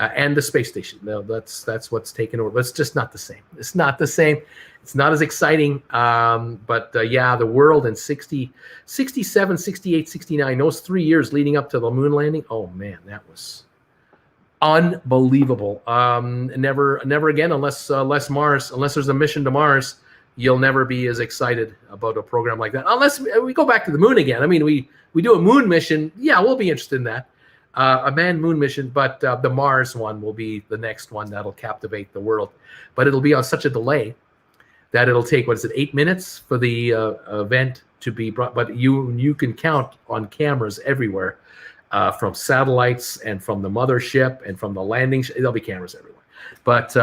And the space station. No, that's what's taken over. But it's just not the same. It's not the same. It's not as exciting. But yeah, the world in 60, 67, 68, 69, those 3 years leading up to the moon landing. Oh man, that was unbelievable. Never again, unless there's a mission to Mars, you'll never be as excited about a program like that. Unless we go back to the moon again. I mean, we do a moon mission. Yeah, we'll be interested in that. A manned moon mission, but the Mars one will be the next one that'll captivate the world. But it'll be on such a delay that it'll take, 8 minutes for the event to be brought. But you can count on cameras everywhere, from satellites and from the mothership and from the landing. There'll be cameras everywhere. But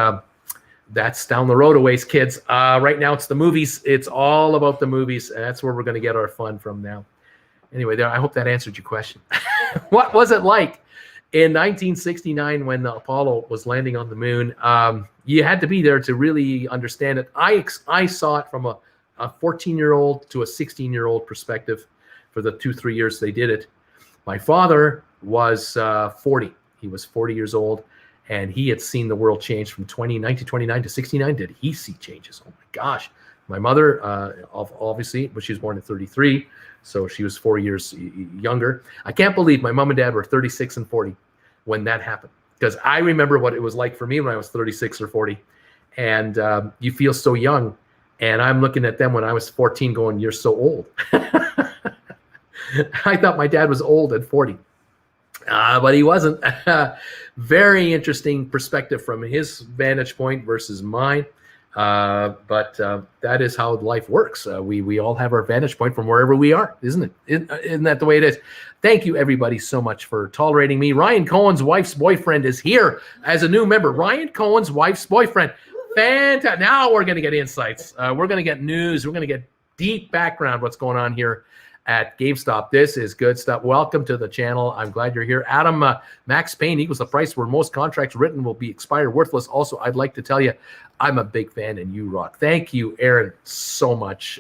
that's down the road a ways, kids. Right now it's the movies. It's all about the movies, and that's where we're going to get our fun from now. Anyway, I hope that answered your question. What was it like in 1969, when the Apollo was landing on the moon, you had to be there to really understand it. I saw it from a 14-year-old to a 16-year-old perspective for the 2-3 years they did it. My father was 40. He was 40 years old, and he had seen the world change from 1929 to 69. Did he see changes? Oh my gosh. My mother, obviously, but she was born in 33, so she was 4 years younger. I can't believe my mom and dad were 36 and 40 when that happened, because I remember what it was like for me when I was 36 or 40, and you feel so young, and I'm looking at them when I was 14 going, you're so old. I thought my dad was old at 40, but he wasn't. Very interesting perspective from his vantage point versus mine. But that is how life works. We all have our vantage point from wherever we are, isn't it? Isn't that the way it is? Thank you, everybody, so much for tolerating me. Ryan Cohen's wife's boyfriend is here as a new member. Ryan Cohen's wife's boyfriend. Fantastic. Now we're going to get insights. We're going to get news. We're going to get deep background what's going on here at GameStop. This is good stuff. Welcome to the channel. I'm glad you're here. Adam, Max Payne equals the price where most contracts written will be expired worthless. Also, I'd like to tell you, I'm a big fan and you rock. Thank you, Aaron, so much.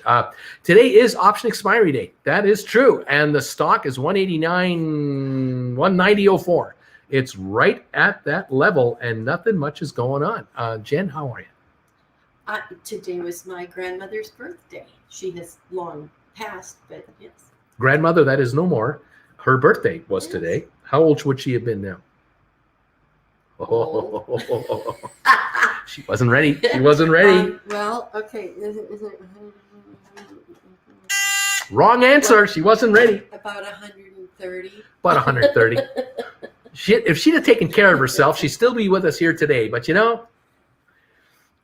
Today is option expiry day. That is true. And the stock is 190.04. It's right at that level and nothing much is going on. Jen, how are you? Today was my grandmother's birthday. She has long passed, but yes. Grandmother, that is no more. Her birthday was today. How old would she have been now? Old. She wasn't ready. She wasn't ready. Well, okay. Is it Wrong answer. Well, she wasn't ready. About 130. About 130. If she'd have taken care of herself, she'd still be with us here today. But you know,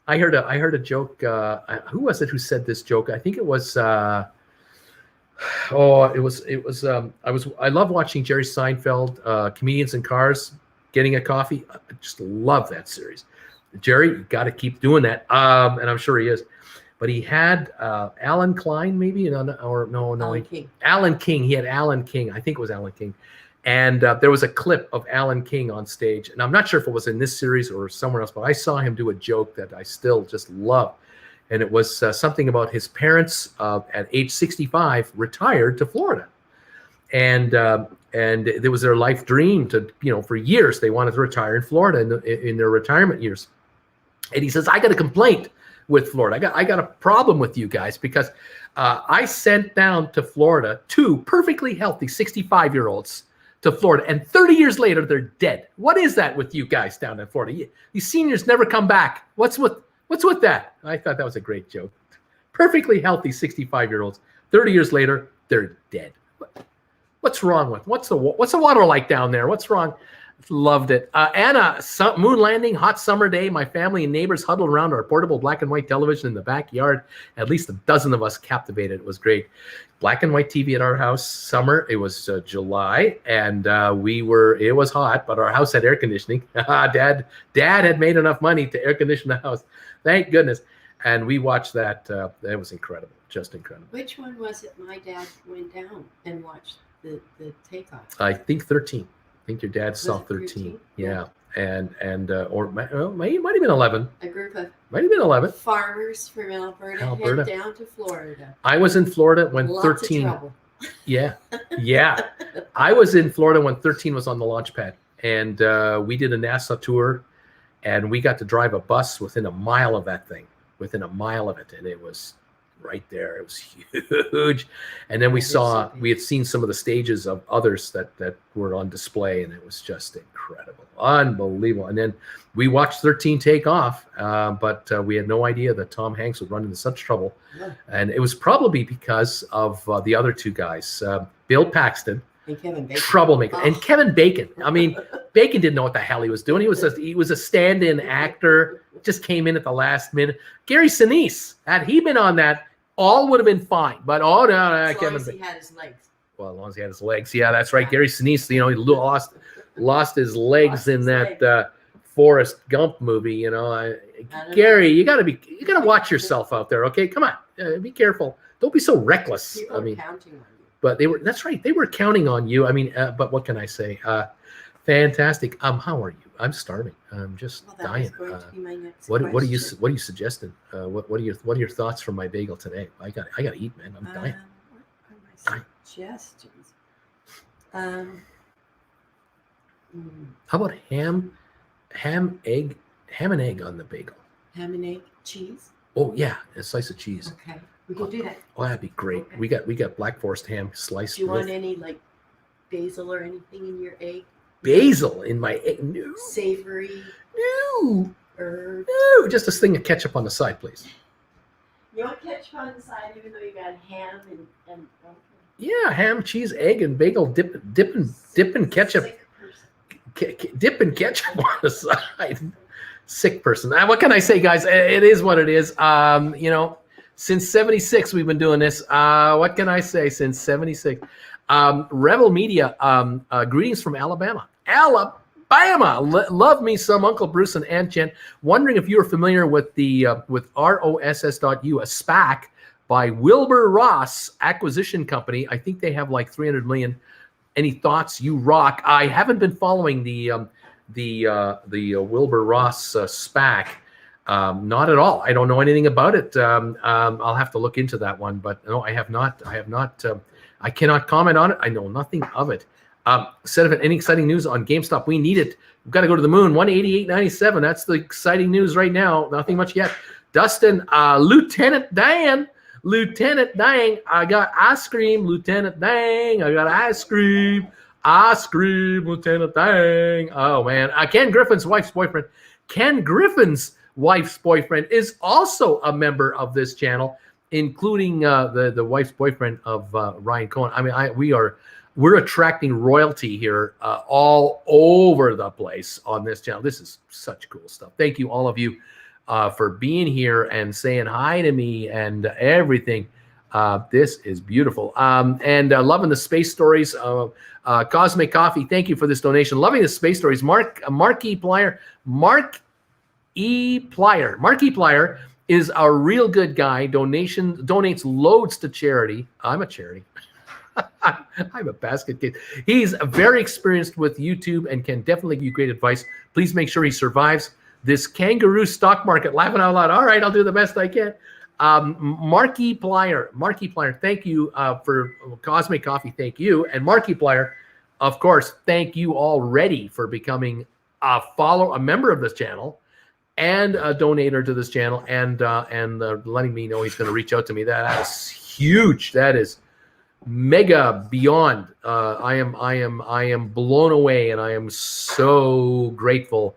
I heard a joke. Who was it who said this joke? I think it was. I love watching Jerry Seinfeld, Comedians in Cars, Getting a Coffee. I just love that series. Jerry, you got to keep doing that. And I'm sure he is. But he had Alan Klein, maybe, Alan King. Alan King. He had Alan King. I think it was Alan King. And there was a clip of Alan King on stage. And I'm not sure if it was in this series or somewhere else, but I saw him do a joke that I still just love. And it was something about his parents at age 65 retired to Florida. And it was their life dream to, for years, they wanted to retire in Florida in their retirement years. And he says, I got a complaint with Florida. I got a problem with you guys because I sent down to Florida 2 perfectly healthy 65-year-olds to Florida. And 30 years later, they're dead. What is that with you guys down in Florida? These seniors never come back. What's with that? I thought that was a great joke. Perfectly healthy 65-year-olds. 30 years later, they're dead. What's wrong with? What's the water like down there? What's wrong? Loved it. Anna, moon landing, hot summer day. My family and neighbors huddled around our portable black and white television in the backyard. At least a dozen of us captivated. It was great. Black and white TV at our house. Summer. It was July, and it was hot, but our house had air conditioning. Dad had made enough money to air condition the house. Thank goodness. And we watched that. That was incredible. Just incredible. Which one was it my dad went down and watched the takeoff? I think 13. I think your dad saw 13. Yeah. And or might have been 11. A group of might have been 11 farmers from Alberta head down to Florida. I was in Florida when Lots 13. Of trouble. Yeah. I was in Florida when 13 was on the launch pad, and we did a NASA tour, and we got to drive a bus within a mile of that thing, and it was right there. It was huge. And then we had seen some of the stages of others that were on display, and it was just incredible, unbelievable. And then we watched 13 take off, but we had no idea that Tom Hanks would run into such trouble. Yeah. And it was probably because of the other 2 guys, Bill Paxton, and Kevin Bacon. Troublemaker, and Kevin Bacon. I mean, Bacon didn't know what the hell he was doing. He was a stand-in actor, just came in at the last minute. Gary Sinise, had he been on that, all would have been fine. But as long as he had his legs. Well, as long as he had his legs. Yeah, that's right. Gary Sinise, he lost his legs in that Forrest Gump movie. Gary, you gotta watch yourself out there. Okay, come on, be careful. Don't be so reckless. People are counting on you. But that's right. They were counting on you. I mean, but what can I say? Fantastic. How are you? I'm starving. I'm just Well, that was dying. going to be my next What are you question. suggesting? What are your thoughts from my bagel today? I got to eat, man. I'm dying. What are my suggestions? How about ham and egg on the bagel? Ham and egg, cheese. Oh yeah, a slice of cheese. Okay, we can do that. Oh, that'd be great. Okay. We got Black Forest ham sliced. Do you want any like basil or anything in your egg? Basil in my egg? No. Savory No. herbs. No. Just a thing of ketchup on the side, please. You want ketchup on the side, even though you got ham and Yeah, ham, cheese, egg, and bagel. Dip in ketchup. Sick person. Dip in ketchup on the side. Sick person. What can I say, guys? It is what it is. Since 76 we've been doing this. What can I say? Since 76. Rebel Media. Greetings from Alabama. Love me some Uncle Bruce and Aunt Jen. Wondering if you are familiar with the with ROSS.U, a SPAC by Wilbur Ross Acquisition Company. I think they have like 300 million. Any thoughts? You rock. I haven't been following the Wilbur Ross SPAC. Not at all. I don't know anything about it. I'll have to look into that one, but no, I have not. I cannot comment on it. I know nothing of it. Instead of any exciting news on GameStop, we need it. We've got to go to the moon. 188.97. That's the exciting news right now. Nothing much yet. Dustin, Lieutenant Dan. I got ice cream, Lieutenant Dang. I got ice cream, Lieutenant Dang. Oh man, Ken Griffin's wife's boyfriend. Ken Griffin's wife's boyfriend is also a member of this channel, including the wife's boyfriend of Ryan Cohen. I mean, we're attracting royalty here all over the place on this channel. This is such cool stuff. Thank you, all of you, for being here and saying hi to me and everything. This is beautiful. And loving the space stories. Cosmic Coffee, thank you for this donation. Loving the space stories. Mark E. Plyer is a real good guy. Donates loads to charity. I'm a charity. I'm a basket kid. He's very experienced with YouTube and can definitely give you great advice. Please make sure he survives this kangaroo stock market. Laughing out loud. All right, I'll do the best I can. Marky Plyer, thank you for Cosmic Coffee. Thank you. And Marky Plyer, of course, thank you already for becoming a member of this channel and a donator to this channel and letting me know he's going to reach out to me. That is huge. That is mega beyond. I am blown away, and I am so grateful.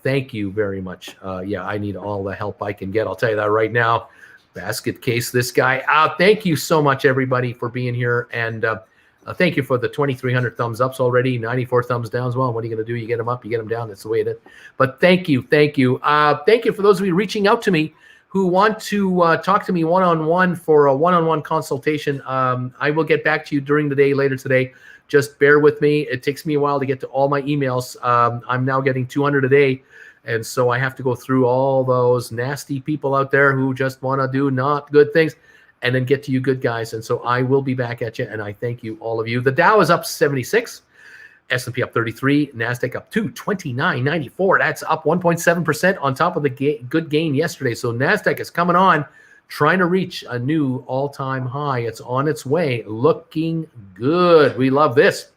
Thank you very much. Yeah, I need all the help I can get. I'll tell you that right now. Basket case, this guy. Thank you so much, everybody, for being here, and thank you for the 2,300 thumbs ups already, 94 thumbs downs. Well, what are you going to do? You get them up, you get them down. That's the way it is. But thank you. Thank you for those of you reaching out to me who want to talk to me one-on-one for a one-on-one consultation. I will get back to you during the day later today. Just bear with me. It takes me a while to get to all my emails. I'm now getting 200 a day. And so I have to go through all those nasty people out there who just want to do not good things and then get to you good guys. And so I will be back at you. And I thank you, all of you. The Dow is up 76. S&P up 33. NASDAQ up 229.94. That's up 1.7% on top of the good gain yesterday. So NASDAQ is coming on, trying to reach a new all-time high. It's on its way, looking good. We love this.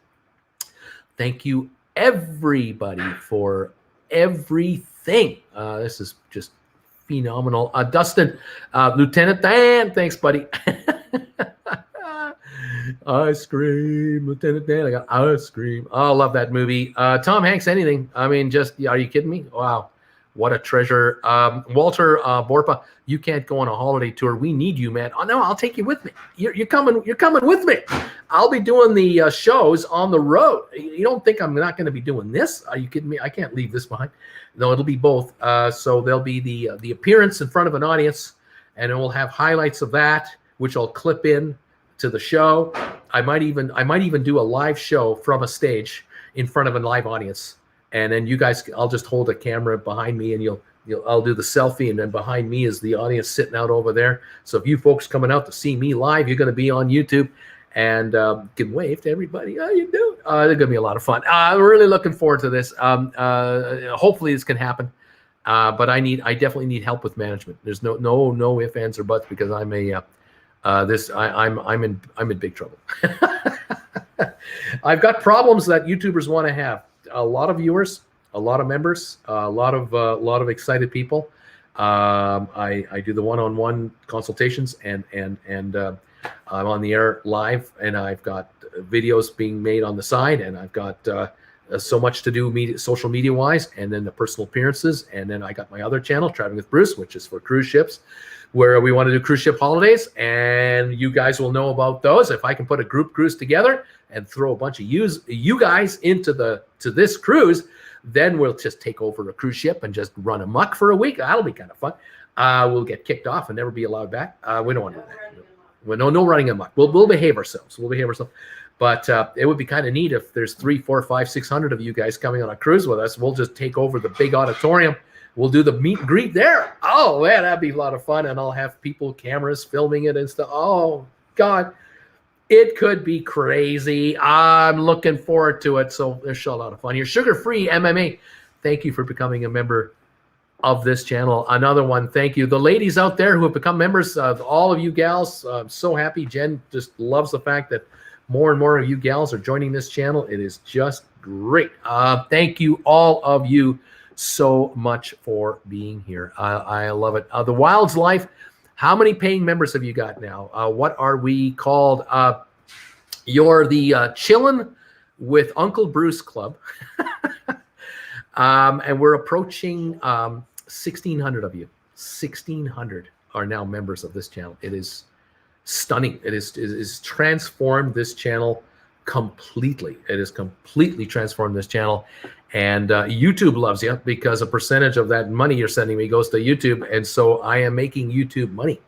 Thank you, everybody, for everything. This is just phenomenal. Dustin, Lieutenant Dan, thanks, buddy. Ice cream, Lieutenant Dan. I got ice cream. Oh, I love that movie. Tom Hanks, anything. I mean, just, are you kidding me? Wow. What a treasure. Walter Borpa, you can't go on a holiday tour. We need you, man. Oh, no, I'll take you with me. You're coming with me. I'll be doing the shows on the road. You don't think I'm not going to be doing this? Are you kidding me? I can't leave this behind. No, it'll be both. So there'll be the appearance in front of an audience, and it will have highlights of that, which I'll clip in to the show. I might even do a live show from a stage in front of a live audience. And then you guys, I'll just hold a camera behind me, and I'll do the selfie, and then behind me is the audience sitting out over there. So if you folks coming out to see me live, you're going to be on YouTube, and can wave to everybody. How you doing? It's going to be a lot of fun. I'm really looking forward to this. Hopefully this can happen. But I definitely need help with management. There's no ifs, ands, or buts, because I'm in big trouble. I've got problems that YouTubers want to have. A lot of viewers, a lot of members, a lot of excited people. I do the one-on-one consultations, and I'm on the air live, and I've got videos being made on the side, and I've got so much to do social media wise, and then the personal appearances, and then I got my other channel, Traveling with Bruce, which is for cruise ships, where we want to do cruise ship holidays, and you guys will know about those. If I can put a group cruise together and throw a bunch of you guys into this cruise, then we'll just take over a cruise ship and just run amok for a week. That'll be kind of fun. We'll get kicked off and never be allowed back. We don't want to do that. No running amok. We'll behave ourselves. But it would be kind of neat if there's 300, 400, 500, 600 of you guys coming on a cruise with us. We'll just take over the big auditorium. We'll do the meet and greet there. Oh, man, that'd be a lot of fun. And I'll have cameras filming it and stuff. Oh, God. It could be crazy. I'm looking forward to it. So there's a lot of fun here. Sugar-free MMA. Thank you for becoming a member of this channel. Another one, thank you. The ladies out there who have become members, all of you gals, I'm so happy. Jen just loves the fact that more and more of you gals are joining this channel. It is just great. Thank you, all of you, so much for being here. I love it. The Wild's Life. How many paying members have you got now? What are we called? You're the Chillin with Uncle Bruce Club. And we're approaching 1,600 of you. 1,600 are now members of this channel. It is stunning. It is transformed this channel completely. It has completely transformed this channel. And YouTube loves you, because a percentage of that money you're sending me goes to YouTube. And so I am making YouTube money,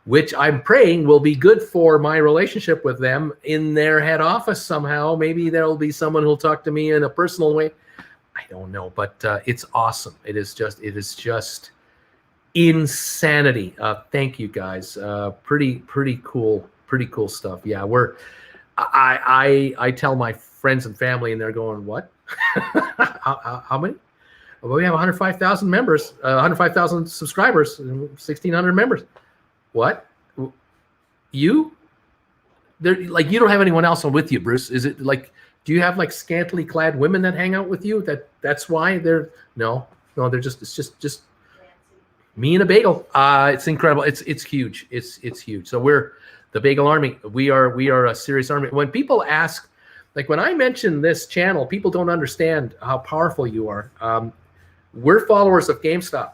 which I'm praying will be good for my relationship with them in their head office somehow. Maybe there'll be someone who'll talk to me in a personal way. I don't know, but it's awesome. It is just insanity. Thank you guys. Pretty cool stuff. Yeah, I tell my friends and family, and they're going, what? How many? Well, we have 105,000 members, 105,000 subscribers, 1,600 members. What? You? You don't have anyone else with you, Bruce? Is it like, do you have like scantily clad women that hang out with you? That's why they're no, they're it's just me and a bagel. It's incredible. It's huge. It's huge. So we're the Bagel Army. We are a serious army. When people ask, like when I mention this channel, people don't understand how powerful you are. We're followers of GameStop,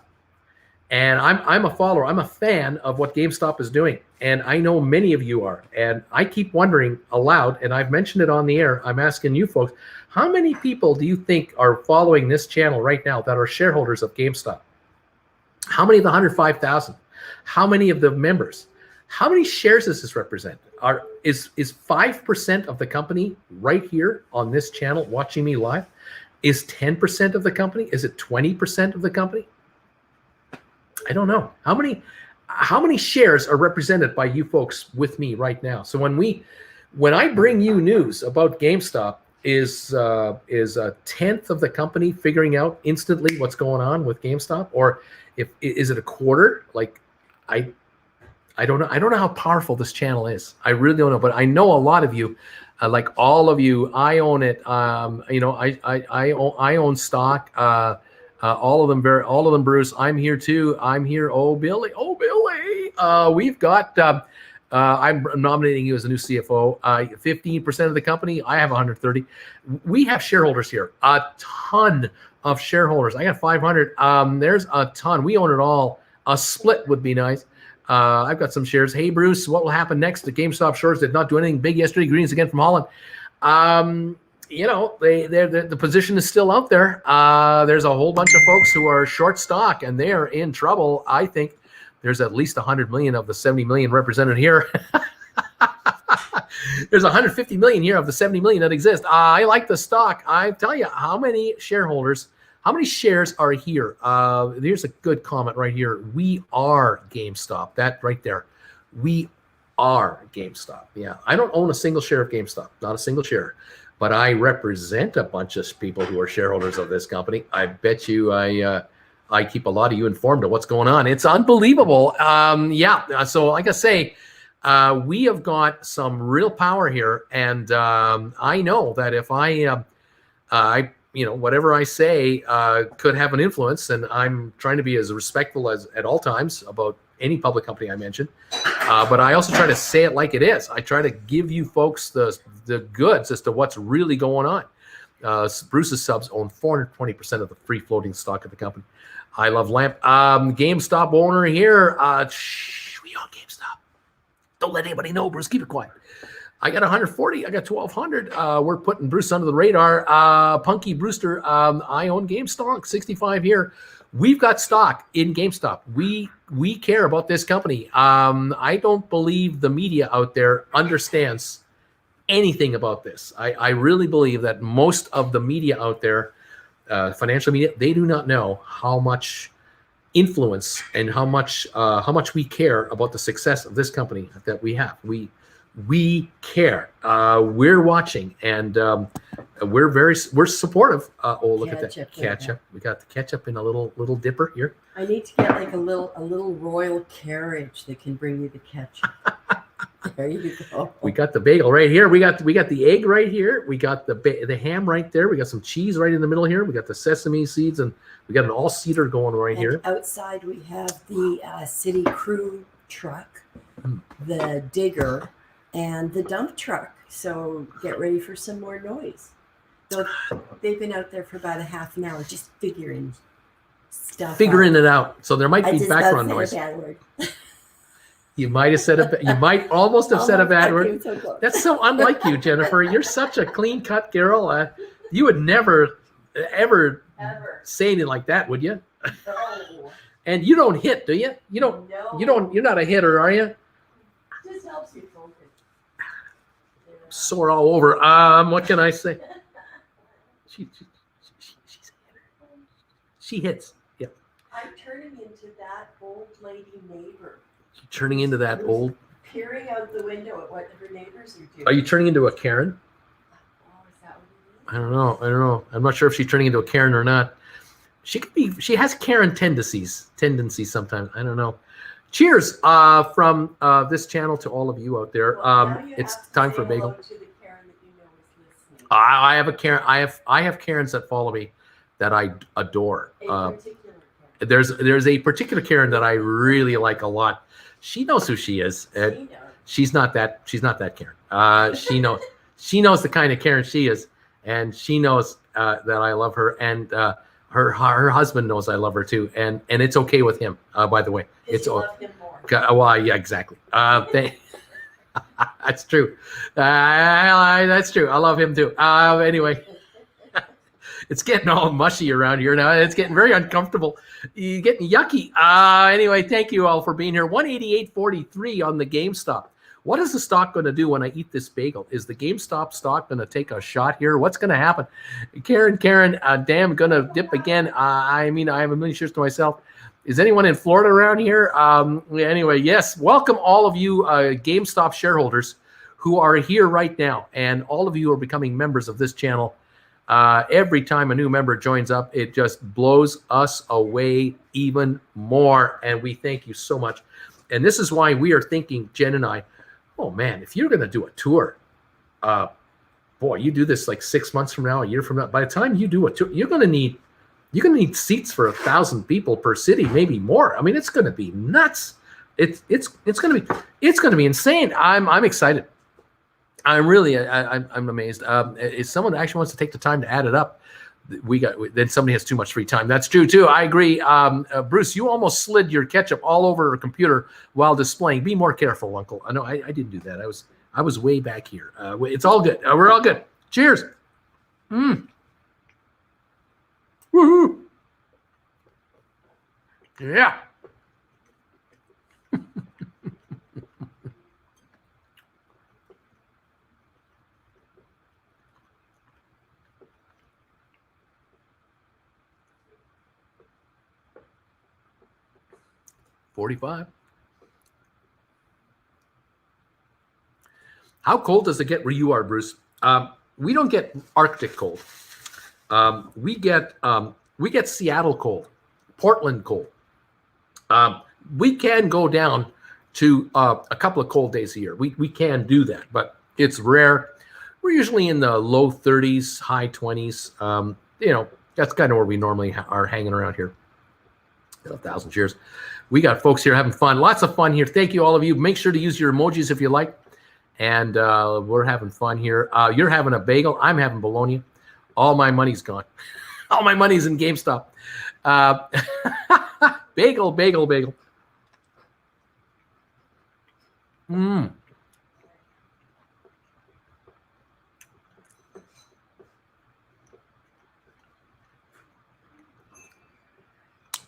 and I'm a follower. I'm a fan of what GameStop is doing, and I know many of you are. And I keep wondering aloud, and I've mentioned it on the air. I'm asking you folks, how many people do you think are following this channel right now that are shareholders of GameStop? How many of the 105,000? How many of the members? How many shares does this represent? Is 5% of the company right here on this channel watching me live? Is 10% of the company? Is it 20% of the company? I don't know. How many shares are represented by you folks with me right now? So when I bring you news about GameStop, is a tenth of the company figuring out instantly what's going on with GameStop, or is it a quarter? Like I don't know. I don't know how powerful this channel is. I really don't know, but I know a lot of you, like all of you. I own it. I own stock. All of them, Bruce. I'm here too. I'm here. Oh, Billy. We've got. I'm nominating you as a new CFO. 15% of the company. I have 130. We have shareholders here. A ton of shareholders. I got 500. There's a ton. We own it all. A split would be nice. I've got some shares. Hey, Bruce, what will happen next? The GameStop shorts did not do anything big yesterday. Greetings again from Holland. The position is still out there. There's a whole bunch of folks who are short stock, and they are in trouble. I think there's at least 100 million of the 70 million represented here. There's 150 million here of the 70 million that exist. I like the stock. I tell you, how many shareholders, how many shares are here? Here's a good comment right here. We are GameStop. That right there. We are GameStop. Yeah, I don't own a single share of GameStop, not a single share, but I represent a bunch of people who are shareholders of this company. I bet you I keep a lot of you informed of what's going on. It's unbelievable. So like I say, we have got some real power here, and I know that if whatever I say could have an influence, and I'm trying to be as respectful as at all times about any public company I mention. But I also try to say it like it is. I try to give you folks the goods as to what's really going on. Bruce's subs own 420% of the free floating stock of the company. I love Lamp. GameStop owner here. We own GameStop. Don't let anybody know, Bruce. Keep it quiet. I got 140. I got 1,200. We're putting Bruce under the radar. Punky Brewster. I own GameStop. 65 here. We've got stock in GameStop. We care about this company. I don't believe the media out there understands anything about this. I really believe that most of the media out there, financial media, they do not know how much influence and how much we care about the success of this company that we have. We care. We're watching, and we're supportive. Look at that ketchup. We got the ketchup in a little dipper here. I need to get like a little royal carriage that can bring you the ketchup. There you go. We got the bagel right here. We got the egg right here. We got the ham right there. We got some cheese right in the middle here. We got the sesame seeds, and we got an all-seeder going right here. Outside we have the city crew truck, the digger, and the dump truck. So get ready for some more noise. They've been out there for about a half an hour just figuring stuff Figuring out. it out. So there might be background noise. You might have said you might almost have said a bad word. So That's so unlike you, Jennifer. You're such a clean-cut girl. You would never, ever say anything like that, would you? No. And you don't hit, do you? You don't. No. You don't. You're not a hitter, are you? Just helps you focus. Sore all over. What can I say? She's a hitter. She hits. Yeah. I'm turning into that old lady neighbor. She's turning into that old. Peering out the window at what her neighbors are doing. Are you turning into a Karen? Oh, is that what you I don't know. I'm not sure if she's turning into a Karen or not. She could be. She has Karen tendencies sometimes. I don't know. Cheers from this channel to all of you out there. It's time for a bagel. I have a Karen. I have Karens that follow me that I adore. There's a particular Karen that I really like a lot. She knows who she is. She's not that Karen. She knows the kind of Karen she is, and she knows that I love her, and her husband knows I love her too, and it's okay with him. By the way, it's love him more. Well, yeah, exactly. That's true. That's true. I love him too. Anyway, it's getting all mushy around here now. It's getting very uncomfortable. You're getting yucky. Anyway, thank you all for being here. 188.43 on the GameStop. What is the stock going to do when I eat this bagel? Is the GameStop stock going to take a shot here? What's going to happen? Karen, damn, going to dip again. I have a million shares to myself. Is anyone in Florida around here? Anyway, yes. Welcome all of you GameStop shareholders who are here right now. And all of you are becoming members of this channel. Every time a new member joins up, it just blows us away even more. And we thank you so much. And this is why we are thinking, Jen and I, oh man, if you're going to do a tour, boy, you do this like 6 months from now, a year from now. By the time you do a tour, you're going to need seats for 1,000 people per city, maybe more. I mean, it's going to be nuts. It's going to be insane. I'm excited. I'm amazed. If someone actually wants to take the time to add it up, then somebody has too much free time. That's true too. I agree. Bruce, you almost slid your ketchup all over a computer while displaying. Be more careful, Uncle. I know I didn't do that. I was way back here. It's all good. We're all good. Cheers. Woohoo! Yeah. $45. How cold does it get where you are, Bruce? We don't get Arctic cold. We get Seattle cold, Portland cold. We can go down to a couple of cold days a year. We can do that, but it's rare. We're usually in the low 30s, high 20s. That's kind of where we normally are hanging around here. 1,000 cheers. We got folks here having fun. Lots of fun here. Thank you, all of you. Make sure to use your emojis if you like. And we're having fun here. You're having a bagel. I'm having bologna. All my money's gone. All my money's in GameStop. Bagel.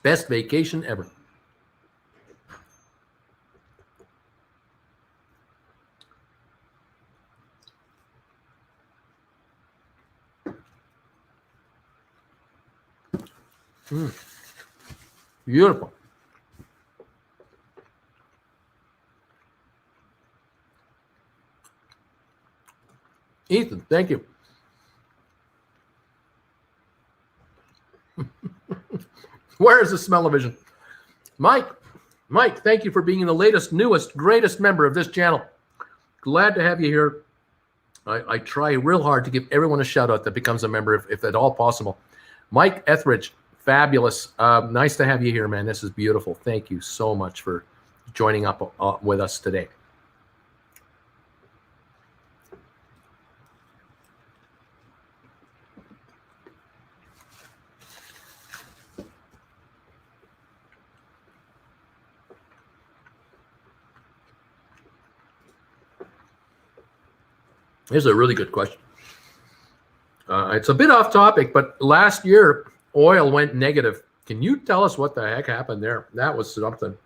Best vacation ever. Beautiful. Ethan, thank you. Where is the smell-o-vision? Mike, thank you for being the latest, newest, greatest member of this channel. Glad to have you here. I try real hard to give everyone a shout out that becomes a member if at all possible. Mike Etheridge, fabulous. Nice to have you here, man. This is beautiful. Thank you so much for joining up with us today. Here's a really good question. It's a bit off topic, but last year, oil went negative. Can you tell us what the heck happened there? That was something.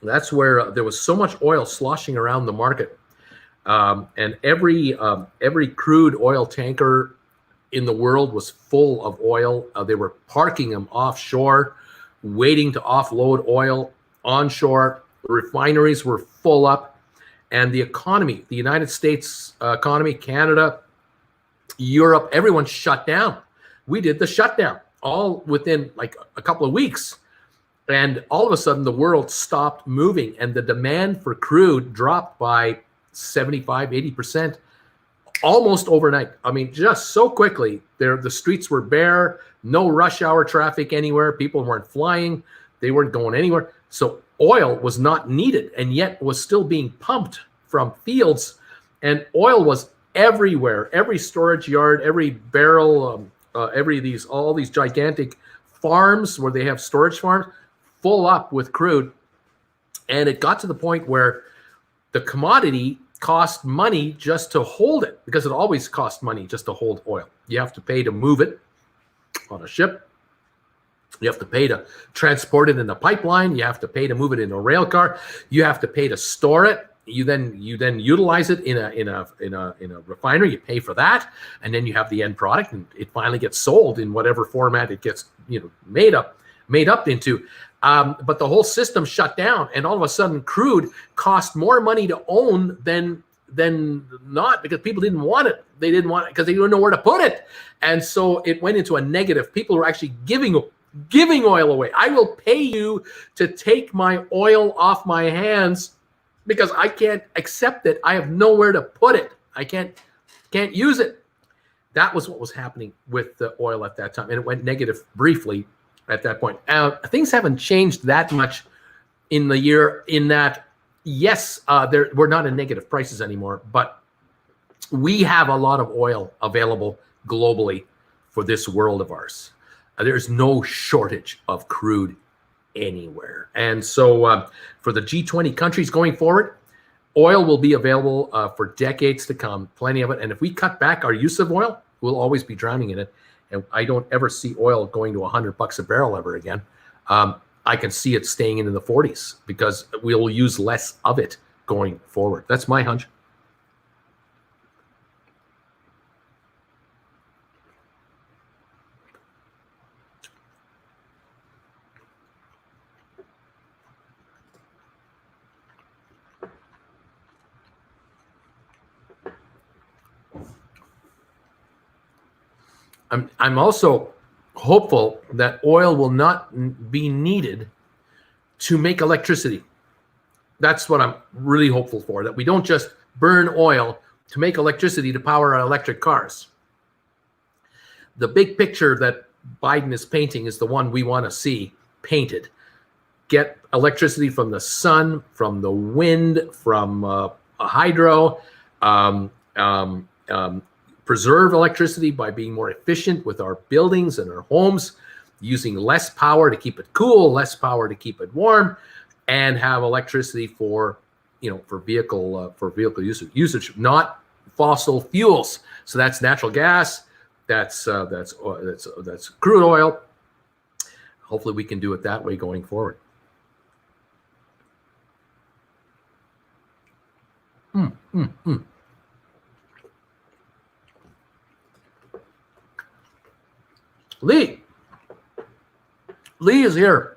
That's where there was so much oil sloshing around the market. And every crude oil tanker in the world was full of oil. They were parking them offshore, waiting to offload oil onshore. The refineries were full up. And the economy, the United States economy, Canada, Europe, everyone shut down. We did the shutdown all within like a couple of weeks. And all of a sudden, the world stopped moving and the demand for crude dropped by 75, 80%, almost overnight. I mean, just so quickly. The streets were bare, no rush hour traffic anywhere. People weren't flying. They weren't going anywhere. So oil was not needed and yet was still being pumped from fields, and oil was everywhere. Every storage yard, every barrel, all these gigantic farms where they have storage farms full up with crude. And it got to the point where the commodity cost money just to hold it, because it always costs money just to hold oil. You have to pay to move it on a ship. You have to pay to transport it in a pipeline. You have to pay to move it in a rail car. You have to pay to store it. You then utilize it in a refinery. You pay for that, and then you have the end product, and it finally gets sold in whatever format it gets made up into. But the whole system shut down, and all of a sudden, crude cost more money to own than not, because people didn't want it. They didn't want it because they didn't know where to put it, and so it went into a negative. People were actually giving oil away. I will pay you to take my oil off my hands because I can't accept it. I have nowhere to put it. I can't use it. That was what was happening with the oil at that time, and it went negative briefly at that point. Things haven't changed that much in the year, in that, yes, we're not in negative prices anymore, but we have a lot of oil available globally for this world of ours. There's no shortage of crude anywhere. And so for the G20 countries going forward, oil will be available for decades to come, plenty of it. And if we cut back our use of oil, we'll always be drowning in it. And I don't ever see oil going to $100 a barrel ever again. I can see it staying in the 40s because we'll use less of it going forward. That's my hunch. I'm also hopeful that oil will not be needed to make electricity. That's what I'm really hopeful for, that we don't just burn oil to make electricity to power our electric cars. The big picture that Biden is painting is the one we want to see painted. Get electricity from the sun, from the wind, from hydro, preserve electricity by being more efficient with our buildings and our homes, using less power to keep it cool, less power to keep it warm, and have electricity for vehicle usage, not fossil fuels. So that's natural gas, that's crude oil. Hopefully we can do it that way going forward. Lee is here.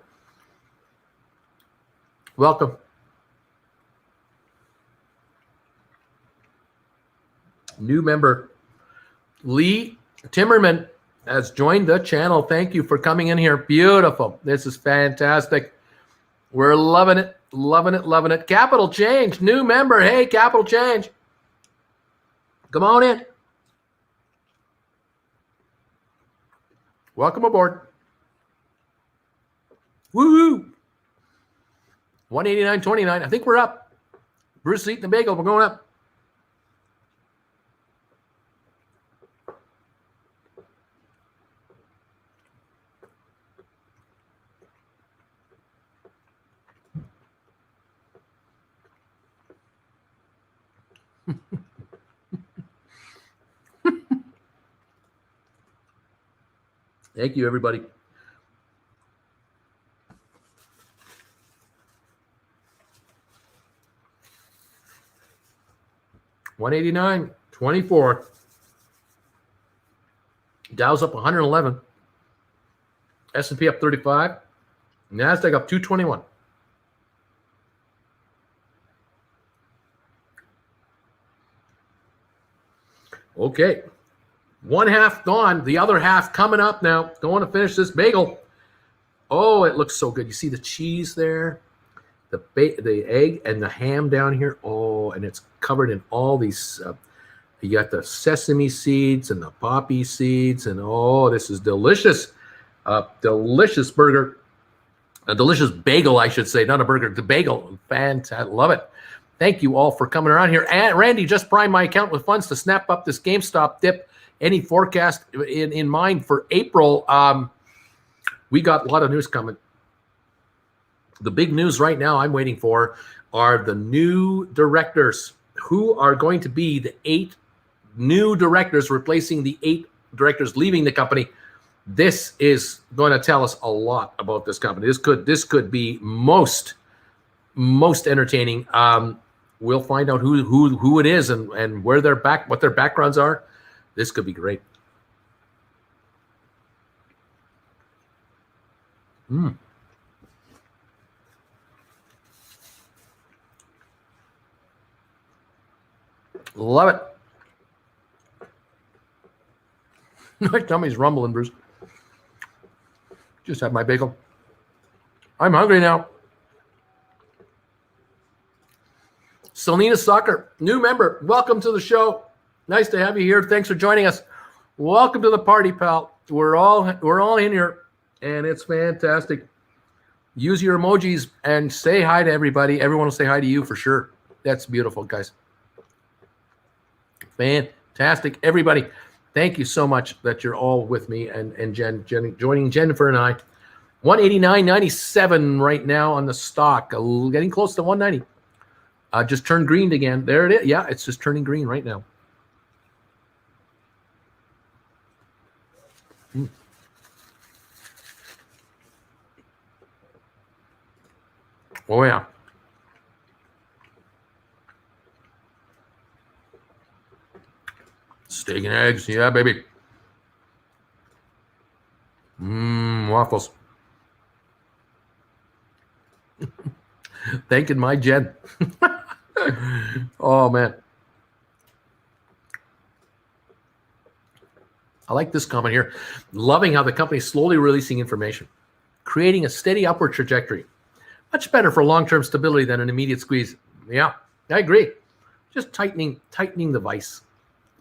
Welcome. New member Lee Timmerman has joined the channel. Thank you for coming in here. Beautiful. This is fantastic. We're loving it, loving it, loving it. Capital Change, new member. Hey, Capital Change. Come on in. Welcome aboard. Woo-hoo. 189.29. I think we're up. Bruce is eating the bagel. We're going up. Thank you, everybody. $189.24. Dow's up 111. S&P up 35. NASDAQ up 221. Okay. One half gone. The other half coming up now. Going to finish this bagel. Oh, it looks so good. You see the cheese there? The egg and the ham down here. Oh, and it's covered in all these. You got the sesame seeds and the poppy seeds. And oh, this is delicious. Delicious burger. A delicious bagel, I should say. Not a burger. The bagel. Fantastic. Love it. Thank you all for coming around here. And Randy just primed my account with funds to snap up this GameStop dip. Any forecast in mind for April? We got a lot of news coming. The big news right now I'm waiting for are the new directors. Who are going to be the 8 new directors replacing the 8 directors leaving the company? This is going to tell us a lot about this company. This could be most entertaining. We'll find out who it is and where what their backgrounds are. This could be great. Love it. My tummy's rumbling, Bruce. Just had my bagel. I'm hungry now. Selena Soccer, new member. Welcome to the show. Nice to have you here. Thanks for joining us. Welcome to the party, pal. We're all in here, and it's fantastic. Use your emojis and say hi to everybody. Everyone will say hi to you for sure. That's beautiful, guys. Fantastic, everybody. Thank you so much that you're all with me and Jen joining Jennifer and I. 189.97 right now on the stock. Getting close to 190. Just turned green again. There it is. Yeah, it's just turning green right now. Oh, yeah. Steak and eggs. Yeah, baby. Waffles. Thanking my Jen. Oh, man. I like this comment here. Loving how the company is slowly releasing information, creating a steady upward trajectory. Much better for long-term stability than an immediate squeeze. Yeah, I agree. Just tightening the vice,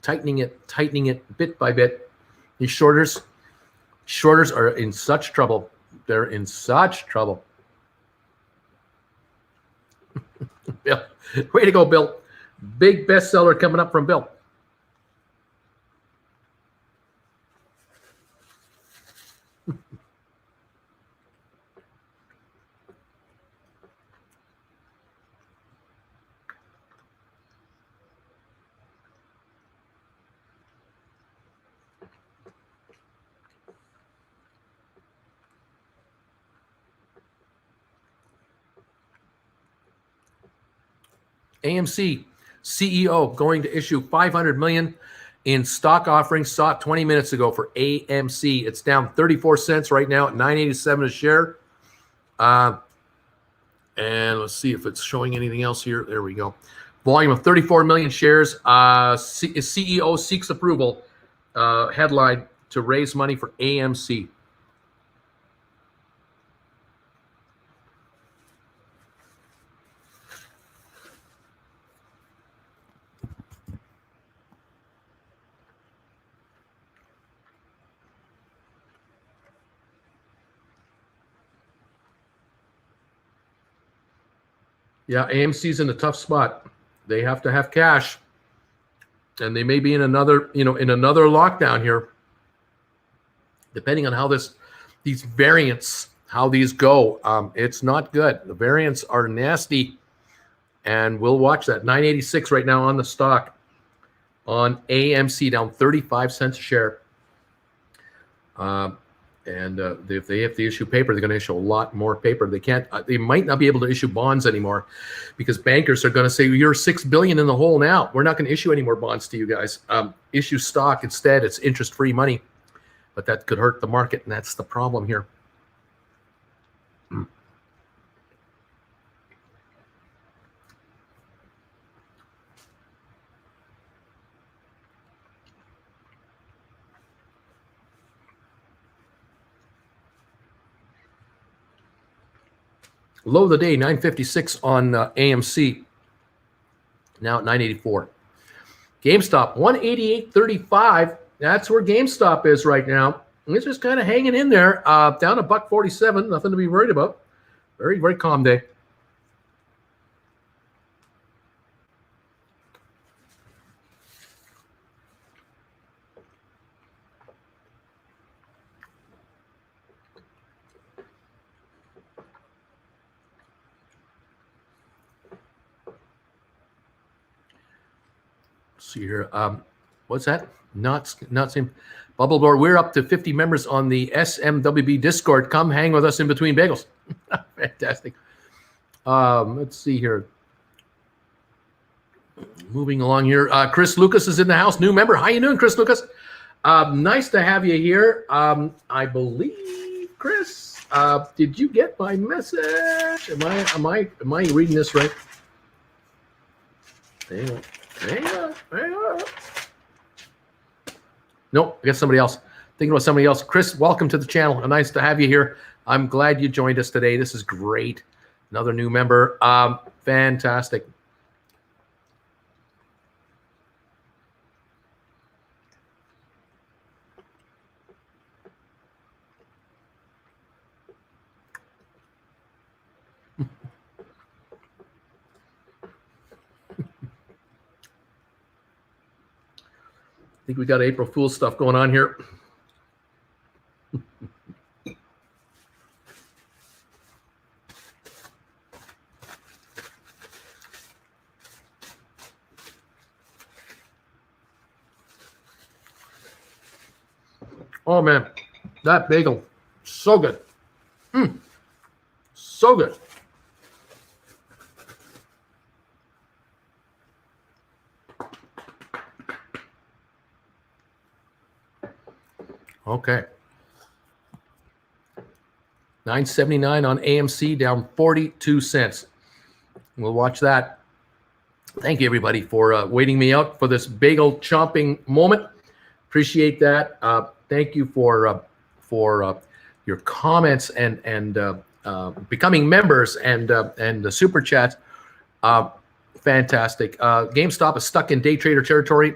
tightening it bit by bit. These shorters are in such trouble. They're in such trouble. Bill, way to go, Bill. Big bestseller coming up from Bill. AMC CEO going to issue $500 million in stock offerings. Saw it 20 minutes ago for AMC. It's down 34 cents right now at $9.87 a share. And let's see if it's showing anything else here. There we go. Volume of 34 million shares. CEO seeks approval. Headline to raise money for AMC. Yeah, AMC's in a tough spot. They have to have cash, and they may be in another lockdown here, depending on how these variants, how these go. It's not good. The variants are nasty, and we'll watch that. 986 right now on the stock, on AMC, down 35 cents a share. And if they have to issue paper, they're going to issue a lot more paper. They can't. They might not be able to issue bonds anymore, because bankers are going to say, "You're $6 billion in the hole now. We're not going to issue any more bonds to you guys. Issue stock instead. It's interest-free money." But that could hurt the market, and that's the problem here. Low of the day, 956 on AMC. Now at 984. GameStop, 188.35. That's where GameStop is right now. And it's just kind of hanging in there. Down a $1.47. Nothing to be worried about. Very, very calm day. See here. What's that? Not same. Bubble Door. We're up to 50 members on the SMWB Discord. Come hang with us in between bagels. Fantastic. Let's see here. Moving along here. Chris Lucas is in the house. New member. How you doing, Chris Lucas? Nice to have you here. I believe, Chris, did you get my message? Am I reading this right? Hang on. Nope, I got somebody else. Thinking about somebody else. Chris, welcome to the channel. Nice to have you here. I'm glad you joined us today. This is great. Another new member. Fantastic. I think we got April Fool's stuff going on here. Oh man, that bagel, so good. So good. Okay. 979 on AMC, down 42 cents. We'll watch that. Thank you, everybody, for waiting me out for this bagel chomping moment. Appreciate that. Thank you for your comments and becoming members and the super chats. Fantastic. GameStop is stuck in day trader territory.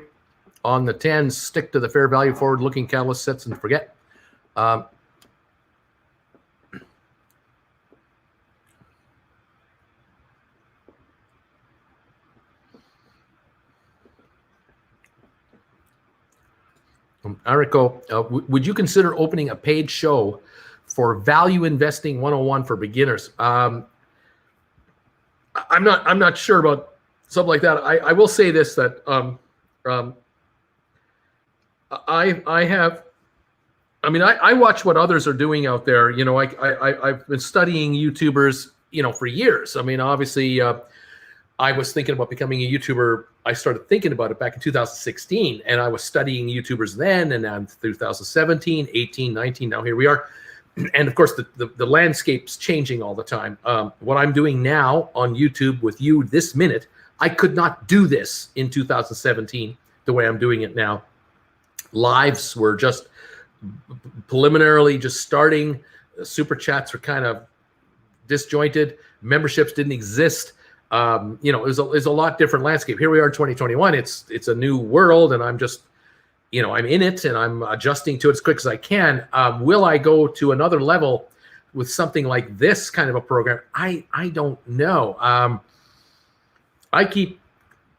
On the 10s, stick to the fair value forward-looking catalyst sets and forget. Arico, would you consider opening a paid show for Value Investing 101 for beginners? I'm not sure about something like that. I will say this, that I watch what others are doing out there. You know, I've been studying YouTubers, you know, for years. I mean, obviously, I was thinking about becoming a YouTuber. I started thinking about it back in 2016, and I was studying YouTubers then, and now 2017, 18, 19, now here we are. And of course, the landscape's changing all the time. What I'm doing now on YouTube with you this minute, I could not do this in 2017 the way I'm doing it now. Lives were just preliminarily just starting. Super chats were kind of disjointed. Memberships didn't exist. You know, it was a lot different landscape. Here we are in 2021. It's a new world, and I'm just, you know, I'm in it, and I'm adjusting to it as quick as I can. Will I go to another level with something like this kind of a program? I don't know. I keep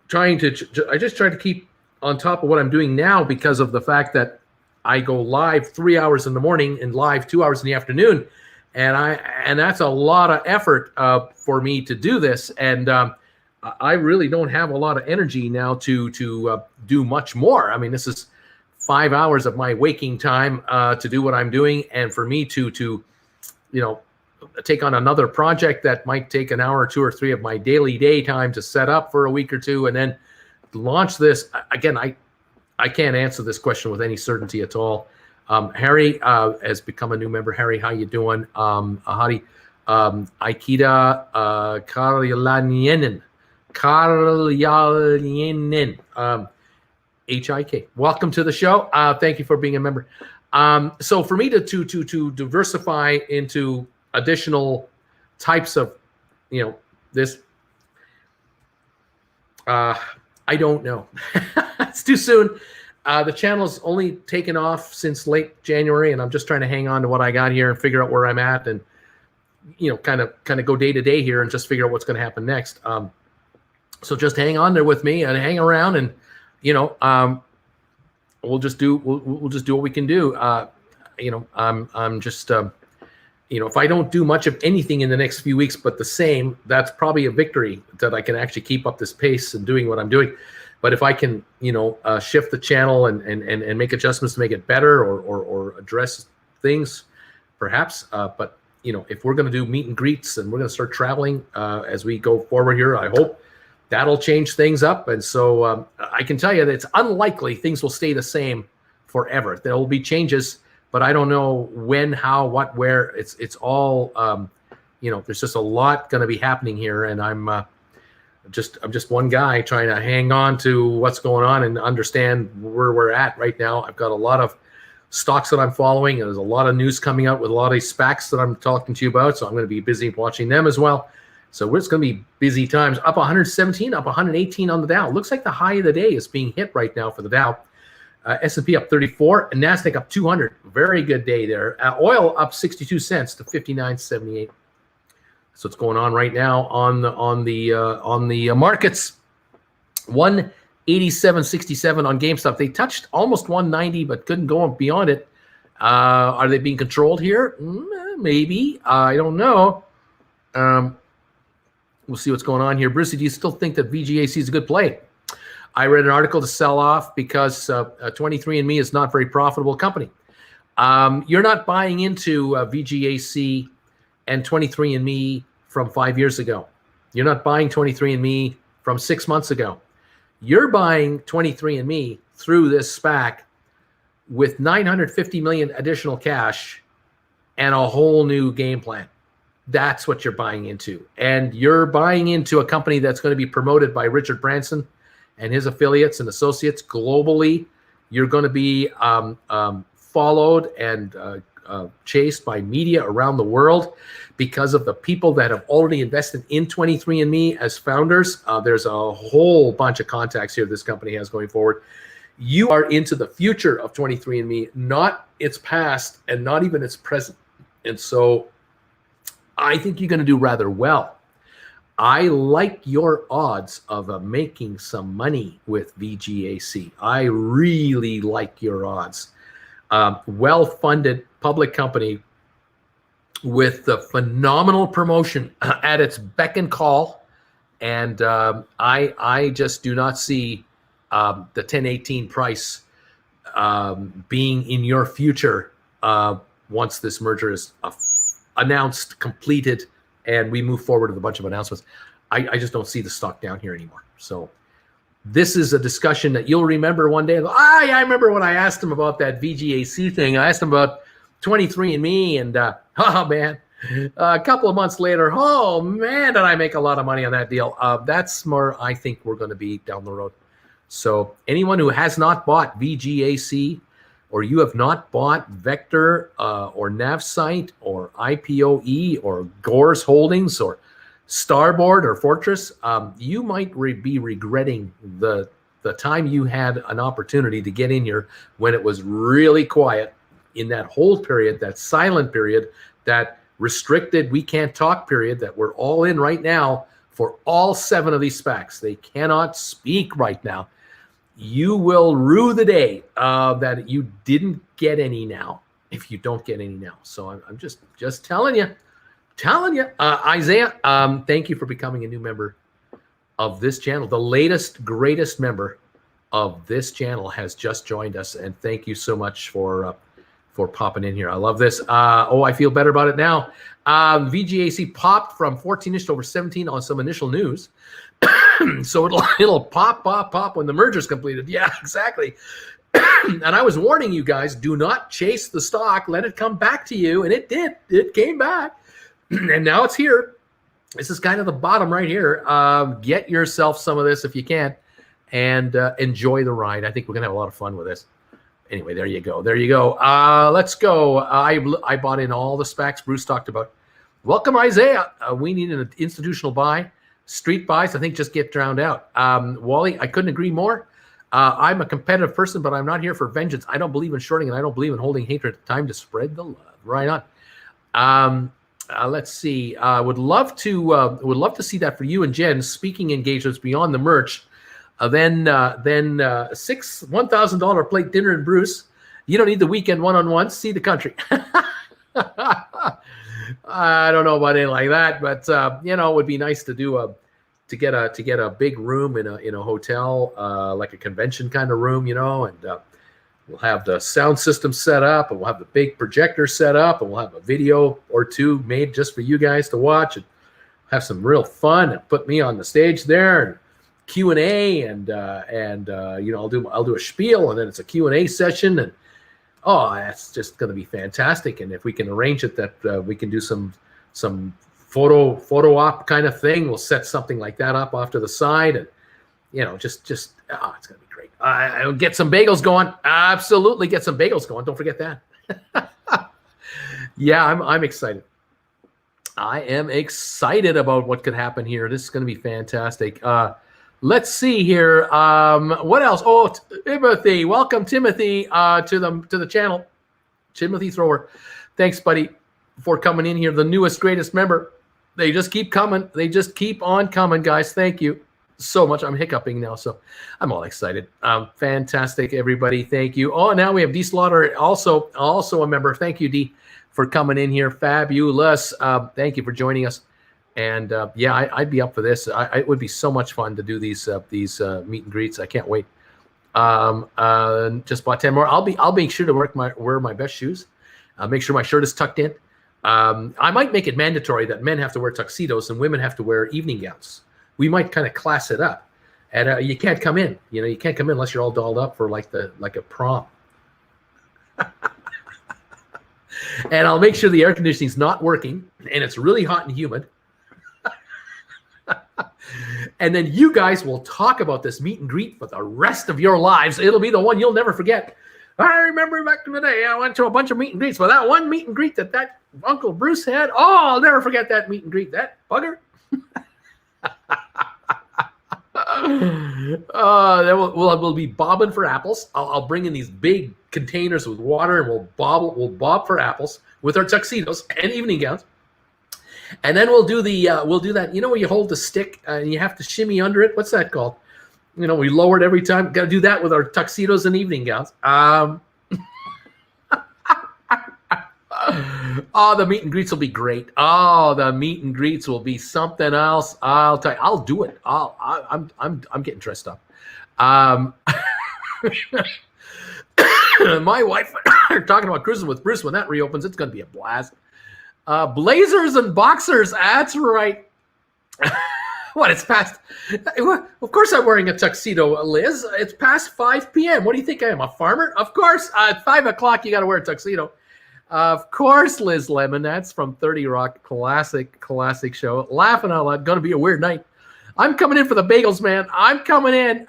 trying to. I just try to keep on top of what I'm doing now because of the fact that I go live 3 hours in the morning and live 2 hours in the afternoon. And that's a lot of effort for me to do this, and I really don't have a lot of energy now to do much more. I mean, this is 5 hours of my waking time to do what I'm doing, and for me to you know, take on another project that might take an hour or two or three of my daily day time to set up for a week or two, and then launch this again. I can't answer this question with any certainty at all. Harry has become a new member. Harry, how you doing? Ahadi, Aikida Karyalaninen, HIK. Welcome to the show. Thank you for being a member. So for me to diversify into additional types of, you know, this, I don't know. It's too soon. The channel's only taken off since late January, and I'm just trying to hang on to what I got here and figure out where I'm at, and, you know, kind of go day to day here and just figure out what's going to happen next. So just hang on there with me and hang around, and, you know, we'll just do what we can do. You know, I'm just you know, if I don't do much of anything in the next few weeks but the same, that's probably a victory that I can actually keep up this pace and doing what I'm doing. But if I can, you know, shift the channel and make adjustments to make it better or address things, perhaps. But, you know, if we're going to do meet and greets and we're going to start traveling as we go forward here, I hope that'll change things up. And so I can tell you that it's unlikely things will stay the same forever. There will be changes, but I don't know when, how, what, where. It's all, you know, there's just a lot going to be happening here, and I'm just one guy trying to hang on to what's going on and understand where we're at right now. I've got a lot of stocks that I'm following, and there's a lot of news coming out with a lot of these SPACs that I'm talking to you about. So I'm going to be busy watching them as well. So it's going to be busy times. Up 117, up 118 on the Dow. Looks like the high of the day is being hit right now for the Dow. S&P up 34, and NASDAQ up 200. Very good day there. Oil up 62 cents to 59.78. So what's going on right now on the markets? 187.67 on GameStop. They touched almost 190, but couldn't go beyond it. Are they being controlled here? Maybe. I don't know. We'll see what's going on here. Brucey, do you still think that VGAC is a good play? I read an article to sell off because 23andMe is not a very profitable company. You're not buying into VGAC and 23andMe from 5 years ago. You're not buying 23andMe from 6 months ago. You're buying 23andMe through this SPAC with $950 million additional cash and a whole new game plan. That's what you're buying into. And you're buying into a company that's going to be promoted by Richard Branson and his affiliates and associates globally You're going to be followed and chased by media around the world because of the people that have already invested in 23andMe as founders. There's a whole bunch of contacts here this company has going forward. You are into the future of 23andMe, not its past and not even its present. And so I think you're going to do rather well. I like your odds of making some money with VGAC. I really like your odds. Well-funded public company with the phenomenal promotion at its beck and call. And I just do not see the 1018 price being in your future once this merger is announced, completed, and we move forward with a bunch of announcements. I just don't see the stock down here anymore. So this is a discussion that you'll remember one day. I remember when I asked him about that VGAC thing. I asked him about 23andMe, and oh man, a couple of months later, oh man, did I make a lot of money on that deal. That's more I think we're going to be down the road. So anyone who has not bought VGAC, or you have not bought Vector or Navsite or IPOE or Gore's Holdings or Starboard or Fortress, you might be regretting the time you had an opportunity to get in here when it was really quiet in that hold period, that silent period, that restricted we can't talk period that we're all in right now for all 7 of these SPACs. They cannot speak right now. You will rue the day that you didn't get any now, if you don't get any now. So I'm just telling you. Isaiah, thank you for becoming a new member of this channel. The latest, greatest member of this channel has just joined us, and thank you so much for popping in here. I love this. I feel better about it now. VGAC popped from 14-ish to over 17 on some initial news. So it'll pop when the merger's completed. Yeah, exactly. And I was warning you guys, do not chase the stock. Let it come back to you. And it did. It came back. And now it's here. This is kind of the bottom right here. Get yourself some of this if you can, and enjoy the ride. I think we're going to have a lot of fun with this. Anyway, there you go. Let's go. I bought in all the SPACs Bruce talked about. Welcome, Isaiah. We need an institutional buy. Street buys, I think, just get drowned out. Wally, I couldn't agree more. I'm a competitive person, but I'm not here for vengeance. I don't believe in shorting, and I don't believe in holding hatred. Time to spread the love. Right on. Let's see. Would love to see that for you and Jen. Speaking engagements beyond the merch. Then six $1,000 plate dinner and Bruce. You don't need the weekend one-on-one. See the country. I don't know about anything like that, but it would be nice to do to get a big room in a hotel, like a convention kind of room, and we'll have the sound system set up, and we'll have the big projector set up, and we'll have a video or two made just for you guys to watch, and have some real fun. And put me on the stage there, and Q&A, and I'll do a spiel, and then it's a Q&A session, and that's just going to be fantastic. And if we can arrange it that we can do some photo op kind of thing, we'll set something like that up off to the side, and it's going to be great. I'll get some bagels going. Absolutely, get some bagels going. Don't forget that. Yeah, I'm excited. I am excited about what could happen here. This is going to be fantastic. Let's see here. What else? Oh, Timothy. Welcome, Timothy, to the channel. Timothy Thrower. Thanks, buddy, for coming in here. The newest, greatest member. They just keep coming. They just keep on coming, guys. Thank you so much. I'm hiccuping now, so I'm all excited. Fantastic, everybody. Thank you. Oh, now we have D Slaughter, also a member. Thank you, D, for coming in here. Fabulous. Thank you for joining us. And I'd be up for this. It would be so much fun to do these meet and greets. I can't wait. Just bought 10 more. I'll make sure to wear my best shoes. Make sure my shirt is tucked in. I might make it mandatory that men have to wear tuxedos and women have to wear evening gowns. We might kind of class it up. And you can't come in. You can't come in unless you're all dolled up for like a prom. And I'll make sure the air conditioning's not working and it's really hot and humid. And then you guys will talk about this meet and greet for the rest of your lives. It'll be the one you'll never forget. I remember back in the day, I went to a bunch of meet and greets, but that one meet and greet that Uncle Bruce had, I'll never forget that meet and greet. That bugger. Then we'll be bobbing for apples. I'll bring in these big containers with water, and we'll bob for apples with our tuxedos and evening gowns. And then we'll do that. You know where you hold the stick and you have to shimmy under it. What's that called? You know, we lower it every time. Got to do that with our tuxedos and evening gowns. Oh, the meet and greets will be great. Oh, the meet and greets will be something else. I'll tell you, I'll do it. I'm getting dressed up. My wife are talking about cruising with Bruce. When that reopens, it's going to be a blast. Blazers and boxers. That's right. What? It's past. Of course, I'm wearing a tuxedo, Liz. It's past 5 p.m. What do you think I am, a farmer? Of course, at 5 o'clock, you got to wear a tuxedo. Of course, Liz Lemon. That's from 30 Rock. Classic show. Laughing out loud. Going to be a weird night. I'm coming in for the bagels, man. I'm coming in.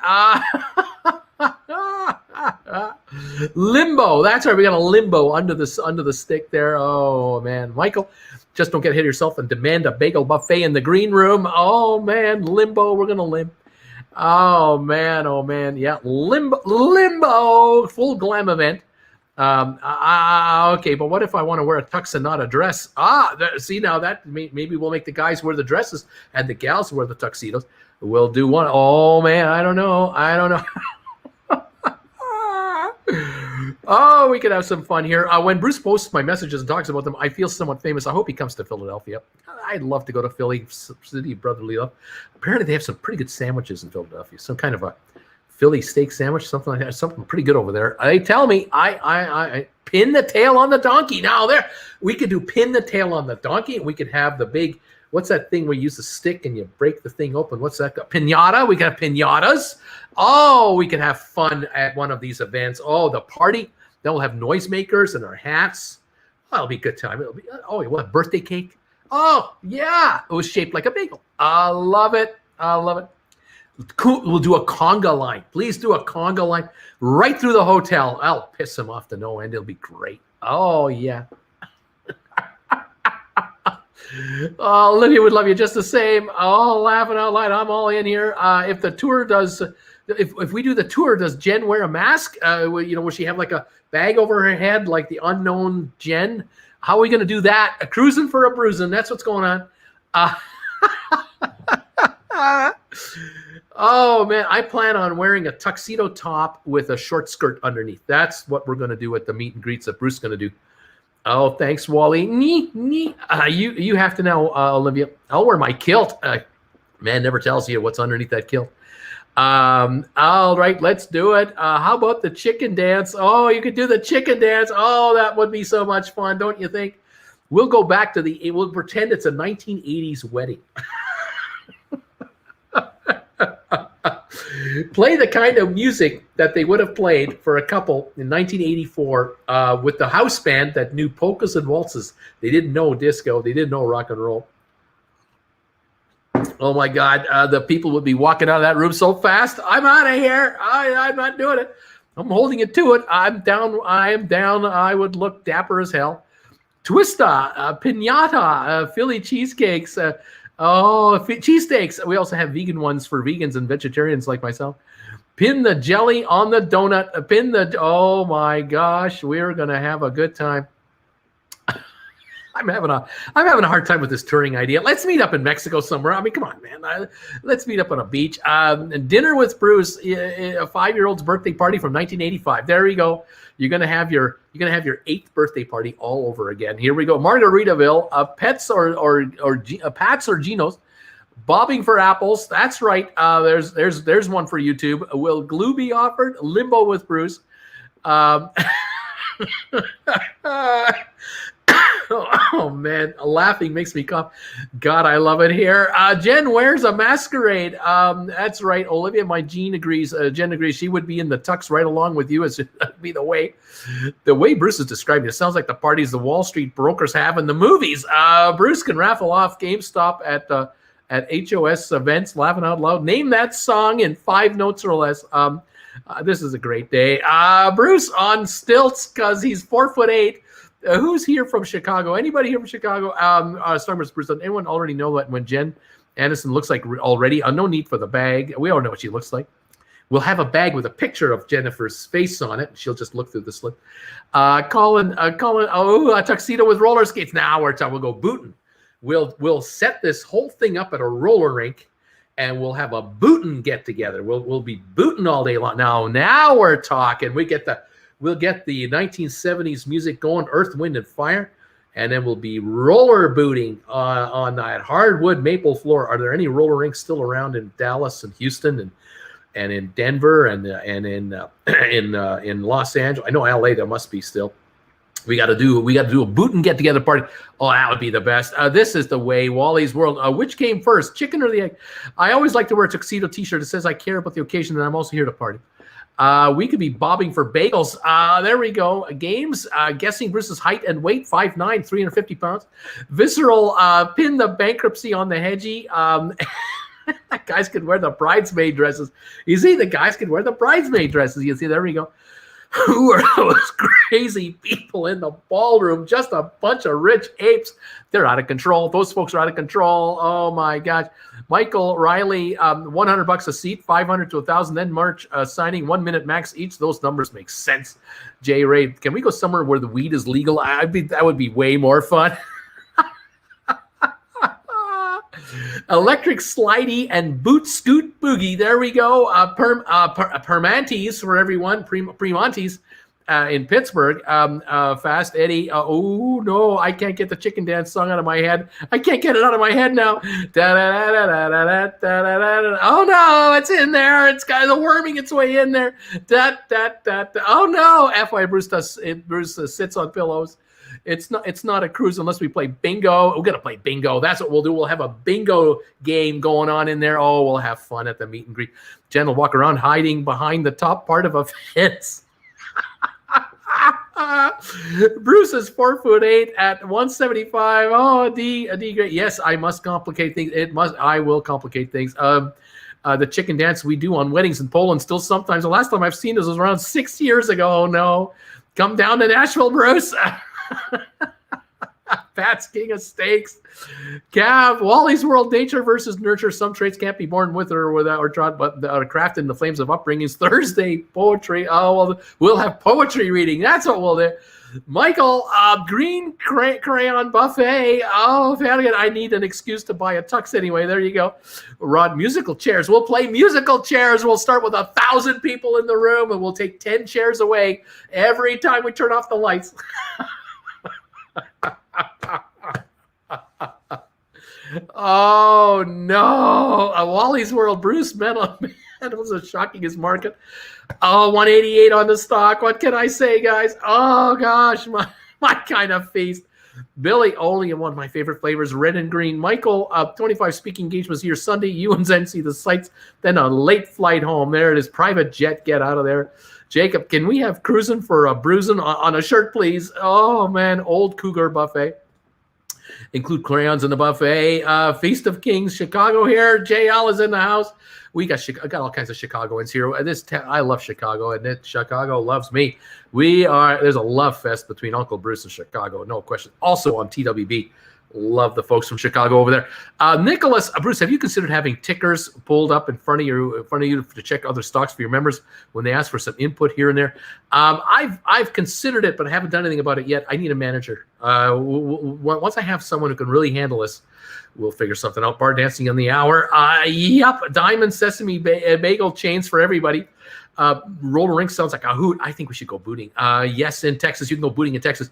Limbo. That's right. We got a limbo under the stick there. Oh man, Michael, just don't get hit yourself and demand a bagel buffet in the green room. Oh man, limbo. We're gonna limb. Oh man. Yeah, limbo. Full glam event. Okay, but what if I want to wear a tux and not a dress? See, now that maybe we'll make the guys wear the dresses and the gals wear the tuxedos. We'll do one. Oh man, I don't know. Oh, we could have some fun here. When Bruce posts my messages and talks about them, I feel somewhat famous. I hope he comes to Philadelphia. I'd love to go to Philly, city of brotherly love. Apparently, they have some pretty good sandwiches in Philadelphia. Some kind of a Philly steak sandwich, something like that. Something pretty good over there. They tell me I pin the tail on the donkey. Now we could do pin the tail on the donkey, and we could have the big, what's that thing where you use a stick and you break the thing open? What's that? Piñata. We got pinatas. Oh, we could have fun at one of these events. Oh, the party. Then we'll have noisemakers and our hats. Oh, it'll be a good time. It'll be, we'll have birthday cake. Oh, yeah. It was shaped like a bagel. I love it. Cool. We'll do a conga line. Please do a conga line right through the hotel. I'll piss them off to no end. It'll be great. Oh, yeah. Oh, Olivia would love you just the same. Oh, laughing out loud. I'm all in here. If the tour does, if we do the tour, does Jen wear a mask? Will she have like a bag over her head like the unknown Jen? How are we going to do that? A cruising for a bruising. That's what's going on. Oh, man. I plan on wearing a tuxedo top with a short skirt underneath. That's what we're going to do at the meet and greets that Bruce is going to do. Oh, thanks, Wally. You have to know, Olivia. I'll wear my kilt. Man never tells you what's underneath that kilt. All right, let's do it. How about the chicken dance? Oh, you could do the chicken dance. Oh, that would be so much fun, don't you think? We'll go back to we'll pretend it's a 1980s wedding. Play the kind of music that they would have played for a couple in 1984 with the house band that knew polkas and waltzes. They didn't know disco. They didn't know rock and roll. Oh, my God. The people would be walking out of that room so fast. I'm out of here. I'm not doing it. I'm holding it to it. I'm down. I am down. I would look dapper as hell. Twista, piñata, Philly cheesecakes. Cheesesteaks. We also have vegan ones for vegans and vegetarians like myself. Pin the jelly on the donut. Oh my gosh, we're gonna have a good time. I'm having a hard time with this touring idea. Let's meet up in Mexico somewhere. I mean, come on, man. Let's meet up on a beach. Dinner with Bruce, a 5-year-old's birthday party from 1985. There you go. You're gonna have your 8th birthday party all over again. Here we go. Margaritaville, Pats or Geno's, bobbing for apples. That's right. There's one for YouTube. Will glue be offered? Limbo with Bruce. Oh man, laughing makes me cough. God, I love it here. Jen wears a masquerade. That's right, Olivia. My Jen agrees. Jen agrees. She would be in the tux right along with you. As be the way Bruce is describing it. Sounds like the parties the Wall Street brokers have in the movies. Bruce can raffle off GameStop at at HOS events, laughing out loud. Name that song in 5 notes or less. This is a great day. Bruce on stilts because he's 4'8". Who's here from Chicago? Anybody here from Chicago? Starburst Bruce. Does anyone already know that when Jen Anderson looks like already? No need for the bag. We all know what she looks like. We'll have a bag with a picture of Jennifer's face on it. She'll just look through the slip. Colin, a tuxedo with roller skates. Now we'll go booting. We'll set this whole thing up at a roller rink, and we'll have a booting get together. We'll be booting all day long. Now we're talking. We'll get the 1970s music going, Earth, Wind, and Fire, and then we'll be roller booting on that hardwood maple floor. Are there any roller rinks still around in Dallas and Houston and in Denver and in Los Angeles? I know LA there must be still. We got to do a boot and get together party. Oh, that would be the best. This is the way. Wally's World. Which came first, chicken or the egg? I always like to wear a tuxedo T-shirt that says I care about the occasion and I'm also here to party. We could be bobbing for bagels. There we go. Games. Guessing Bruce's height and weight. 5'9", 350 pounds. Visceral. Pin the bankruptcy on the hedgie. Guys could wear the bridesmaid dresses. You see, the guys could wear the bridesmaid dresses. You see, there we go. Who are those crazy people in the ballroom? Just a bunch of rich apes. They're out of control. Those folks are out of control. Oh my gosh. Michael Riley, $100 a seat, 500 to 1,000. Then March signing 1 minute max each. Those numbers make sense. Jay Ray, can we go somewhere where the weed is legal? That would be way more fun. Electric Slidey and Boot Scoot Boogie. There we go. Permantes for everyone. Premontes in Pittsburgh. Fast Eddie. Oh, no. I can't get the chicken dance song out of my head. I can't get it out of my head now. Oh, no. It's in there. It's got the worming its way in there. Oh, no. FY Bruce sits on pillows. It's not a cruise unless we play bingo. We're going to play bingo. That's what we'll do. We'll have a bingo game going on in there. Oh, we'll have fun at the meet and greet. Jen will walk around hiding behind the top part of a fence. Bruce is 4'8" at 175. Oh, D great. Yes, I must complicate things. I will complicate things. The chicken dance we do on weddings in Poland still sometimes. The last time I've seen this was around 6 years ago. Oh, no. Come down to Nashville, Bruce. Pat's King of Steaks. Cav, Wally's World, Nature versus Nurture. Some traits can't be born with or without or taught, but are crafted in the flames of upbringing. Thursday, poetry. Oh, well, we'll have poetry reading. That's what we'll do. Michael, green crayon buffet. Oh, I need an excuse to buy a tux anyway. There you go. Rod, musical chairs. We'll play musical chairs. We'll start with 1,000 people in the room, and we'll take 10 chairs away every time we turn off the lights. Oh no! Wally's World, Bruce Medals is shocking his market. Oh, 188 on the stock. What can I say, guys? Oh gosh, my kind of feast. Billy, only in one of my favorite flavors, red and green. Michael, 25 speaking engagements here Sunday. You and Zen see the sights. Then a late flight home. There it is. Private jet. Get out of there. Jacob, can we have cruising for a bruising on a shirt, please? Oh, man. Old Cougar buffet. Include crayons in the buffet. Feast of Kings, Chicago here. JL is in the house. I got all kinds of Chicagoans here. I love Chicago, and Chicago loves me. There's a love fest between Uncle Bruce and Chicago, no question. Also on TWB. Love the folks from Chicago over there. Nicholas, Bruce, have you considered having tickers pulled up in front of you to check other stocks for your members when they ask for some input here and there? I've considered it, but I haven't done anything about it yet. I need a manager. Once I have someone who can really handle this, we'll figure something out. Bar dancing on the hour. Yep, Diamond Sesame Bagel chains for everybody. Roller rink sounds like a hoot. I think we should go booting. Yes, in Texas. You can go booting in Texas.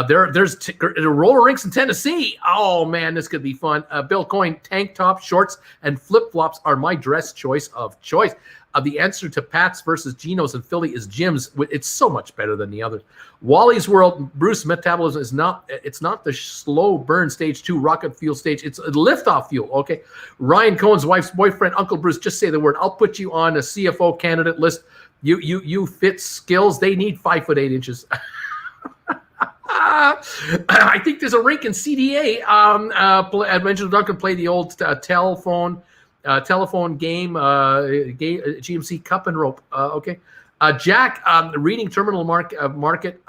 There's roller rinks in Tennessee. Oh, man, this could be fun. Bill Coyne, tank top, shorts, and flip-flops are my dress choice of choice. The answer to Pat's versus Geno's in Philly is Jim's. It's so much better than the others. Wally's World, Bruce, metabolism is not the slow burn stage 2 rocket fuel stage. It's a liftoff fuel, okay? Ryan Cohen's wife's boyfriend, Uncle Bruce, just say the word. I'll put you on a CFO candidate list. You fit skills. They need 5'8". I think there's a rink in CDA. Adventure Duncan play the old telephone game, GMC Cup and Rope. Okay. Jack, reading Terminal Market,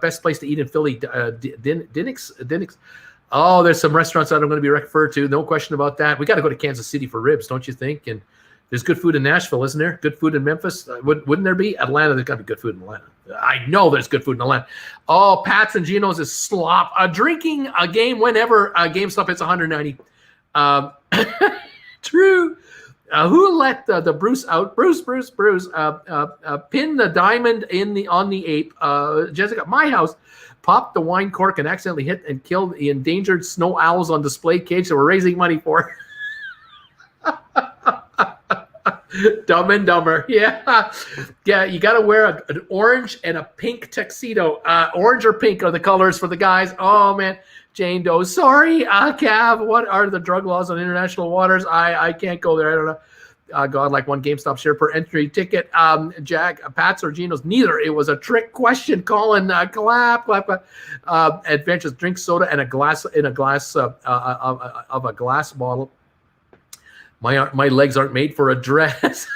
best place to eat in Philly. Dinnick's. Oh, there's some restaurants that I'm going to be referred to. No question about that. We got to go to Kansas City for ribs, don't you think? And there's good food in Nashville, isn't there? Good food in Memphis. Wouldn't there be? Atlanta, there's got to be good food in Atlanta. I know there's good food in Atlanta. Oh, Pat's and Geno's is slop. Drinking a game whenever GameStop hits 190. True. Who let the Bruce out? Bruce. Pin the diamond on the ape. Jessica, my house. Popped the wine cork and accidentally hit and killed the endangered snow owls on display cage that we're raising money for. Dumb and Dumber. Yeah. You got to wear an orange and a pink tuxedo. Orange or pink are the colors for the guys. Oh, man. Jane Doe. Sorry, Cav. What are the drug laws on international waters? I can't go there. I don't know. God, like one GameStop share per entry ticket. Jack, Pat's or Geno's? Neither. It was a trick question. Colin, clap. Adventures, drink soda and a glass of a glass bottle. My legs aren't made for a dress.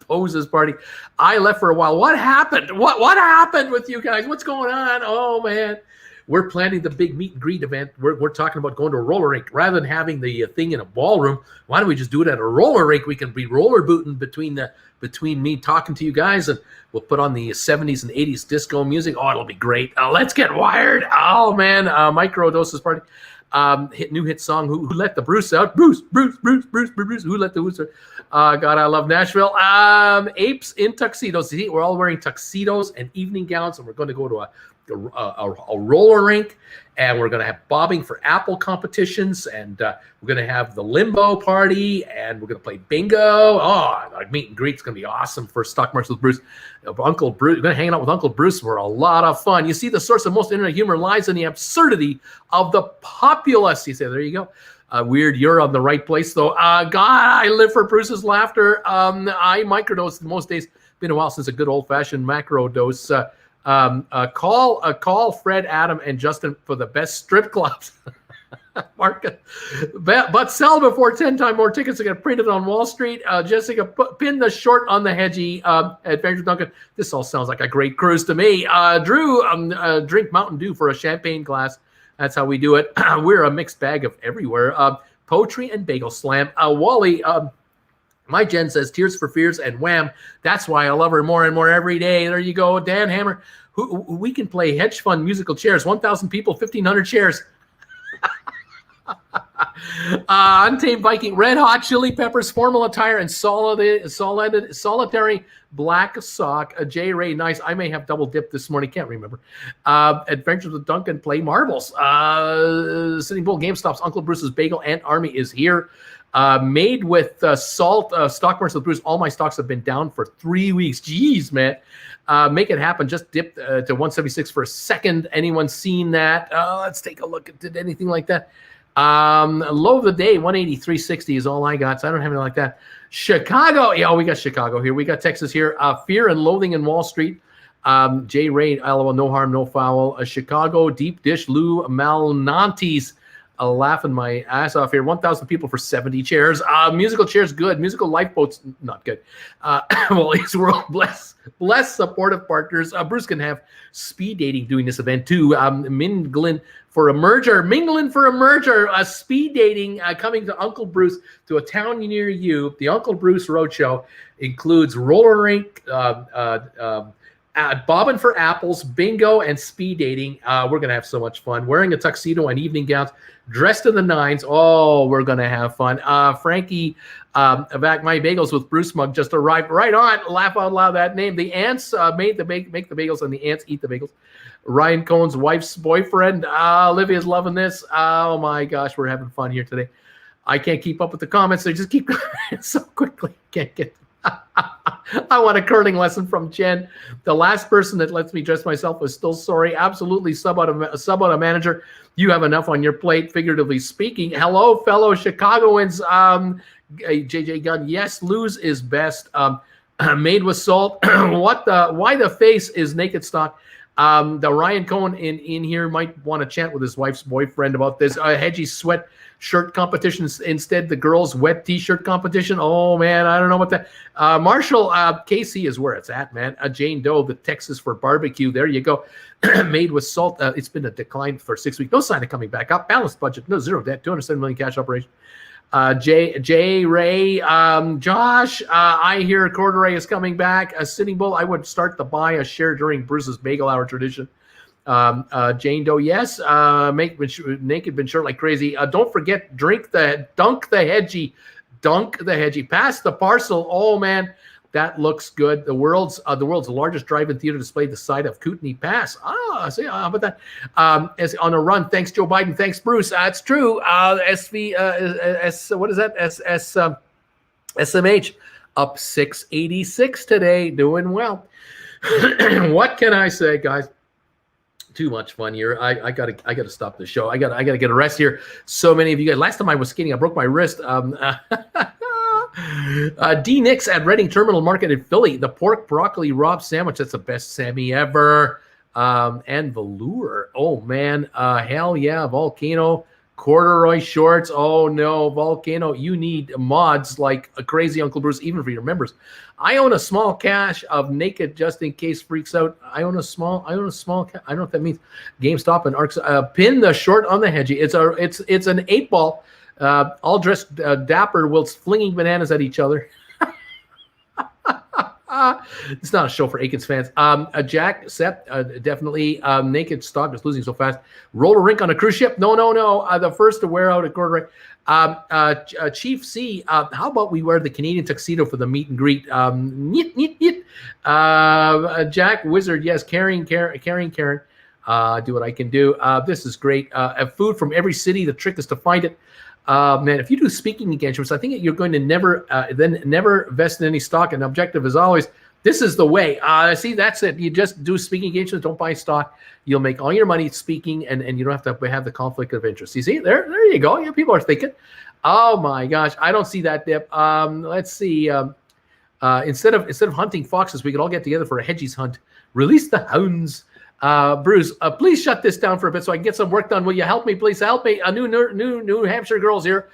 Poses party. I left for a while. What happened? What happened with you guys? What's going on? Oh man. We're planning the big meet and greet event. We're talking about going to a roller rink rather than having the thing in a ballroom. Why don't we just do it at a roller rink? We can be roller booting between me talking to you guys, and we'll put on the 70s and 80s disco music. Oh, it'll be great. Let's get wired. Oh man, microdoses party. New hit song. Who let the Bruce out? Bruce. Who let the Bruce out? God, I love Nashville. Apes in tuxedos. See, we're all wearing tuxedos and evening gowns, and we're going to go to a roller rink, and we're going to have bobbing for apple competitions, and we're going to have the limbo party, and we're going to play bingo. Oh, our meet and greet's going to be awesome for Stock Markets with Bruce. Uncle Bruce, we're going to hang out with Uncle Bruce for a lot of fun. You see, the source of most internet humor lies in the absurdity of the populace. You say, there you go. Weird, you're on the right place, though. God, I live for Bruce's laughter. I microdose most days. Been a while since a good old-fashioned macro dose. Call Fred, Adam, and Justin for the best strip clubs. Market, but sell before 10 times more tickets to get printed on Wall Street. Jessica, pin the short on the hedgy. Adventure Duncan. This all sounds like a great cruise to me. Drew, drink Mountain Dew for a champagne glass. That's how we do it. We're a mixed bag of everywhere. Poetry and bagel slam. Wally. My Jen says Tears for Fears and Wham. That's why I love her more and more every day. There you go. Dan Hammer. We can play hedge fund musical chairs. 1,000 people, 1,500 chairs. Untamed Viking. Red Hot Chili Peppers, formal attire, and solitary black sock. J. Ray, nice. I may have double dipped this morning. Can't remember. Adventures with Duncan. Play marbles. Sitting Bull. GameStop's Uncle Bruce's Bagel Ant Army is here. Made with salt. Stock Markets with Bruce. All my stocks have been down for 3 weeks. Jeez, man. Make it happen. Just dipped to 176 for a second. Anyone seen that? Let's take a look. Did anything like that? Low of the day, 183.60 is all I got. So I don't have anything like that. Chicago. Yeah, we got Chicago here. We got Texas here. Fear and Loathing in Wall Street. Jay Ray, LOL, no harm, no foul. Chicago, Deep Dish, Lou Malnantes. Laughing my ass off here. 1,000 people for 70 chairs. Musical chairs, good. Musical lifeboats, not good. Well, it's world bless supportive partners. Bruce can have speed dating doing this event too. Mingling for a merger. Speed dating coming to Uncle Bruce to a town near you. The Uncle Bruce Roadshow includes roller rink, bobbing for apples, bingo, and speed dating. We're going to have so much fun. Wearing a tuxedo and evening gowns, dressed in the nines. Oh, we're going to have fun. Frankie, back my bagels with Bruce mug just arrived. Right on. Laugh out loud that name. The ants make the bagels, and the ants eat the bagels. Ryan Cohn's wife's boyfriend. Olivia's loving this. Oh, my gosh. We're having fun here today. I can't keep up with the comments. They just keep going so quickly. Can't get I want a curling lesson from Jen. The last person that lets me dress myself is still sorry. Absolutely sub out a manager. You have enough on your plate, figuratively speaking. Hello, fellow Chicagoans. JJ Gunn. Yes, lose is best. Made with salt. Why the face is naked stock. The Ryan Cohen in here might want to chat with his wife's boyfriend about this. Hedgie sweat shirt competition instead the girls' wet t-shirt competition. Oh man, I don't know what that. Marshall, KC is where it's at, man. Jane Doe, the Texas for barbecue. There you go. Made with salt. It's been a decline for 6 weeks. No sign of coming back up. Balanced budget. No, zero debt. 207 million cash operation. Jay Ray, Josh, I hear Corduroy is coming back. A Sitting Bull, I would start to buy a share during Bruce's Bagel Hour tradition. Jane Doe, yes. Make naked, been short like crazy. Don't forget, dunk the hedgie, pass the parcel. Oh man, that looks good. The world's largest drive-in theater displayed the side of Kootenai Pass. See, how about that? As on a run. Thanks, Joe Biden. Thanks, Bruce. It's true. What is that? SMH up 686 today, doing well. What can I say, guys? Too much fun here. I gotta stop the show. I gotta get a rest here. So many of you guys. Last time I was skating, I broke my wrist. D Nix at Reading Terminal Market in Philly. The pork broccoli Rob sandwich. That's the best Sammy ever. And velour. Oh man. Hell yeah. Volcano. Corduroy shorts. Oh no. Volcano. You need mods like a crazy Uncle Bruce, even for your members. I own a small cache of naked just in case freaks out. I own a small I don't know what that means. GameStop and Arcs. Pin the short on the hedgie. It's an 8-ball. All dressed dapper whilst flinging bananas at each other. It's not a show for Aikens fans. Jack, Sep, definitely. Naked stock is losing so fast. Roller rink on a cruise ship? No. The first to wear out at Corduroy. Chief C, how about we wear the Canadian tuxedo for the meet and greet? Jack, Wizard, yes. Karen. Do what I can do. This is great. Food from every city. The trick is to find it. Man, if you do speaking engagements, I think you're going to never vest in any stock. And the objective is always, this is the way. See, that's it. You just do speaking engagements, don't buy stock. You'll make all your money speaking, and you don't have to have the conflict of interest. You see, there you go. Yeah, people are thinking. Oh my gosh, I don't see that dip. Let's see. Instead of hunting foxes, we could all get together for a hedgies hunt. Release the hounds. Bruce, please shut this down for a bit so I can get some work done. Will you help me? Please help me. New Hampshire girls here.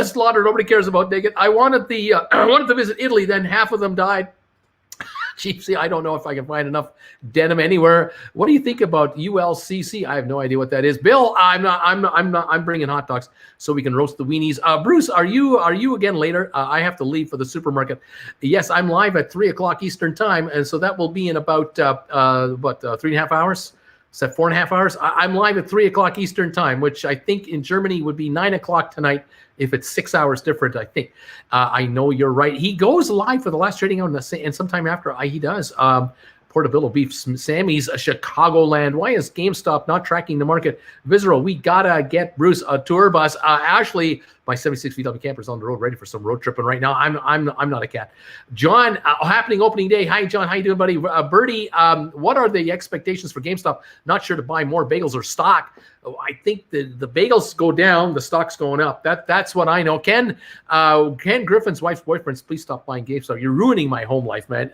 Slaughtered. Nobody cares about naked. I wanted to visit Italy. Then half of them died. Chiefsy, I don't know if I can find enough denim anywhere. What do you think about ULCC? I have no idea what that is. Bill, I'm bringing hot dogs so we can roast the weenies. Bruce, are you again later? I have to leave for the supermarket. Yes, I'm live at 3:00 Eastern time, and so that will be in about 3.5 hours. Is that 4.5 hours? I'm live at 3:00 Eastern time, which I think in Germany would be 9:00 tonight. If it's 6 hours different, I think. I know you're right. He goes live for the last trading hour and sometime after he does. Portobello Beef, Sammy's Chicagoland. Why is GameStop not tracking the market? Visceral, we gotta get Bruce a tour bus. Ashley, my 76 VW camper's on the road, ready for some road tripping right now. I'm not a cat. John, happening opening day. Hi, John. How you doing, buddy? Birdie, what are the expectations for GameStop? Not sure to buy more bagels or stock. I think the bagels go down, the stock's going up. That's what I know. Ken Griffin's wife's boyfriends, please stop buying GameStop. You're ruining my home life, man.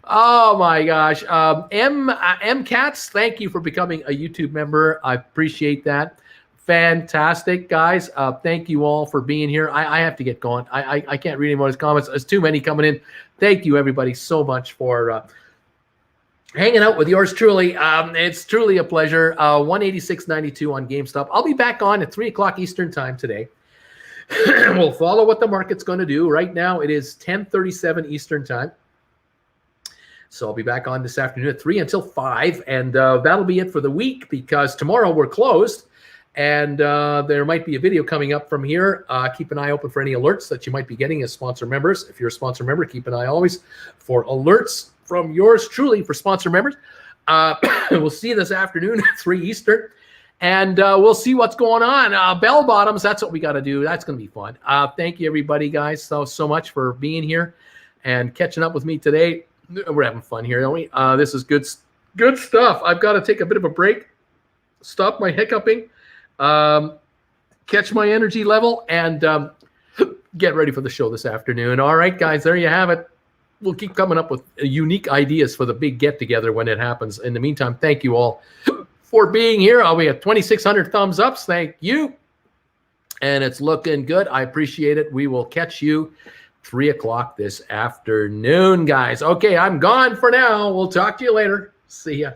Oh my gosh. M Cats, thank you for becoming a YouTube member. I appreciate that. Fantastic, guys. Thank you all for being here. I have to get going. I can't read any more of these comments. There's too many coming in. Thank you, everybody, so much for hanging out with yours truly. It's truly a pleasure. 186.92 on GameStop. I'll be back on at 3:00 Eastern time today. We'll follow what the market's going to do. Right now, it is 10:37 Eastern time. So I'll be back on this afternoon at 3 until 5. And that'll be it for the week because tomorrow we're closed. And there might be a video coming up from here. Keep an eye open for any alerts that you might be getting as sponsor members. If you're a sponsor member, keep an eye always for alerts from yours truly for sponsor members. We'll see you this afternoon at 3 Eastern. And we'll see what's going on. Bell bottoms, that's what we got to do. That's going to be fun. Thank you, everybody, guys, so much for being here and catching up with me today. We're having fun here, don't we? This is good stuff. I've got to take a bit of a break, stop my hiccuping, catch my energy level, and get ready for the show this afternoon. All right, guys, there you have it. we'll keep coming up with unique ideas for the big get together when it happens. In the meantime, thank you all for being here. We have 2,600 thumbs ups. Thank you. And it's looking good. I appreciate it. We will catch you 3 o'clock this afternoon, guys. Okay, I'm gone for now. We'll talk to you later. See ya.